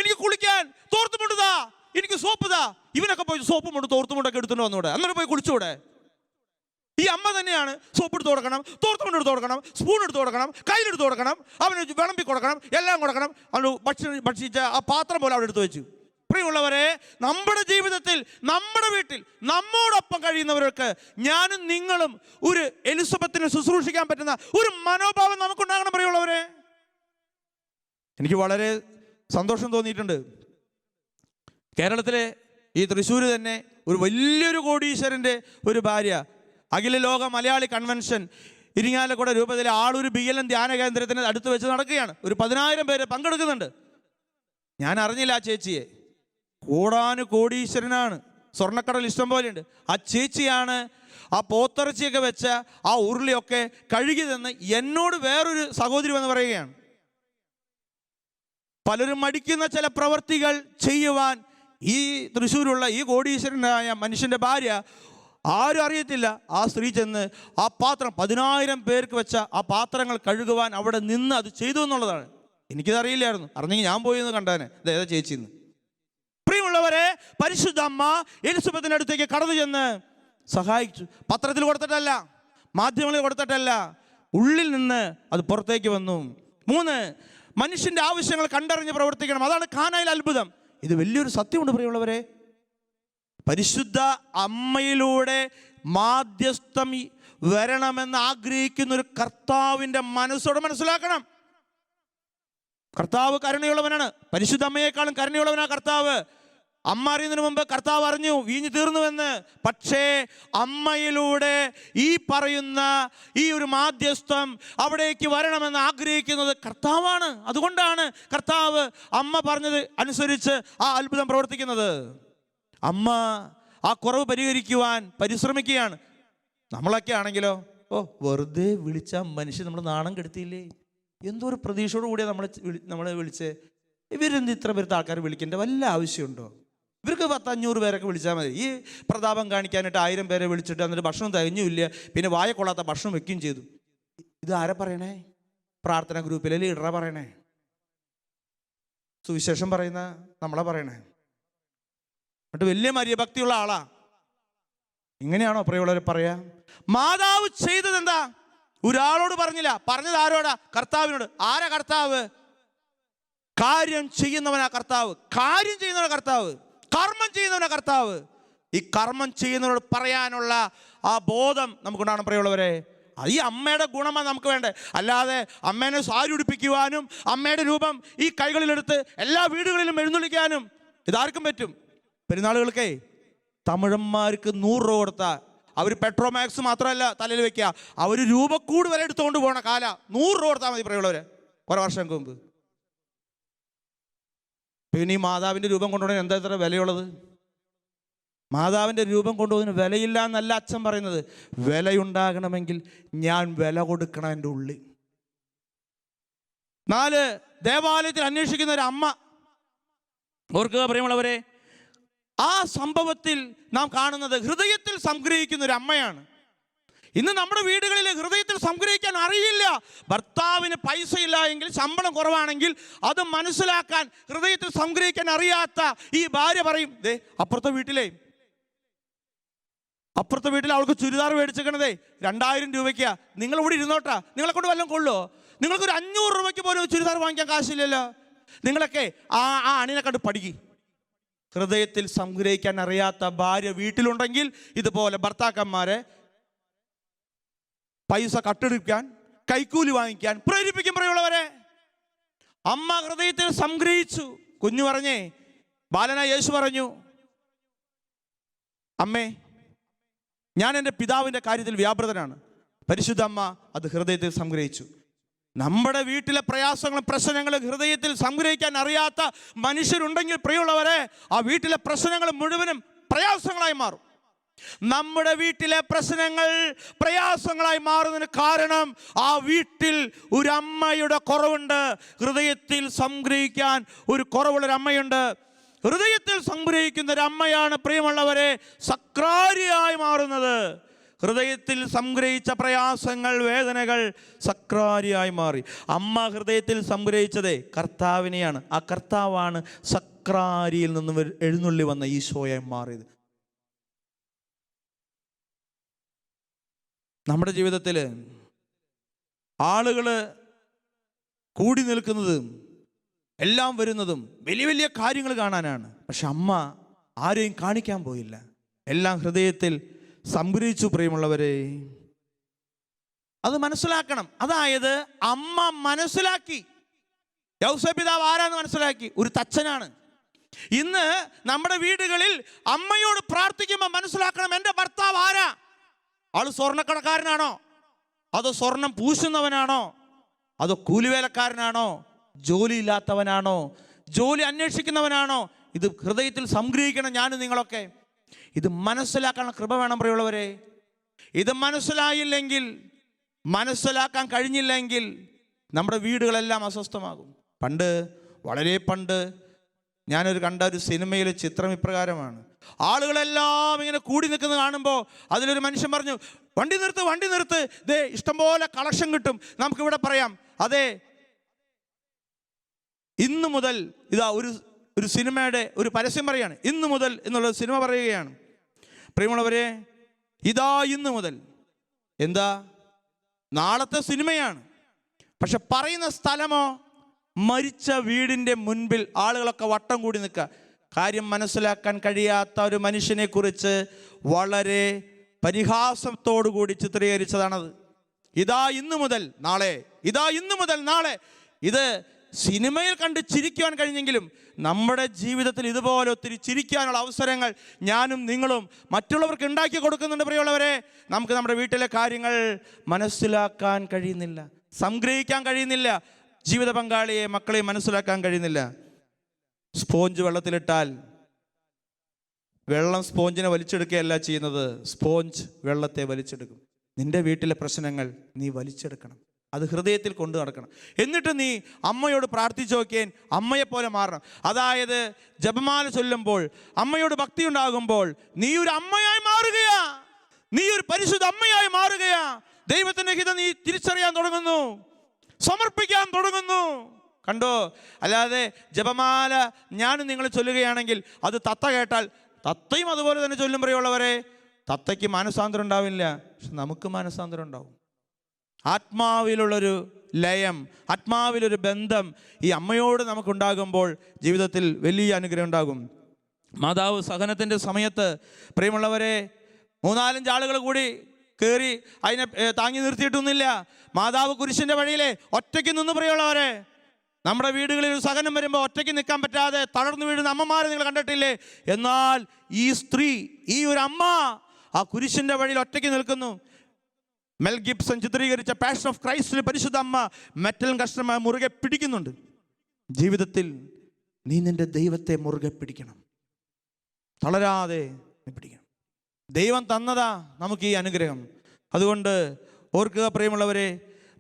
എനിക്ക് കുളിക്കാൻ തോർത്തുമുണ്ടാ, എനിക്ക് സോപ്പ് താ. ഇവനൊക്കെ പോയി സോപ്പും കൊണ്ട് തോർത്തുമുണ്ടൊക്കെ എടുത്തുകൊണ്ട് വന്നൂടെ, അന്നേരം പോയി കുളിച്ചൂടെ? ഈ അമ്മ തന്നെയാണ് സോപ്പ് എടുത്ത് കൊടുക്കണം, തോർത്തുമുണ്ട് എടുത്ത് കൊടുക്കണം, സ്പൂൺ എടുത്ത് കൊടുക്കണം, കയ്യിലെടുത്ത് കൊടുക്കണം, അവന് വിളമ്പി കൊടുക്കണം, എല്ലാം കൊടുക്കണം. അവന് ഭക്ഷിച്ച ആ പാത്രം പോലെ അവിടെ എടുത്ത് വെച്ചു. പ്രിയമുള്ളവരെ, നമ്മുടെ ജീവിതത്തിൽ, നമ്മുടെ വീട്ടിൽ നമ്മോടൊപ്പം കഴിയുന്നവർക്ക് ഞാനും നിങ്ങളും ഒരു എലിസബത്തിനെ ശുശ്രൂഷിക്കാൻ പറ്റുന്ന ഒരു മനോഭാവം നമുക്കുണ്ടാകണം പ്രിയമുള്ളവരെ. എനിക്ക് വളരെ സന്തോഷം തോന്നിയിട്ടുണ്ട്. കേരളത്തിലെ ഈ തൃശ്ശൂർ തന്നെ ഒരു വലിയൊരു കോടീശ്വരൻ്റെ ഒരു ഭാര്യ അഖില ലോക മലയാളി കൺവെൻഷൻ ഇരിങ്ങാലക്കുട രൂപതയിലെ ആളൂർ BLN ധ്യാന കേന്ദ്രത്തിന് അടുത്ത് വെച്ച് നടക്കുകയാണ്. ഒരു 10,000 പേര് പങ്കെടുക്കുന്നുണ്ട്. ഞാൻ അറിഞ്ഞില്ല ആ ചേച്ചിയെ. കോടീശ്വരനാണ്, സ്വർണ്ണക്കടൽ ഇഷ്ടം പോലെയുണ്ട്. ആ ചേച്ചിയാണ് ആ പോത്തിറച്ചിയൊക്കെ വെച്ച ആ ഉരുളിയൊക്കെ കഴുകി തന്ന് എന്നോട് വേറൊരു സഹോദരി എന്ന് പറയുകയാണ്. പലരും മടിക്കുന്ന ചില പ്രവർത്തികൾ ചെയ്യുവാൻ ഈ തൃശ്ശൂരുള്ള ഈ കോടീശ്വരനായ മനുഷ്യൻ്റെ ഭാര്യ, ആരും അറിയത്തില്ല, ആ സ്ത്രീ ചെന്ന് ആ പാത്രം 10,000 പേർക്ക് വെച്ച ആ പാത്രങ്ങൾ കഴുകുവാൻ അവിടെ നിന്ന് അത് ചെയ്തു എന്നുള്ളതാണ്. എനിക്കിതറിയില്ലായിരുന്നു. അറിഞ്ഞെങ്കിൽ ഞാൻ പോയി എന്ന് കണ്ടാനെ, ഇതേതാ ചേച്ചിന്ന്. പ്രിയമുള്ളവരെ, പരിശുദ്ധ അമ്മ എലിസബത്തിന്റെ അടുത്തേക്ക് കടന്നു ചെന്ന് സഹായിച്ചു. പത്രത്തിൽ കൊടുത്തിട്ടല്ല, മാധ്യമങ്ങളിൽ കൊടുത്തിട്ടല്ല, ഉള്ളിൽ നിന്ന് അത് പുറത്തേക്ക് വന്നു. 3, മനുഷ്യന്റെ ആവശ്യങ്ങൾ കണ്ടറിഞ്ഞ് പ്രവർത്തിക്കണം. അതാണ് കാനായിൽ അത്ഭുതം. ഇത് വലിയൊരു സത്യമുണ്ട് പ്രിയമുള്ളവരെ. പരിശുദ്ധ അമ്മയിലൂടെ മാധ്യസ്ഥം വരണമെന്ന് ആഗ്രഹിക്കുന്ന ഒരു കർത്താവിൻ്റെ മനസ്സോടെ മനസ്സിലാക്കണം. കർത്താവ് കരുണയുള്ളവനാണ്. പരിശുദ്ധ അമ്മയെക്കാളും കരുണയുള്ളവനാണ് കർത്താവ്. അമ്മ അറിയുന്നതിന് മുമ്പ് കർത്താവ് അറിഞ്ഞു വീഞ്ഞു തീർന്നുവെന്ന്. പക്ഷേ അമ്മയിലൂടെ ഈ പറയുന്ന ഈ ഒരു മാധ്യസ്ഥം അവിടേക്ക് വരണമെന്ന് ആഗ്രഹിക്കുന്നത് കർത്താവാണ്. അതുകൊണ്ടാണ് കർത്താവ് അമ്മ പറഞ്ഞത് അനുസരിച്ച് ആ അത്ഭുതം പ്രവർത്തിക്കുന്നത്. അമ്മ ആ കുറവ് പരിഹരിക്കുവാൻ പരിശ്രമിക്കുകയാണ്. നമ്മളൊക്കെ ആണെങ്കിലോ, വെറുതെ വിളിച്ച മനുഷ്യൻ നമ്മൾ നാണം കെടുത്തിയില്ലേ, എന്തോ ഒരു പ്രതീക്ഷയോട് കൂടിയാണ് നമ്മളെ വിളിച്ച്. ഇവരെന്ത് ഇത്ര പേരുത്തെ ആൾക്കാർ വിളിക്കേണ്ട വല്ല ആവശ്യമുണ്ടോ? ഇവർക്ക് 10-500 പേരൊക്കെ വിളിച്ചാൽ മതി. ഈ പ്രതാപം കാണിക്കാനായിട്ട് 1000 പേരെ വിളിച്ചിട്ട് എന്നിട്ട് ഭക്ഷണം തികഞ്ഞുമില്ല, പിന്നെ വായ കൊള്ളാത്ത ഭക്ഷണം വെക്കുകയും ചെയ്തു. ഇത് ആരാ പറയണേ? പ്രാർത്ഥന ഗ്രൂപ്പിലെ ലീഡറാ പറയണേ, സുവിശേഷം പറയുന്ന നമ്മളെ പറയണേ. എന്നിട്ട് വലിയ മര്യഭക്തിയുള്ള ആളാ. ഇങ്ങനെയാണോ പ്രിയമുള്ളവരെ പറയാ? മാതാവ് ചെയ്തത് എന്താ? ഒരാളോട് പറഞ്ഞില്ല, പറഞ്ഞത് ആരോടാ? കർത്താവിനോട്. ആരാ കർത്താവ്? കാര്യം ചെയ്യുന്നവനാ കർത്താവ്. കാര്യം ചെയ്യുന്നവനാ കർത്താവ്. കർമ്മം ചെയ്യുന്നവനാ കർത്താവ്. ഈ കർമ്മം ചെയ്യുന്നവരോട് പറയാനുള്ള ആ ബോധം നമുക്കുണ്ടാകണം പ്രിയമുള്ളവരെ. ഈ അമ്മയുടെ ഗുണമാണ് നമുക്ക് വേണ്ടേ. അല്ലാതെ അമ്മേനെ സാരി ഉടുപ്പിക്കുവാനും അമ്മയുടെ രൂപം ഈ കൈകളിലെടുത്ത് എല്ലാ വീടുകളിലും എഴുന്നള്ളിക്കാനും ഇതാർക്കും പറ്റും? പെരുന്നാളുകൾക്കേ തമിഴന്മാർക്ക് 100 രൂപ കൊടുത്താൽ അവർ പെട്രോമാക്സ് മാത്രമല്ല തലയിൽ വെക്കുക, അവർ രൂപക്കൂട് വരെ എടുത്തുകൊണ്ട് പോകണ കാല. 100 രൂപ കൊടുത്താൽ മതി പ്രിയമുള്ളവരെ. കുറെ വർഷം മുമ്പ്. പിന്നെ ഈ മാതാവിൻ്റെ രൂപം കൊണ്ടുപോകാൻ എന്താ ഇത്ര വിലയുള്ളത്? മാതാവിൻ്റെ രൂപം കൊണ്ടുപോകുന്നതിന് വിലയില്ല എന്നല്ല അച്ഛൻ പറയുന്നത്. വിലയുണ്ടാകണമെങ്കിൽ ഞാൻ വില കൊടുക്കണം എൻ്റെ ഉള്ളിൽ. 4 ദേവാലയത്തിൽ അന്വേഷിക്കുന്ന ഒരു അമ്മ. ഓർക്കുക പ്രിയമുള്ളവരെ, ആ സംഭവത്തിൽ നാം കാണുന്നത് ഹൃദയത്തിൽ സംഗ്രഹിക്കുന്ന ഒരു അമ്മയാണ്. ഇന്ന് നമ്മുടെ വീടുകളിൽ ഹൃദയത്തിൽ സംഗ്രഹിക്കാൻ അറിയില്ല. ഭർത്താവിന് പൈസ ഇല്ല എങ്കിൽ, ശമ്പളം കുറവാണെങ്കിൽ അത് മനസ്സിലാക്കാൻ ഹൃദയത്തിൽ സംഗ്രഹിക്കാൻ അറിയാത്ത ഈ ഭാര്യ പറയും, ദേ അപ്പുറത്തെ വീട്ടിൽ അവൾക്ക് ചുരിദാർ മേടിച്ചേക്കണതേ 2000 രൂപയ്ക്കാ. നിങ്ങൾ ഇവിടെ ഇരുന്നോട്ടാ, നിങ്ങളെ കൊണ്ട് വല്ലതും കൊള്ളോ? നിങ്ങൾക്കൊരു 500 രൂപയ്ക്ക് പോലും ചുരിദാർ വാങ്ങിക്കാൻ കാശില്ലല്ലോ. നിങ്ങളൊക്കെ ആ അണിനെ കണ്ട് പഠിക്കും. ഹൃദയത്തിൽ സംഗ്രഹിക്കാൻ അറിയാത്ത ഭാര്യ വീട്ടിലുണ്ടെങ്കിൽ ഇതുപോലെ ഭർത്താക്കന്മാരെ പൈസ കട്ടെടുക്കാൻ, കൈക്കൂലി വാങ്ങിക്കാൻ പ്രേരിപ്പിക്കും പ്രിയമുള്ളവരെ. അമ്മ ഹൃദയത്തിൽ സംഗ്രഹിച്ചു. കുഞ്ഞു പറഞ്ഞേ, ബാലനായ യേശു പറഞ്ഞു, അമ്മേ ഞാൻ എൻ്റെ പിതാവിൻ്റെ കാര്യത്തിൽ വ്യാപൃതനാണ്. പരിശുദ്ധ അമ്മ അത് ഹൃദയത്തിൽ സംഗ്രഹിച്ചു. നമ്മുടെ വീട്ടിലെ പ്രയാസങ്ങളും പ്രശ്നങ്ങളും ഹൃദയത്തിൽ സംഗ്രഹിക്കാൻ അറിയാത്ത മനുഷ്യരുണ്ടെങ്കിൽ പ്രിയമുള്ളവരെ, ആ വീട്ടിലെ പ്രശ്നങ്ങൾ മുഴുവനും പ്രയാസങ്ങളായി മാറും. നമ്മുടെ വീട്ടിലെ പ്രശ്നങ്ങൾ പ്രയാസങ്ങളായി മാറുന്നതിന് കാരണം ആ വീട്ടിൽ ഒരു അമ്മയുടെ കുറവുണ്ട്. ഹൃദയത്തിൽ സംഗ്രഹിക്കാൻ ഒരു കുറവുള്ളൊരു അമ്മയുണ്ട്. ഹൃദയത്തിൽ സംഗ്രഹിക്കുന്ന ഒരു അമ്മയാണ് പ്രിയമുള്ളവരെ സക്രാരിയായി മാറുന്നത്. ഹൃദയത്തിൽ സംഗ്രഹിച്ച പ്രയാസങ്ങൾ, വേദനകൾ സക്രാരിയായി മാറി. അമ്മ ഹൃദയത്തിൽ സംഗ്രഹിച്ചതേ കർത്താവിനെയാണ്. ആ കർത്താവാണ് സക്രാരിയിൽ നിന്നും എഴുന്നള്ളി വന്ന ഈശോയായി മാറിയത്. നമ്മുടെ ജീവിതത്തിൽ ആളുകൾ കൂടി നിൽക്കുന്നതും എല്ലാം വരുന്നതും വലിയ വലിയ കാര്യങ്ങൾ കാണാനാണ്. പക്ഷെ അമ്മ ആരെയും കാണിക്കാൻ പോയില്ല, എല്ലാം ഹൃദയത്തിൽ സംഗ്രഹിച്ചു. പ്രിയമുള്ളവരെ, അത് മനസ്സിലാക്കണം. അതായത് അമ്മ മനസ്സിലാക്കി. യൗസേപ്പ് പിതാവ് ആരാന്ന് മനസ്സിലാക്കി? ഒരു തച്ചനാണ്. ഇന്ന് നമ്മുടെ വീടുകളിൽ അമ്മയോട് പ്രാർത്ഥിക്കുമ്പോൾ മനസ്സിലാക്കണം, എൻ്റെ ഭർത്താവ് ആരാ? ആള് സ്വർണ്ണക്കടക്കാരനാണോ? അതോ സ്വർണം പൂശുന്നവനാണോ? അതോ കൂലിവേലക്കാരനാണോ? ജോലി ഇല്ലാത്തവനാണോ? ജോലി അന്വേഷിക്കുന്നവനാണോ? ഇത് ഹൃദയത്തിൽ സംഗ്രഹിക്കണം ഞാനും നിങ്ങളൊക്കെ. ഇത് മനസ്സിലാക്കാനുള്ള കൃപ വേണം പ്രിയമുള്ളവരെ. ഇത് മനസ്സിലായില്ലെങ്കിൽ, മനസ്സിലാക്കാൻ കഴിഞ്ഞില്ലെങ്കിൽ നമ്മുടെ വീടുകളെല്ലാം അസ്വസ്ഥമാകും. വളരെ പണ്ട് ഞാനൊരു കണ്ട ഒരു സിനിമയിലെ ചിത്രം ഇപ്രകാരമാണ്. ആളുകളെല്ലാം ഇങ്ങനെ കൂടി നിൽക്കുന്നത് കാണുമ്പോൾ അതിലൊരു മനുഷ്യൻ പറഞ്ഞു, വണ്ടി നിർത്ത്, ദേ ഇഷ്ടംപോലെ കളക്ഷൻ കിട്ടും, നമുക്കിവിടെ പറയാം. അതെ, ഇന്നു മുതൽ ഇതാ ഒരു സിനിമയുടെ ഒരു പരസ്യം പറയാണ്. ഇന്നു മുതൽ എന്നുള്ള സിനിമ പറയുകയാണ്. പ്രിയമുള്ളവരെ, ഇതാ ഇന്നു മുതൽ. എന്താ? നാളത്തെ സിനിമയാണ്. പക്ഷെ പറയുന്ന സ്ഥലമോ മരിച്ച വീടിൻ്റെ മുൻപിൽ ആളുകളൊക്കെ വട്ടം കൂടി നിൽക്കുക. കാര്യം മനസ്സിലാക്കാൻ കഴിയാത്ത ഒരു മനുഷ്യനെ കുറിച്ച് വളരെ പരിഹാസത്തോടു കൂടി ചിത്രീകരിച്ചതാണത്. ഇതാ ഇന്നു മുതൽ നാളെ, ഇതാ ഇന്നു മുതൽ നാളെ. ഇത് സിനിമയിൽ കണ്ട് ചിരിക്കുവാൻ കഴിഞ്ഞെങ്കിലും നമ്മുടെ ജീവിതത്തിൽ ഇതുപോലെ ഒത്തിരി ചിരിക്കാനുള്ള അവസരങ്ങൾ ഞാനും നിങ്ങളും മറ്റുള്ളവർക്ക് ഉണ്ടാക്കി കൊടുക്കുന്നുണ്ട് പ്രിയമുള്ളവരെ. നമുക്ക് നമ്മുടെ വീട്ടിലെ കാര്യങ്ങൾ മനസ്സിലാക്കാൻ കഴിയുന്നില്ല, സംഗ്രഹിക്കാൻ കഴിയുന്നില്ല, ജീവിത പങ്കാളിയെ, മക്കളെ മനസ്സിലാക്കാൻ കഴിയുന്നില്ല. സ്പോഞ്ച് വെള്ളത്തിലിട്ടാൽ വെള്ളം സ്പോഞ്ചിനെ വലിച്ചെടുക്കുകയല്ല ചെയ്യുന്നത്, സ്പോഞ്ച് വെള്ളത്തെ വലിച്ചെടുക്കും. നിന്റെ വീട്ടിലെ പ്രശ്നങ്ങൾ നീ വലിച്ചെടുക്കണം. അത് ഹൃദയത്തിൽ കൊണ്ടു നടക്കണം. എന്നിട്ട് നീ അമ്മയോട് പ്രാർത്ഥിച്ചു നോക്കിയാൽ അമ്മയെപ്പോലെ മാറണം. അതായത് ജപമാല ചൊല്ലുമ്പോൾ, അമ്മയോട് ഭക്തി ഉണ്ടാകുമ്പോൾ നീ ഒരു അമ്മയായി മാറുകയാ, നീ ഒരു പരിശുദ്ധ അമ്മയായി മാറുകയാ. ദൈവത്തിൻ്റെ ഹിതം നീ തിരിച്ചറിയാൻ തുടങ്ങുന്നു, സമർപ്പിക്കാൻ തുടങ്ങുന്നു. കണ്ടോ? അല്ലാതെ ജപമാല ഞാനും നിങ്ങൾ ചൊല്ലുകയാണെങ്കിൽ അത് തത്ത കേട്ടാൽ തത്തയും അതുപോലെ തന്നെ ചൊല്ലും. പ്രിയമുള്ളവരെ, തത്തയ്ക്ക് മാനസാന്തരം ഉണ്ടാവില്ല, പക്ഷെ നമുക്ക് മാനസാന്തരം ഉണ്ടാവും. ആത്മാവിലുള്ളൊരു ലയം, ആത്മാവിലൊരു ബന്ധം ഈ അമ്മയോട് നമുക്കുണ്ടാകുമ്പോൾ ജീവിതത്തിൽ വലിയ അനുഗ്രഹം ഉണ്ടാകും. മാതാവ് സഹനത്തിൻ്റെ സമയത്ത് പ്രിയമുള്ളവരെ 3-4 ആളുകൾ കൂടി കയറി അതിനെ താങ്ങി നിർത്തിയിട്ടൊന്നുമില്ല. മാതാവ് കുരിശിൻ്റെ വഴിയിലെ ഒറ്റയ്ക്ക് നിന്ന്. പ്രിയമുള്ളവരെ, നമ്മുടെ വീടുകളിൽ ഒരു സഹനം വരുമ്പോൾ ഒറ്റയ്ക്ക് നിൽക്കാൻ പറ്റാതെ തളർന്നു വീഴുന്ന അമ്മമാരെ നിങ്ങൾ കണ്ടിട്ടില്ലേ? എന്നാൽ ഈ സ്ത്രീ, ഈ ഒരു അമ്മ ആ കുരിശിൻ്റെ വഴിയിൽ ഒറ്റയ്ക്ക് നിൽക്കുന്നു. മെൽ ഗിബ്സൺ ചിത്രീകരിച്ച പാഷൻ ഓഫ് ക്രൈസ്റ്റിൽ പരിശുദ്ധ അമ്മ മെറ്റൽ കഷ്ണമായി മുറുകെ പിടിക്കുന്നുണ്ട്. ജീവിതത്തിൽ നീ നിന്റെ ദൈവത്തെ മുറുകെ പിടിക്കണം, തളരാതെ പിടിക്കണം. ദൈവം തന്നതാ നമുക്ക് ഈ അനുഗ്രഹം. അതുകൊണ്ട് ഓർക്കുക പ്രിയമുള്ളവരെ,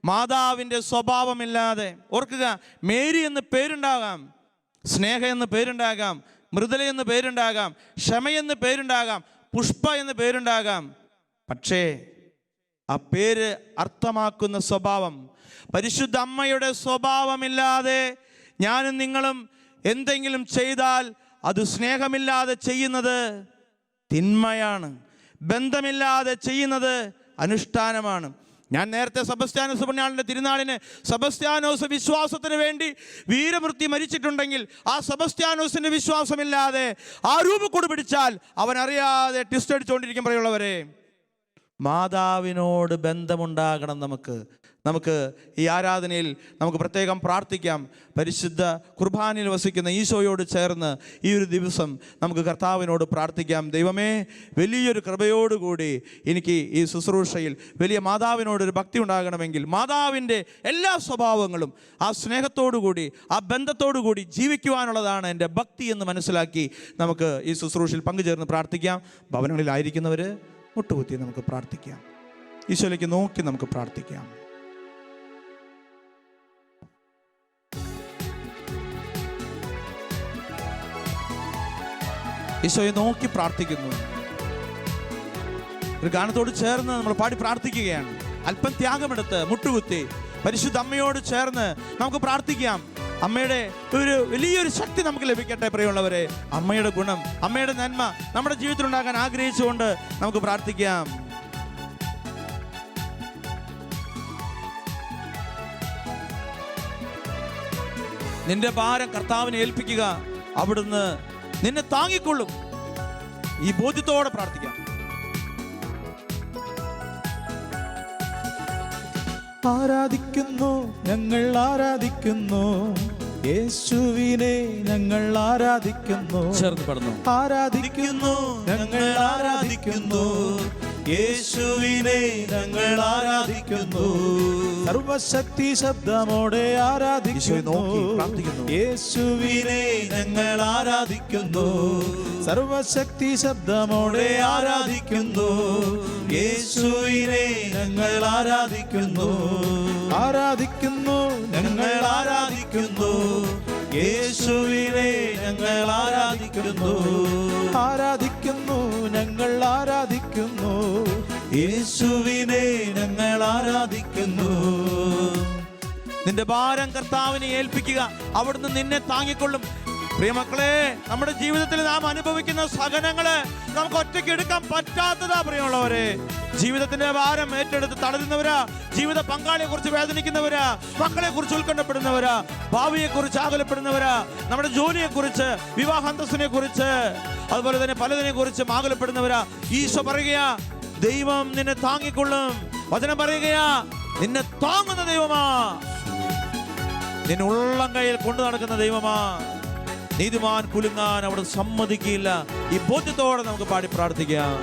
മാതാവിൻ്റെ സ്വഭാവമില്ലാതെ, ഓർക്കുക, മേരി എന്ന് പേരുണ്ടാകാം, സ്നേഹ എന്ന് പേരുണ്ടാകാം, മൃദുല എന്ന് പേരുണ്ടാകാം, ക്ഷമയെന്ന് പേരുണ്ടാകാം, പുഷ്പ എന്ന് പേരുണ്ടാകാം. പക്ഷേ ആ പേര് അർത്ഥമാക്കുന്ന സ്വഭാവം, പരിശുദ്ധ അമ്മയുടെ സ്വഭാവമില്ലാതെ ഞാനും നിങ്ങളും എന്തെങ്കിലും ചെയ്താൽ അത് സ്നേഹമില്ലാതെ ചെയ്യുന്നത് തിന്മയാണ്, ബന്ധമില്ലാതെ ചെയ്യുന്നത് അനുഷ്ഠാനമാണ്. ഞാൻ നേരത്തെ സെബസ്ത്യാനോസ് പുണ്യാളൻ്റെ തിരുനാളിന് സെബസ്ത്യാനോസ് വിശ്വാസത്തിന് വേണ്ടി വീരമൃത്യു മരിച്ചിട്ടുണ്ടെങ്കിൽ ആ സെബസ്ത്യാനോസിൻ്റെ വിശ്വാസമില്ലാതെ ആ രൂപക്കൂട് പിടിച്ചാൽ അവൻ അറിയാതെ ട്വിസ്റ്റ് അടിച്ചുകൊണ്ടിരിക്കും. പ്രിയമുള്ളവരെ, മാതാവിനോട് ബന്ധമുണ്ടാകണം. നമുക്ക് ഈ ആരാധനയിൽ നമുക്ക് പ്രത്യേകം പ്രാർത്ഥിക്കാം. പരിശുദ്ധ കുർബാനയിൽ വസിക്കുന്ന ഈശോയോട് ചേർന്ന് ഈ ഒരു ദിവസം നമുക്ക് കർത്താവിനോട് പ്രാർത്ഥിക്കാം. ദൈവമേ, വലിയൊരു കൃപയോടുകൂടി എനിക്ക് ഈ ശുശ്രൂഷയിൽ വലിയ മാതാവിനോടൊരു ഭക്തി ഉണ്ടാകണമെങ്കിൽ മാതാവിൻ്റെ എല്ലാ സ്വഭാവങ്ങളും ആ സ്നേഹത്തോടുകൂടി ആ ബന്ധത്തോടുകൂടി ജീവിക്കുവാനുള്ളതാണ് എൻ്റെ ഭക്തി എന്ന് മനസ്സിലാക്കി നമുക്ക് ഈ ശുശ്രൂഷയിൽ പങ്കുചേർന്ന് പ്രാർത്ഥിക്കാം. ഭവനങ്ങളിലായിരിക്കുന്നവർ മുട്ടുകുത്തി നമുക്ക് പ്രാർത്ഥിക്കാം. ഈശോയിലേക്ക് നോക്കി നമുക്ക് പ്രാർത്ഥിക്കാം. ഈശോയെ നോക്കി പ്രാർത്ഥിക്കുന്നു. ഒരു ഗാനത്തോട് ചേർന്ന് നമ്മൾ പാടി പ്രാർത്ഥിക്കുകയാണ്. അല്പം ത്യാഗമെടുത്ത് മുട്ടുകുത്തി പരിശുദ്ധ അമ്മയോട് ചേർന്ന് നമുക്ക് പ്രാർത്ഥിക്കാം. അമ്മയുടെ ഒരു വലിയൊരു ശക്തി നമുക്ക് ലഭിക്കട്ടെ. പ്രിയമുള്ളവരെ, അമ്മയുടെ ഗുണം, അമ്മയുടെ നന്മ നമ്മുടെ ജീവിതത്തിൽ ഉണ്ടാകാൻ ആഗ്രഹിച്ചുകൊണ്ട് നമുക്ക് പ്രാർത്ഥിക്കാം. നിന്റെ ഭാരം കർത്താവിനെ ഏൽപ്പിക്കുക, അവിടുന്ന് നിന്നെ താങ്ങിക്കൊള്ളും. ഈ ബോധ്യത്തോടെ പ്രാർത്ഥിക്കാം. ആരാധിക്കുന്നു, ഞങ്ങൾ ആരാധിക്കുന്നു യേശുവിനെ, ഞങ്ങൾ ആരാധിക്കുന്നു. ചേർന്ന് പാടുന്നു. ആരാധിക്കുന്നു, ഞങ്ങൾ ആരാധിക്കുന്നു യേശുവിനെ, ഞങ്ങൾ ആരാധിക്കുന്നു. സർവശക്തി ശബ്ദമോടെ ആരാധിക്കുന്നു യേശുവിനെ, ഞങ്ങൾ ആരാധിക്കുന്നു. സർവശക്തി ശബ്ദമോടെ ആരാധിക്കുന്നു യേശുവിനെ, ഞങ്ങൾ ആരാധിക്കുന്നു. ആരാധിക്കുന്നു, ഞങ്ങൾ ആരാധിക്കുന്നു യേശുവിനെ, ഞങ്ങൾ ആരാധിക്കുന്നു. ആരാധിക്കുന്നു, ഞങ്ങൾ ആരാധിക്കുന്നു യേശുവിനെ, ഞങ്ങൾ ആരാധിക്കുന്നു. നിന്റെ ഭാരം കർത്താവിനെ ഏൽപ്പിക്കുക, അവിടുന്ന് നിന്നെ താങ്ങിക്കൊള്ളും. പ്രിയമക്കളെ, നമ്മുടെ ജീവിതത്തിൽ നാം അനുഭവിക്കുന്ന സഹനങ്ങള് നമുക്ക് ഒറ്റയ്ക്ക് എടുക്കാൻ പറ്റാത്തതാ. പ്രിയമുള്ളവരെ, ജീവിതത്തിന്റെ ഭാരം ഏറ്റെടുത്ത് തളരുന്നവരാ, ജീവിത പങ്കാളിയെ കുറിച്ച് വേദനിക്കുന്നവരാ, മക്കളെ കുറിച്ച് ഉത്കണ്ഠപ്പെടുന്നവരാ, ഭാവിയെ കുറിച്ച് ആകുലപ്പെടുന്നവരാ, നമ്മുടെ ജോലിയെ കുറിച്ച്, വിവാഹാന്തസ്സിനെ കുറിച്ച്, അതുപോലെ തന്നെ പലതിനെ കുറിച്ച് ആകുലപ്പെടുന്നവരാ. ഈശോ പറയുകയാ, ദൈവം നിന്നെ താങ്ങിക്കൊള്ളും. വചനം പറയുകയാ, നിന്നെ താങ്ങുന്ന ദൈവമാ, നിന്നെ ഉള്ളം കയ്യിൽ കൊണ്ടു നടക്കുന്ന ദൈവമാ. നീതിമാൻ കുലുങ്ങാൻ അവിടെ സമ്മതിക്കില്ല. ഈ ബോധ്യത്തോടെ നമുക്ക് പാടി പ്രാർത്ഥിക്കാം.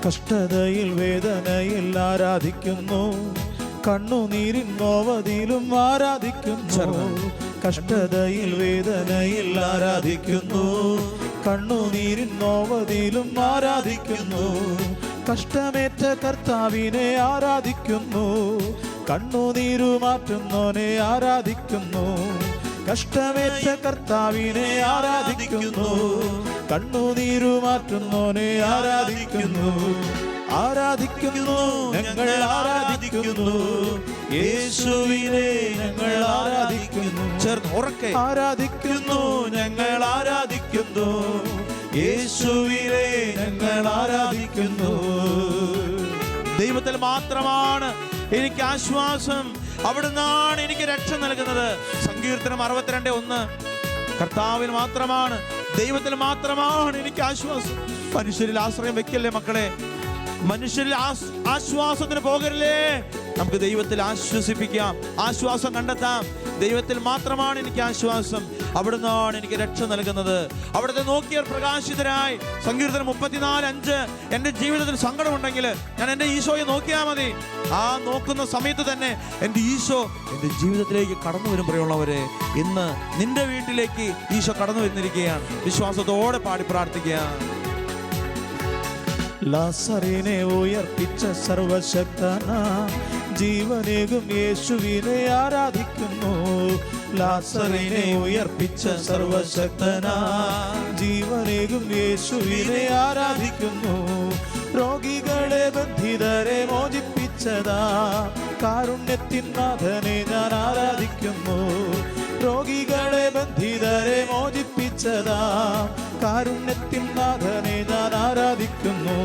കഷ്ടതയിൽ വേദനയിൽ ആരാധിക്കുന്നു, കണ്ണുനീരിൻ നോവതിലും ആരാധിക്കുന്നു. കഷ്ടതയിൽ വേദനയിൽ ആരാധിക്കുന്നു, കണ്ണുനീരിൻ നോവതിലും ആരാധിക്കുന്നു. കഷ്ടമേറ്റ കർത്താവിനെ ആരാധിക്കുന്നു, കണ്ണുനീരു മാറ്റുന്നോനെ ആരാധിക്കുന്നു. കഷ്ടമേറ്റ കർത്താവിനെ ആരാധിക്കുന്നു. കണ്ണുനീരു മാറ്റുന്നോനെ ആരാധിക്കുന്നു. ആരാധിക്കുന്നു, ഞങ്ങൾ ആരാധിക്കുന്നു. യേശുവിനെ ഞങ്ങൾ ആരാധിക്കുന്നു. ചേർന്ന് ഉറക്കെ ആരാധിക്കുന്നു, ഞങ്ങൾ ആരാധിക്കുന്നു. യേശുവിനെ ഞങ്ങൾ ആരാധിക്കുന്നു. ദൈവത്തിൽ മാത്രമാണ് എനിക്ക് ആശ്വാസം, അവിടുന്നാണ് എനിക്ക് രക്ഷ നൽകുന്നത്. സങ്കീർത്തനം 62:1. കർത്താവിൽ മാത്രമാണ്, ദൈവത്തിൽ മാത്രമാണ് എനിക്ക് ആശ്വാസം. മനുഷ്യരിൽ ആശ്രയം വെക്കല്ലേ മക്കളെ, മനുഷ്യരിൽ ആശ്വാസത്തിന് പോകരുതേ. നമുക്ക് ദൈവത്തിൽ ആശ്വസിപ്പിക്കാം, ആശ്വാസം കണ്ടെത്താം. ദൈവത്തിൽ മാത്രമാണ് എനിക്ക് ആശ്വാസം, അവിടുന്നാണ് എനിക്ക് രക്ഷ നൽകുന്നത്. അവിടുത്തെ നോക്കിയവർ പ്രകാശിതരായി. സങ്കീർത്തനം 34:5. എൻ്റെ ജീവിതത്തിൽ സങ്കടമുണ്ടെങ്കിൽ ഞാൻ എൻ്റെ ഈശോയെ നോക്കിയാൽ മതി. ആ നോക്കുന്ന സമയത്ത് തന്നെ എൻ്റെ ഈശോ എൻ്റെ ജീവിതത്തിലേക്ക് കടന്നു വരും. പ്രിയമുള്ളവരെ, ഇന്ന് നിന്റെ വീട്ടിലേക്ക് ഈശോ കടന്നു വന്നിരിക്കുകയാണ്. വിശ്വാസത്തോടെ പാടി പ്രാർത്ഥിക്കുക. ലാസറിനെ ഉയർപ്പിച്ച സർവശക്തനാ, ജീവനേകും യേശുവിനെ ആരാധിക്കുന്നു. ലാസറിനെ ഉയർപ്പിച്ച സർവശക്തനാ, ജീവനേകും യേശുവിനെ ആരാധിക്കുന്നു. രോഗികളെ ബന്ധിതരെ മോചിപ്പിച്ചതാ, കാരുണ്യത്തിൻ നാഥനെ ഞാൻ ആരാധിക്കുന്നു. രോഗികളെ ബന്ധിതരെ മോചിപ്പിച്ചതാ, കാരുണ്യത്തിൻ നാഥനെ ഞാൻ ആരാധിക്കുന്നു.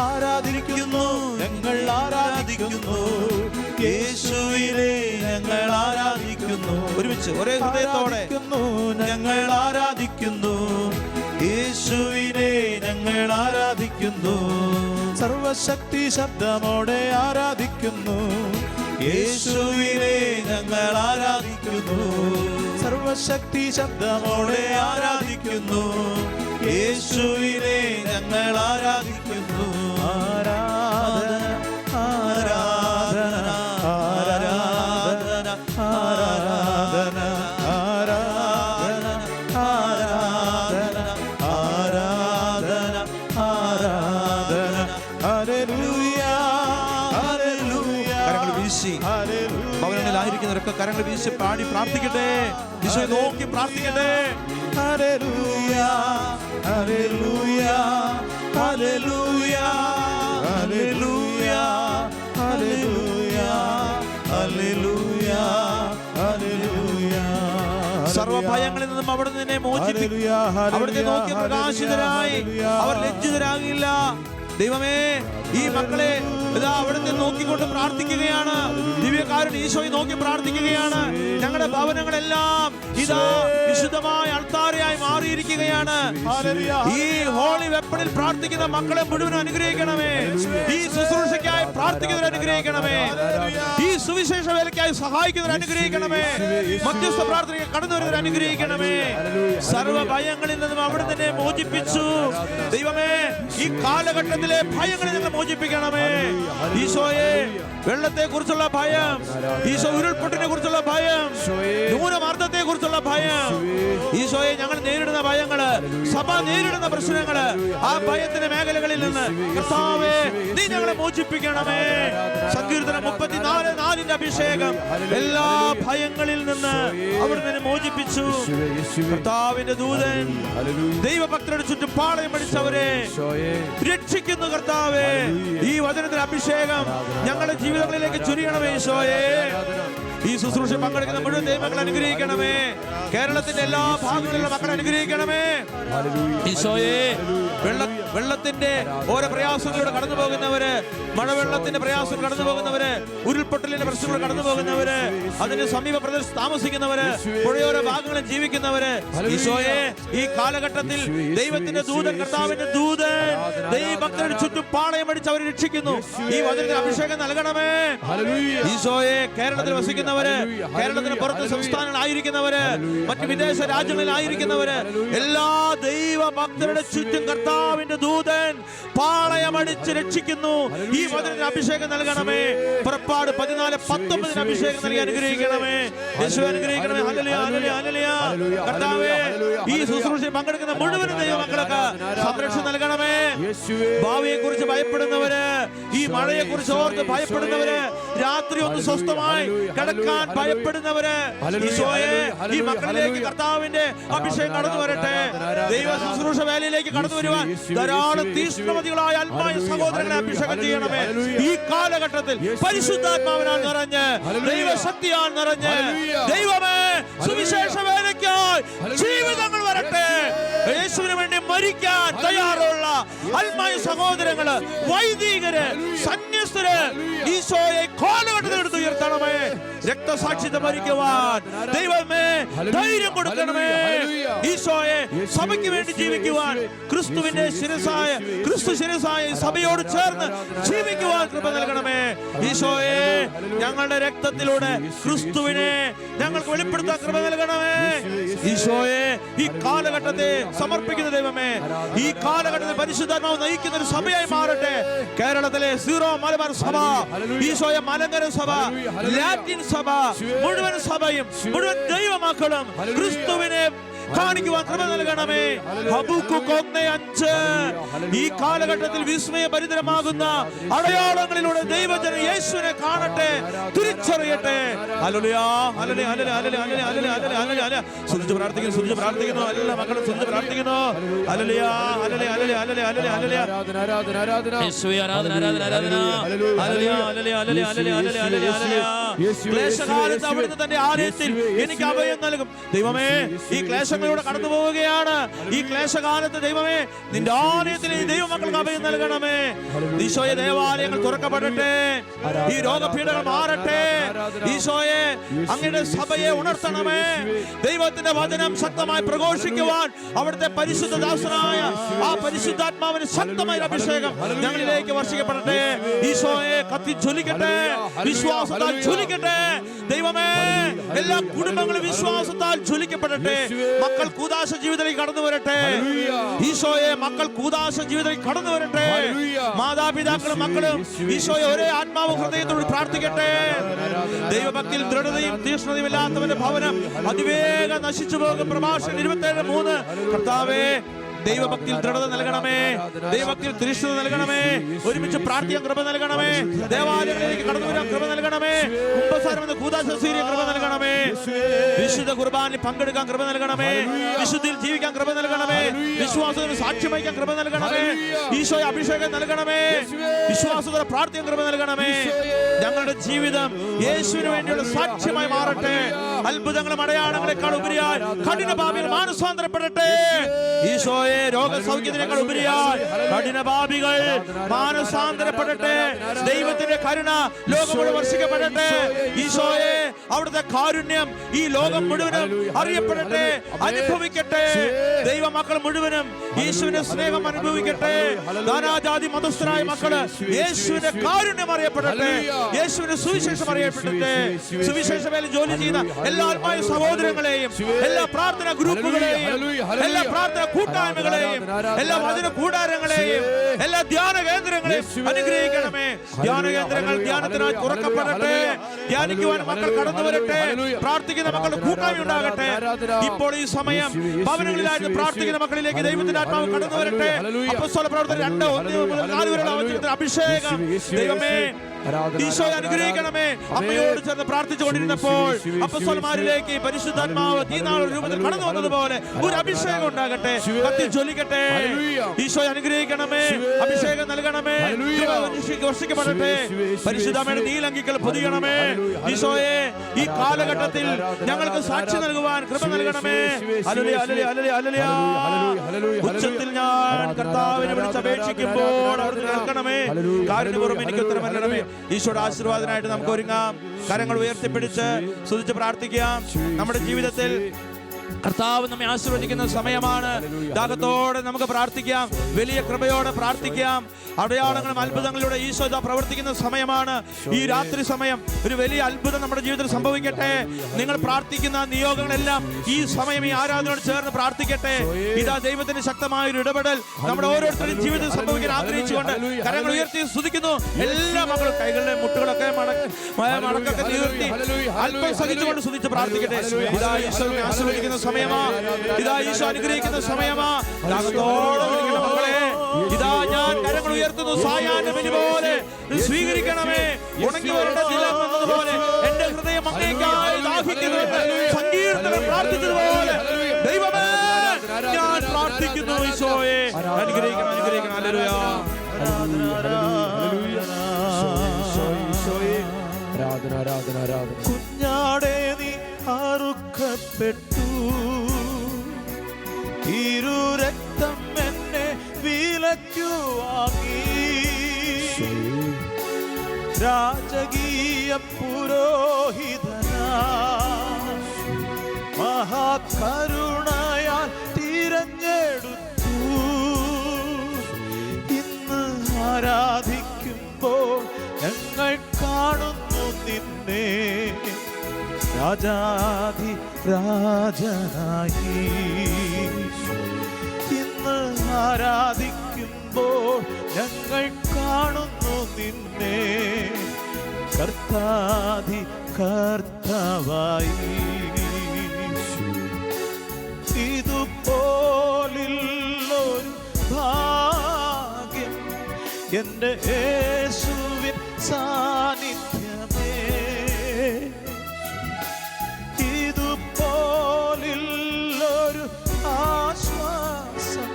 ആരാധിക്കുന്നു, ഞങ്ങൾ ആരാധിക്കുന്നു. യേശുവിനെ ഞങ്ങൾ ആരാധിക്കുന്നു. ഒരുമിച്ച് ഒരേ ഹൃദയത്തോടെ ഞങ്ങൾ ആരാധിക്കുന്നു. യേശുവിനെ ഞങ്ങൾ ആരാധിക്കുന്നു. സർവശക്തി ശബ്ദമോടെ ആരാധിക്കുന്നു. യേശുവിനെ ഞങ്ങൾ ആരാധിക്കുന്നു. സർവശക്തി ശബ്ദമോടെ ആരാധിക്കുന്നു. യേശുവിനെ ഞങ്ങൾ ആരാധിക്കുന്നു. ആരാധന ആരാധന ആരാധന ആരാധന ആരാധന ആരാധന ആരാധന ആരാധന. ഹല്ലേലൂയ ഹല്ലേലൂയ. കരങ്ങൾ വീശി ഭവനങ്ങളിലായിരിക്കുന്നവരൊക്കെ കരങ്ങൾ വീശി പാടി പ്രാർത്ഥിക്കട്ടെ. ഈശോയെ നോക്കി പ്രാർത്ഥിക്കട്ടെ. ഹല്ലേലൂയ ഹല്ലേലൂയ ഹല്ലേലൂയ ഹല്ലേലൂയ ഹല്ലേലൂയ ഹല്ലേലൂയ ഹല്ലേലൂയ. സർവഭയങ്ങളിൽ നിന്നും അവിടുന്ന് നിന്നെ മോചിപ്പിക്കും. അവിടുത്തെ നോക്കി പ്രകാശിതരായി അവർ ലജ്ജിതരാകില്ല. ദൈവമേ, ഈ മക്കളെ ഇതാ അവിടുത്തെ നോക്കിക്കൊണ്ട് പ്രാർത്ഥിക്കുകയാണ്. ദിവ്യകാരുണ്യ ഈശോയെ നോക്കി പ്രാർത്ഥിക്കുകയാണ്. ഞങ്ങളുടെ ഭവനങ്ങളെല്ലാം ഇതാ വിശുദ്ധമായ അൾത്താരയായി മാറിയിരിക്കുകയാണ്. ഈ ഹോളി വെപ്പണിൽ പ്രാർത്ഥിക്കുന്ന മക്കളെ മുഴുവൻ അനുഗ്രഹിക്കണമേ. ഈ ശുശ്രൂഷയ്ക്കായി പ്രാർത്ഥിക്കുന്നവർ അനുഗ്രഹിക്കണമേ. ഈ സുവിശേഷ വേലയ്ക്കായി സഹായിക്കുന്നവർ അനുഗ്രഹിക്കണമേ. മധ്യസ്ഥ പ്രാർത്ഥനയ്ക്ക് കടന്നു വരുന്നവർ അനുഗ്രഹിക്കണമേ. സർവ്വ ഭയങ്ങളിൽ നിന്നും അവിടെ തന്നെ മോചിപ്പിച്ചു. ദൈവമേ, ഈ കാലഘട്ടത്തിലെ ഭയങ്ങളിൽ നിന്ന് മോചിപ്പിക്കണമേ. ഈശോയെ, വെള്ളത്തെ കുറിച്ചുള്ള ഭയം, ഈശോ ഉരുൾപൊട്ടിനെ കുറിച്ചുള്ള ഭയം, ന്യൂനമർദ്ദത്തെ കുറിച്ചുള്ള ഭയം, ഈശോയെ ഞങ്ങൾ നേരിടുന്ന ഭയങ്ങള്, സഭ നേരിടുന്ന പ്രശ്നങ്ങള്, ആ ഭയത്തിന്റെ മേഖലകളിൽ നിന്ന് കർത്താവേ നീ ഞങ്ങളെ മോചിപ്പിക്കണമേ. സങ്കീർത്തനം 34:4 അഭിഷേകം എല്ലാ ഭയങ്ങളിൽ നിന്ന് അവിടുന്ന് മോചിപ്പിച്ചു. കർത്താവിന്റെ ദൂതൻ ദൈവഭക്തരുടെ ചുറ്റും പാളയം അടിച്ചവരെ രക്ഷിക്കുന്നു. കർത്താവേ, ഈ വചനത്തിന്റെ അഭിഷേകം ഞങ്ങളുടെ ജീവിതങ്ങളിലേക്ക് ചുരിയണമേ. ഈശോയെ, ഈ ശുശ്രൂഷ പങ്കെടുക്കുന്ന മുഴുവൻ ദൈവങ്ങളെ അനുഗ്രഹിക്കണമേ. കേരളത്തിന്റെ എല്ലാ ഭാഗങ്ങളിലുള്ള മക്കളെ അനുഗ്രഹിക്കണമേ. ഈശോയെ, വെള്ളത്തിന്റെ ഓരോ പ്രയാസങ്ങളിലൂടെ കടന്നു പോകുന്നവര്, മഴവെള്ളത്തിന്റെ പ്രയാസം കടന്നു പോകുന്നവര്, ഉരുൾപൊട്ടലിന്റെ പ്രശ്നങ്ങൾ കടന്നു പോകുന്നവര്, അതിന്റെ സമീപ പ്രദേശത്ത് താമസിക്കുന്നവര്, പുഴയോര ഭാഗങ്ങളിൽ ജീവിക്കുന്നവര്, ഈശോയെ ഈ കാലഘട്ടത്തിൽ ദൈവത്തിന്റെ ദൂതൻ, കർത്താവിന്റെ ദൂതൻ ദൈവഭക്തരുടെ ചുറ്റും പാളയമടിച്ച് അവരെ രക്ഷിക്കുന്നു. ഈ വചനത്തിന് അഭിഷേകം നൽകണമേ. ഈശോയെ, കേരളത്തിൽ വസിക്കുന്നവര്, കേരളത്തിന് പുറത്ത് സംസ്ഥാനങ്ങളായിരിക്കുന്നവര്, മറ്റ് വിദേശ രാജ്യങ്ങളിലായിരിക്കുന്നവര്, എല്ലാ ദൈവഭക്തരുടെ ചുറ്റും കർത്താവിന്റെ ദൂതൻ പാളയമടിച്ച് രക്ഷിക്കുന്നു. ഈ വചനത്തിന് അഭിഷേകം നൽകണമേ. പുറപ്പാട് 14:19 അഭിഷേകം നൽകി അനുഗ്രഹിക്കണമേ. യേശുവേ, അനുഗ്രഹിക്കണമേ. ഹല്ലേലൂയ ഹല്ലേലൂയ ഹല്ലേലൂയ. കർത്താവേ, ഈ ശുശ്രൂഷയിൽ പങ്കെടുക്കുന്ന മുഴുവൻ ദൈവമക്കൾക്ക് സംരക്ഷണം നൽകണമേ. ഭാവിയെ കുറിച്ച് ഭയപ്പെടുന്നവര്, ഈ മഴയെ കുറിച്ച് ഓർത്ത് ഭയപ്പെടുന്നവര്, രാത്രി ഒന്ന് സ്വസ്ഥമായി കിടക്കാൻ ഭയപ്പെടുന്നവര് ഈശോയെ ഈ മക്കളിലേക്ക് കർത്താവിന്റെ അഭിഷേകം കടന്നു വരട്ടെ. ദൈവ ശുശ്രൂഷ വേലയിലേക്ക് കടന്നു വരുവാൻ ധാരാളം തീഷ്ണമതികളായ ആത്മായ സഹോദരങ്ങളെ അഭിഷേകം ചെയ്യണമേ. ഈ കാലഘട്ടത്തിൽ പരിശുദ്ധാത്മാവിനാൽ നിറഞ്ഞ് ദൈവശക്തിയാൽ നിറഞ്ഞ് ദൈവമേ സുവിശേഷ വേലയ്ക്കായി ജീവിതങ്ങൾ വരട്ടെ. യേശുവിന് വേണ്ടി മരിക്കാൻ തയ്യാറുള്ള ആത്മായ സഹോദരങ്ങള്, വൈദികര്, സന്യസ്തര് ഈശോയെ കാലഘട്ടത്തിൽ എടുത്ത് ഉയർത്തണമേ. രക്തസാക്ഷിത്വം വരിക്കുവാൻ ദൈവമേ ധൈര്യം കൊടുക്കണമേ. ഈശോയെ സഭയ്ക്ക് വേണ്ടി ജീവിക്കുവാൻ ക്രിസ്തുവിന്റെ ശിരസായ സഭയോട് ചേർന്ന് ജീവിക്കുവാൻ കൃപ നൽകണമേ. ഈശോയെ ഞങ്ങളുടെ രക്തത്തിലൂടെ ക്രിസ്തുവിനെ ഞങ്ങൾക്ക് വെളിപ്പെടുത്താൻ കൃപ നൽകണമേ. ഈശോയെ ഈ കാലഘട്ടത്തെ സമർപ്പിക്കുന്ന ദൈവമേ, ഈ കാലഘട്ടത്തിൽ പരിശുദ്ധാത്മാവ് നയിക്കുന്ന ഒരു സഭയായി മാറട്ടെ. കേരളത്തിലെ സീറോ മലബാർ സഭ, ഈശോയെ മലങ്കര സഭ, ലാറ്റിൻ സഭ, മുഴുവൻ സഭയും മുഴുവൻ ദൈവമക്കളും ക്രിസ്തുവിനെ കാണിക്കുവാൻ കൃപ നൽകണമേ. ഹബക്കൂക്ക് 1:5 ഈ കാലഘട്ടത്തിൽ വിസ്മയഭരിതരമാകുന്ന അടയാളങ്ങളിലൂടെ ദൈവജനം യേശുവിനെ കാണട്ടെ, തിരിച്ചറിയട്ടെ. ഹല്ലേലൂയ, ഹല്ലേലൂയ, ഹല്ലേലൂയ, ഹല്ലേലൂയ, ഹല്ലേലൂയ, ഹല്ലേലൂയ. സ്തുതിച്ച് പ്രാർത്ഥിക്കുന്നു, എല്ലാ മക്കളും സ്തുതിച്ച് പ്രാർത്ഥിക്കുന്നു. ഹല്ലേലൂയ, ഹല്ലേലൂയ, ഹല്ലേലൂയ, ഹല്ലേലൂയ, ഹല്ലേലൂയ. യേശുവേ ആരാധന, ആരാധന, ആരാധന. ഹല്ലേലൂയ, ഹല്ലേലൂയ, ഹല്ലേലൂയ, ഹല്ലേലൂയ, ഹല്ലേലൂയ, ഹല്ലേലൂയ. ക്ലേശകാലത്ത് അവിടുന്ന് തന്റെ ആലയത്തിൽ എനിക്ക് അഭയം നൽകും. ദൈവമേ ഈ ക്ലേശങ്ങളിലൂടെ കടന്നു പോവുകയാണ്. ഈ ക്ലേശകാലത്ത് ദൈവമേ നിന്റെ ആലയത്തിൽ ഈ ദൈവമക്കൾക്ക് അഭയം നൽകണമേ. ഈശോയെ ദേവാലയങ്ങൾ തുറക്കപ്പെടട്ടെ, ഈ രോഗപീഠകൾ മാറട്ടെ. ഈശോയെ അങ്ങയുടെ സഭയെ ഉണർത്തണമേ. ദൈവത്തിന്റെ വചനം ശക്തമായി പ്രഘോഷിക്കുവാൻ അവിടുത്തെ പരിശുദ്ധ ദാസനായ ആ പരിശുദ്ധാത്മാവിന് ശക്തമായ അഭിഷേകം ഞങ്ങളിലേക്ക് വർഷിക്കപ്പെടട്ടെ. ഈശോയെ കത്തി ജ്വലിക്കട്ടെ, വിശ്വാസത്താൽ ജ്വലിക്കട്ടെ. ദൈവമേ എല്ലാ കുടുംബങ്ങളും വിശ്വാസത്താൽ ജ്വലിക്കപ്പെടട്ടെ. മക്കൾ കൂദാശ ജീവിതത്തിലേക്ക് കടന്നു വരട്ടെ. ഈശോയെ മക്കൾ കൂദാശ ജീവിതത്തിലേക്ക് കടന്നു വരട്ടെ. മാതാപിതാക്കളും മക്കളും ഈശോയെ ഒരേ ആത്മാവ് ഹൃദയത്തോട് പ്രാർത്ഥിക്കട്ടെ. ദൈവഭക്തിയിൽ ദൃഢതയും തീക്ഷ്ണതയും ഇല്ലാത്തവന്റെ ഭവനം അതിവേഗം നശിച്ചു പോകും. പ്രഭാഷകൻ 27:3. കർത്താവേ ദൈവഭക്തിയിൽ ദൃഢത നൽകണമേ, ദൈവഭക്തിയിൽ തീക്ഷ്ണത നൽകണമേ. ഒരുമിച്ച് പ്രാർത്ഥിക്കാൻ കൃപ നൽകണമേ. ദേവാലയങ്ങളിലേക്ക് കടന്നു വരാൻ കൃപ നൽകണമേ. കുംഭസാരമെന്ന കൂദാശ കൃപ നൽകണമേ. വിശുദ്ധ കുർബാനയിൽ പങ്കെടുക്കാൻ കൃപ നൽകണമേ. വിശുദ്ധിയിൽ ജീവിക്കാൻ കൃപ നൽകണമേ. വിശ്വാസത്തിന് സാക്ഷ്യം വഹിക്കാൻ കൃപ നൽകണമേ. ഈശോയെ അഭിഷേകം നൽകണമേ. വിശ്വാസത്തോടെ പ്രാർത്ഥിക്കാൻ കൃപ നൽകണമേ. ഞങ്ങളുടെ ജീവിതം യേശുവിന് വേണ്ടിയുള്ള സാക്ഷ്യമായി മാറട്ടെ. അത്ഭുതങ്ങളും അടയാളങ്ങളെക്കാൾ ഉപരിയായി കഠിനഭാവികൾ മാനസാന്തരപ്പെടട്ടെ. ഈശോയെ രോഗസൗഖ്യത്തിനേക്കാൾ ഉപരിയായി കഠിനഭാവികൾ മാനസാന്തരപ്പെടട്ടെ. ദൈവത്തിന്റെ കരുണ ലോകം മുഴുവൻ വർഷിക്കപ്പെടട്ടെ. ഈശോയെ അവിടുത്തെ കാരുണ്യം ഈ ലോകം മുഴുവനും അറിയപ്പെടട്ടെ, അനുഭവിക്കട്ടെ. ദൈവമക്കൾ മുഴുവനും യേശുവിന്റെ സ്നേഹം അനുഭവിക്കട്ടെ. നാനാജാതി മതസ്ഥരായ മക്കള് യേശുവിന്റെ കാരുണ്യം അറിയപ്പെടട്ടെ, യേശുവിന്റെ സുവിശേഷം അറിയപ്പെടട്ടെ. സുവിശേഷ വേല ജോലി ചെയ്യുന്ന എല്ലാ ആത്മായ സഹോദരങ്ങളെയും, എല്ലാ പ്രാർത്ഥന ഗ്രൂപ്പുകളെയും, എല്ലാ പ്രാർത്ഥന കൂട്ടായ്മകളെയും, എല്ലാ വചന കൂടാരങ്ങളെയും, എല്ലാ ധ്യാന കേന്ദ്രങ്ങളെയും അനുഗ്രഹിക്കണമേ. ധ്യാന കേന്ദ്രങ്ങൾ ധ്യാനത്തിനായി തുറക്കപ്പെടട്ടെ. ധ്യാനിക്കുവാൻ മക്കൾ കടന്നു വരട്ടെ. പ്രാർത്ഥിക്കുന്ന മക്കളുടെ കൂട്ടായ്മ ഉണ്ടാകട്ടെ. ഇപ്പോൾ ഈ സമയം ഭവനങ്ങളിലായിട്ട് പ്രാർത്ഥിക്കുന്ന മക്കളിലേക്ക് ദൈവത്തിന്റെ ആത്മാവ് കടന്നു വരട്ടെ. അപ്പോസ്തല പ്രവർത്തനം 2:1-4 വരെയുള്ള വചനത്തിന്റെ അഭിഷേകം ദൈവമേ ഈശോയെ അനുഗ്രഹിക്കണമേ. അമ്മയോട് ചേർന്ന് പ്രാർത്ഥിച്ചുകൊണ്ടിരുന്നപ്പോൾ അപ്പോസ്തലന്മാരിലേക്ക് പരിശുദ്ധാത്മാവ് തീനാള രൂപത്തിൽ കടന്നു വന്നതുപോലെ ഒരു അഭിഷേകം ഉണ്ടാകട്ടെ, കത്തി ജ്വലിക്കട്ടെ. ഈശോയെ അനുഗ്രഹിക്കണമേ, അഭിഷേകം നൽകണമേ, വർഷിക്കപ്പെടട്ടെ. പരിശുദ്ധമ്മയുടെ നീലങ്കികൾ പൊതിയണമേ. ഈശോയെ ഈ കാലഘട്ടത്തിൽ ഞങ്ങൾക്ക് സാക്ഷി നൽകുവാൻ കൃപ നൽകണമേ. ഹല്ലേലൂയ, ഹല്ലേലൂയ, ഹല്ലേലൂയ, ഹല്ലേലൂയ. ഉച്ചത്തിൽ ഞാൻ കർത്താവിനെ വിളിച്ചപേക്ഷിക്കുമ്പോൾ അവിടുന്ന് കേൾക്കണമേ. കാരുണ്യപൂർവ്വം എനിക്ക് ഉത്തരം നൽകണമേ. ഈശോയുടെ ആശീർവാദനായിട്ട് നമുക്ക് ഒരുങ്ങാം. കരങ്ങൾ ഉയർത്തിപ്പിടിച്ച് സ്തുതിച്ച് പ്രാർത്ഥിക്കാം. നമ്മുടെ ജീവിതത്തിൽ കർത്താവ് നമ്മെ ആശീർവദിക്കുന്ന സമയമാണ്. ദാഹത്തോടെ നമുക്ക് പ്രാർത്ഥിക്കാം, വലിയ കൃപയോടെ പ്രാർത്ഥിക്കാം. അടയാളങ്ങളും അത്ഭുതങ്ങളിലൂടെ ഈശോ പ്രവർത്തിക്കുന്ന സമയമാണ്. ഈ രാത്രി സമയം ഒരു വലിയ അത്ഭുതം നമ്മുടെ ജീവിതത്തിൽ സംഭവിക്കട്ടെ. നിങ്ങൾ പ്രാർത്ഥിക്കുന്ന നിയോഗങ്ങളെല്ലാം ഈ സമയം ഈ ആരാധനയോട് ചേർന്ന് പ്രാർത്ഥിക്കട്ടെ. ഇതാ ദൈവത്തിന്റെ ശക്തമായ ഒരു ഇടപെടൽ നമ്മുടെ ഓരോരുത്തരുടെയും ജീവിതത്തിൽ സംഭവിക്കാൻ ആഗ്രഹിച്ചുകൊണ്ട് കരങ്ങൾ ഉയർത്തി സ്തുതിക്കുന്നു. എല്ലാ മക്കളും കൈകളുടെ മുട്ടുകളൊക്കെ മടക്കൊക്കെ ഉയർത്തി അല്പം സഹിച്ചുകൊണ്ട് സ്തുതിച്ച് പ്രാർത്ഥിക്കട്ടെ. ഇതാ ഈശോയെ ആശീർവദിക്കുന്ന സമയമാ, ഇതാ ഈശോ അനുഗ്രഹിക്കുന്ന സമയമാ. ദാഹത്തോടെ വിളിക്കുന്ന മക്കളെ ഇതാ ഞാൻ കരങ്ങൾ ഉയർത്തുന്നു. സായാഹ്ന ബലി പോലെ സ്വീകരിക്കണമേ. ഉണങ്ങി വരേണ്ട നിലം എന്നതുപോലെ എന്റെ ഹൃദയം അങ്ങേയ്ക്കായി ദാഹിക്കുന്നുവെന്ന് സങ്കീർത്തകൻ പ്രാർത്ഥിച്ചതുപോലെ ദൈവമേ ഞാൻ പ്രാർത്ഥിക്കുന്നു. ഈശോയെ അനുഗ്രഹിക്കണം, അനുഗ്രഹിക്കണം. ഹല്ലേലൂയ. കുഞ്ഞാടെ നീ അറുക്കപ്പെട്ടു, തിരു രക്തം എന്നെ വിലയ്ക്കു വാങ്ങി. രാജകീയ പുരോഹിതനാ മഹാകരുണയാൽ തിരഞ്ഞെടുത്തു. ഇന്ന് ആരാധിക്കുമ്പോൾ ഞങ്ങൾ കാണുന്നു നിന്നെ രാജാധി രാജനായി. ഇന്ന് ആരാധിക്കുമ്പോൾ ഞങ്ങൾ കാണുന്നു നിന്നെ കർത്താധി കർത്താവായി. ഇതുപോലുള്ളൊരു ഭാഗ്യം എൻ്റെ യേശുവിൻ സാന്നിധ്യമേ. ഇതുപോലുള്ളൊരു ആശ്വാസം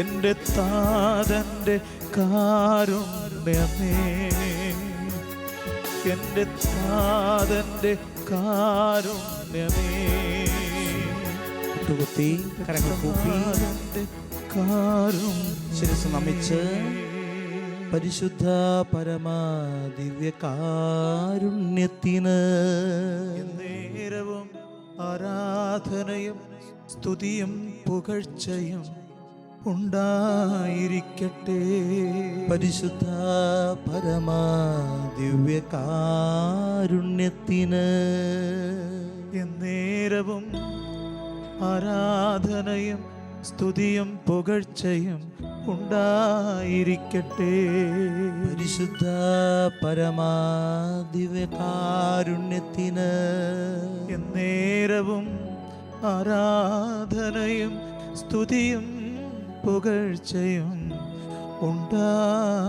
എൻ്റെ താതൻ്റെ കാരുണ്യമേ. എൻ്റെ താതൻ്റെ കാരുണ്യമേ. മുട്ടുകുത്തി കരങ്ങൾ കൂപ്പി ശിരസ്സ് നമിച്ച് പരിശുദ്ധ പരമാ ദിവ്യ കാരുണ്യത്തിന് നേരവും ആരാധനയും സ്തുതിയും പുകഴ്ചയും ഉണ്ടായിരിക്കട്ടെ. പരിശുദ്ധ പരമാ ദിവ്യ കാരുണ്യത്തിന് എന്നേരവും ആരാധനയും സ്തുതിയും പുകഴ്ചയും ഉണ്ടായിരിക്കട്ടെ. പരിശുദ്ധ പരമാ ദിവ്യ കാരുണ്യത്തിന് എന്നേരവും ആരാധനയും സ്തുതിയും പുകഴ്ചയും ഉണ്ടായിരിക്കട്ടെ.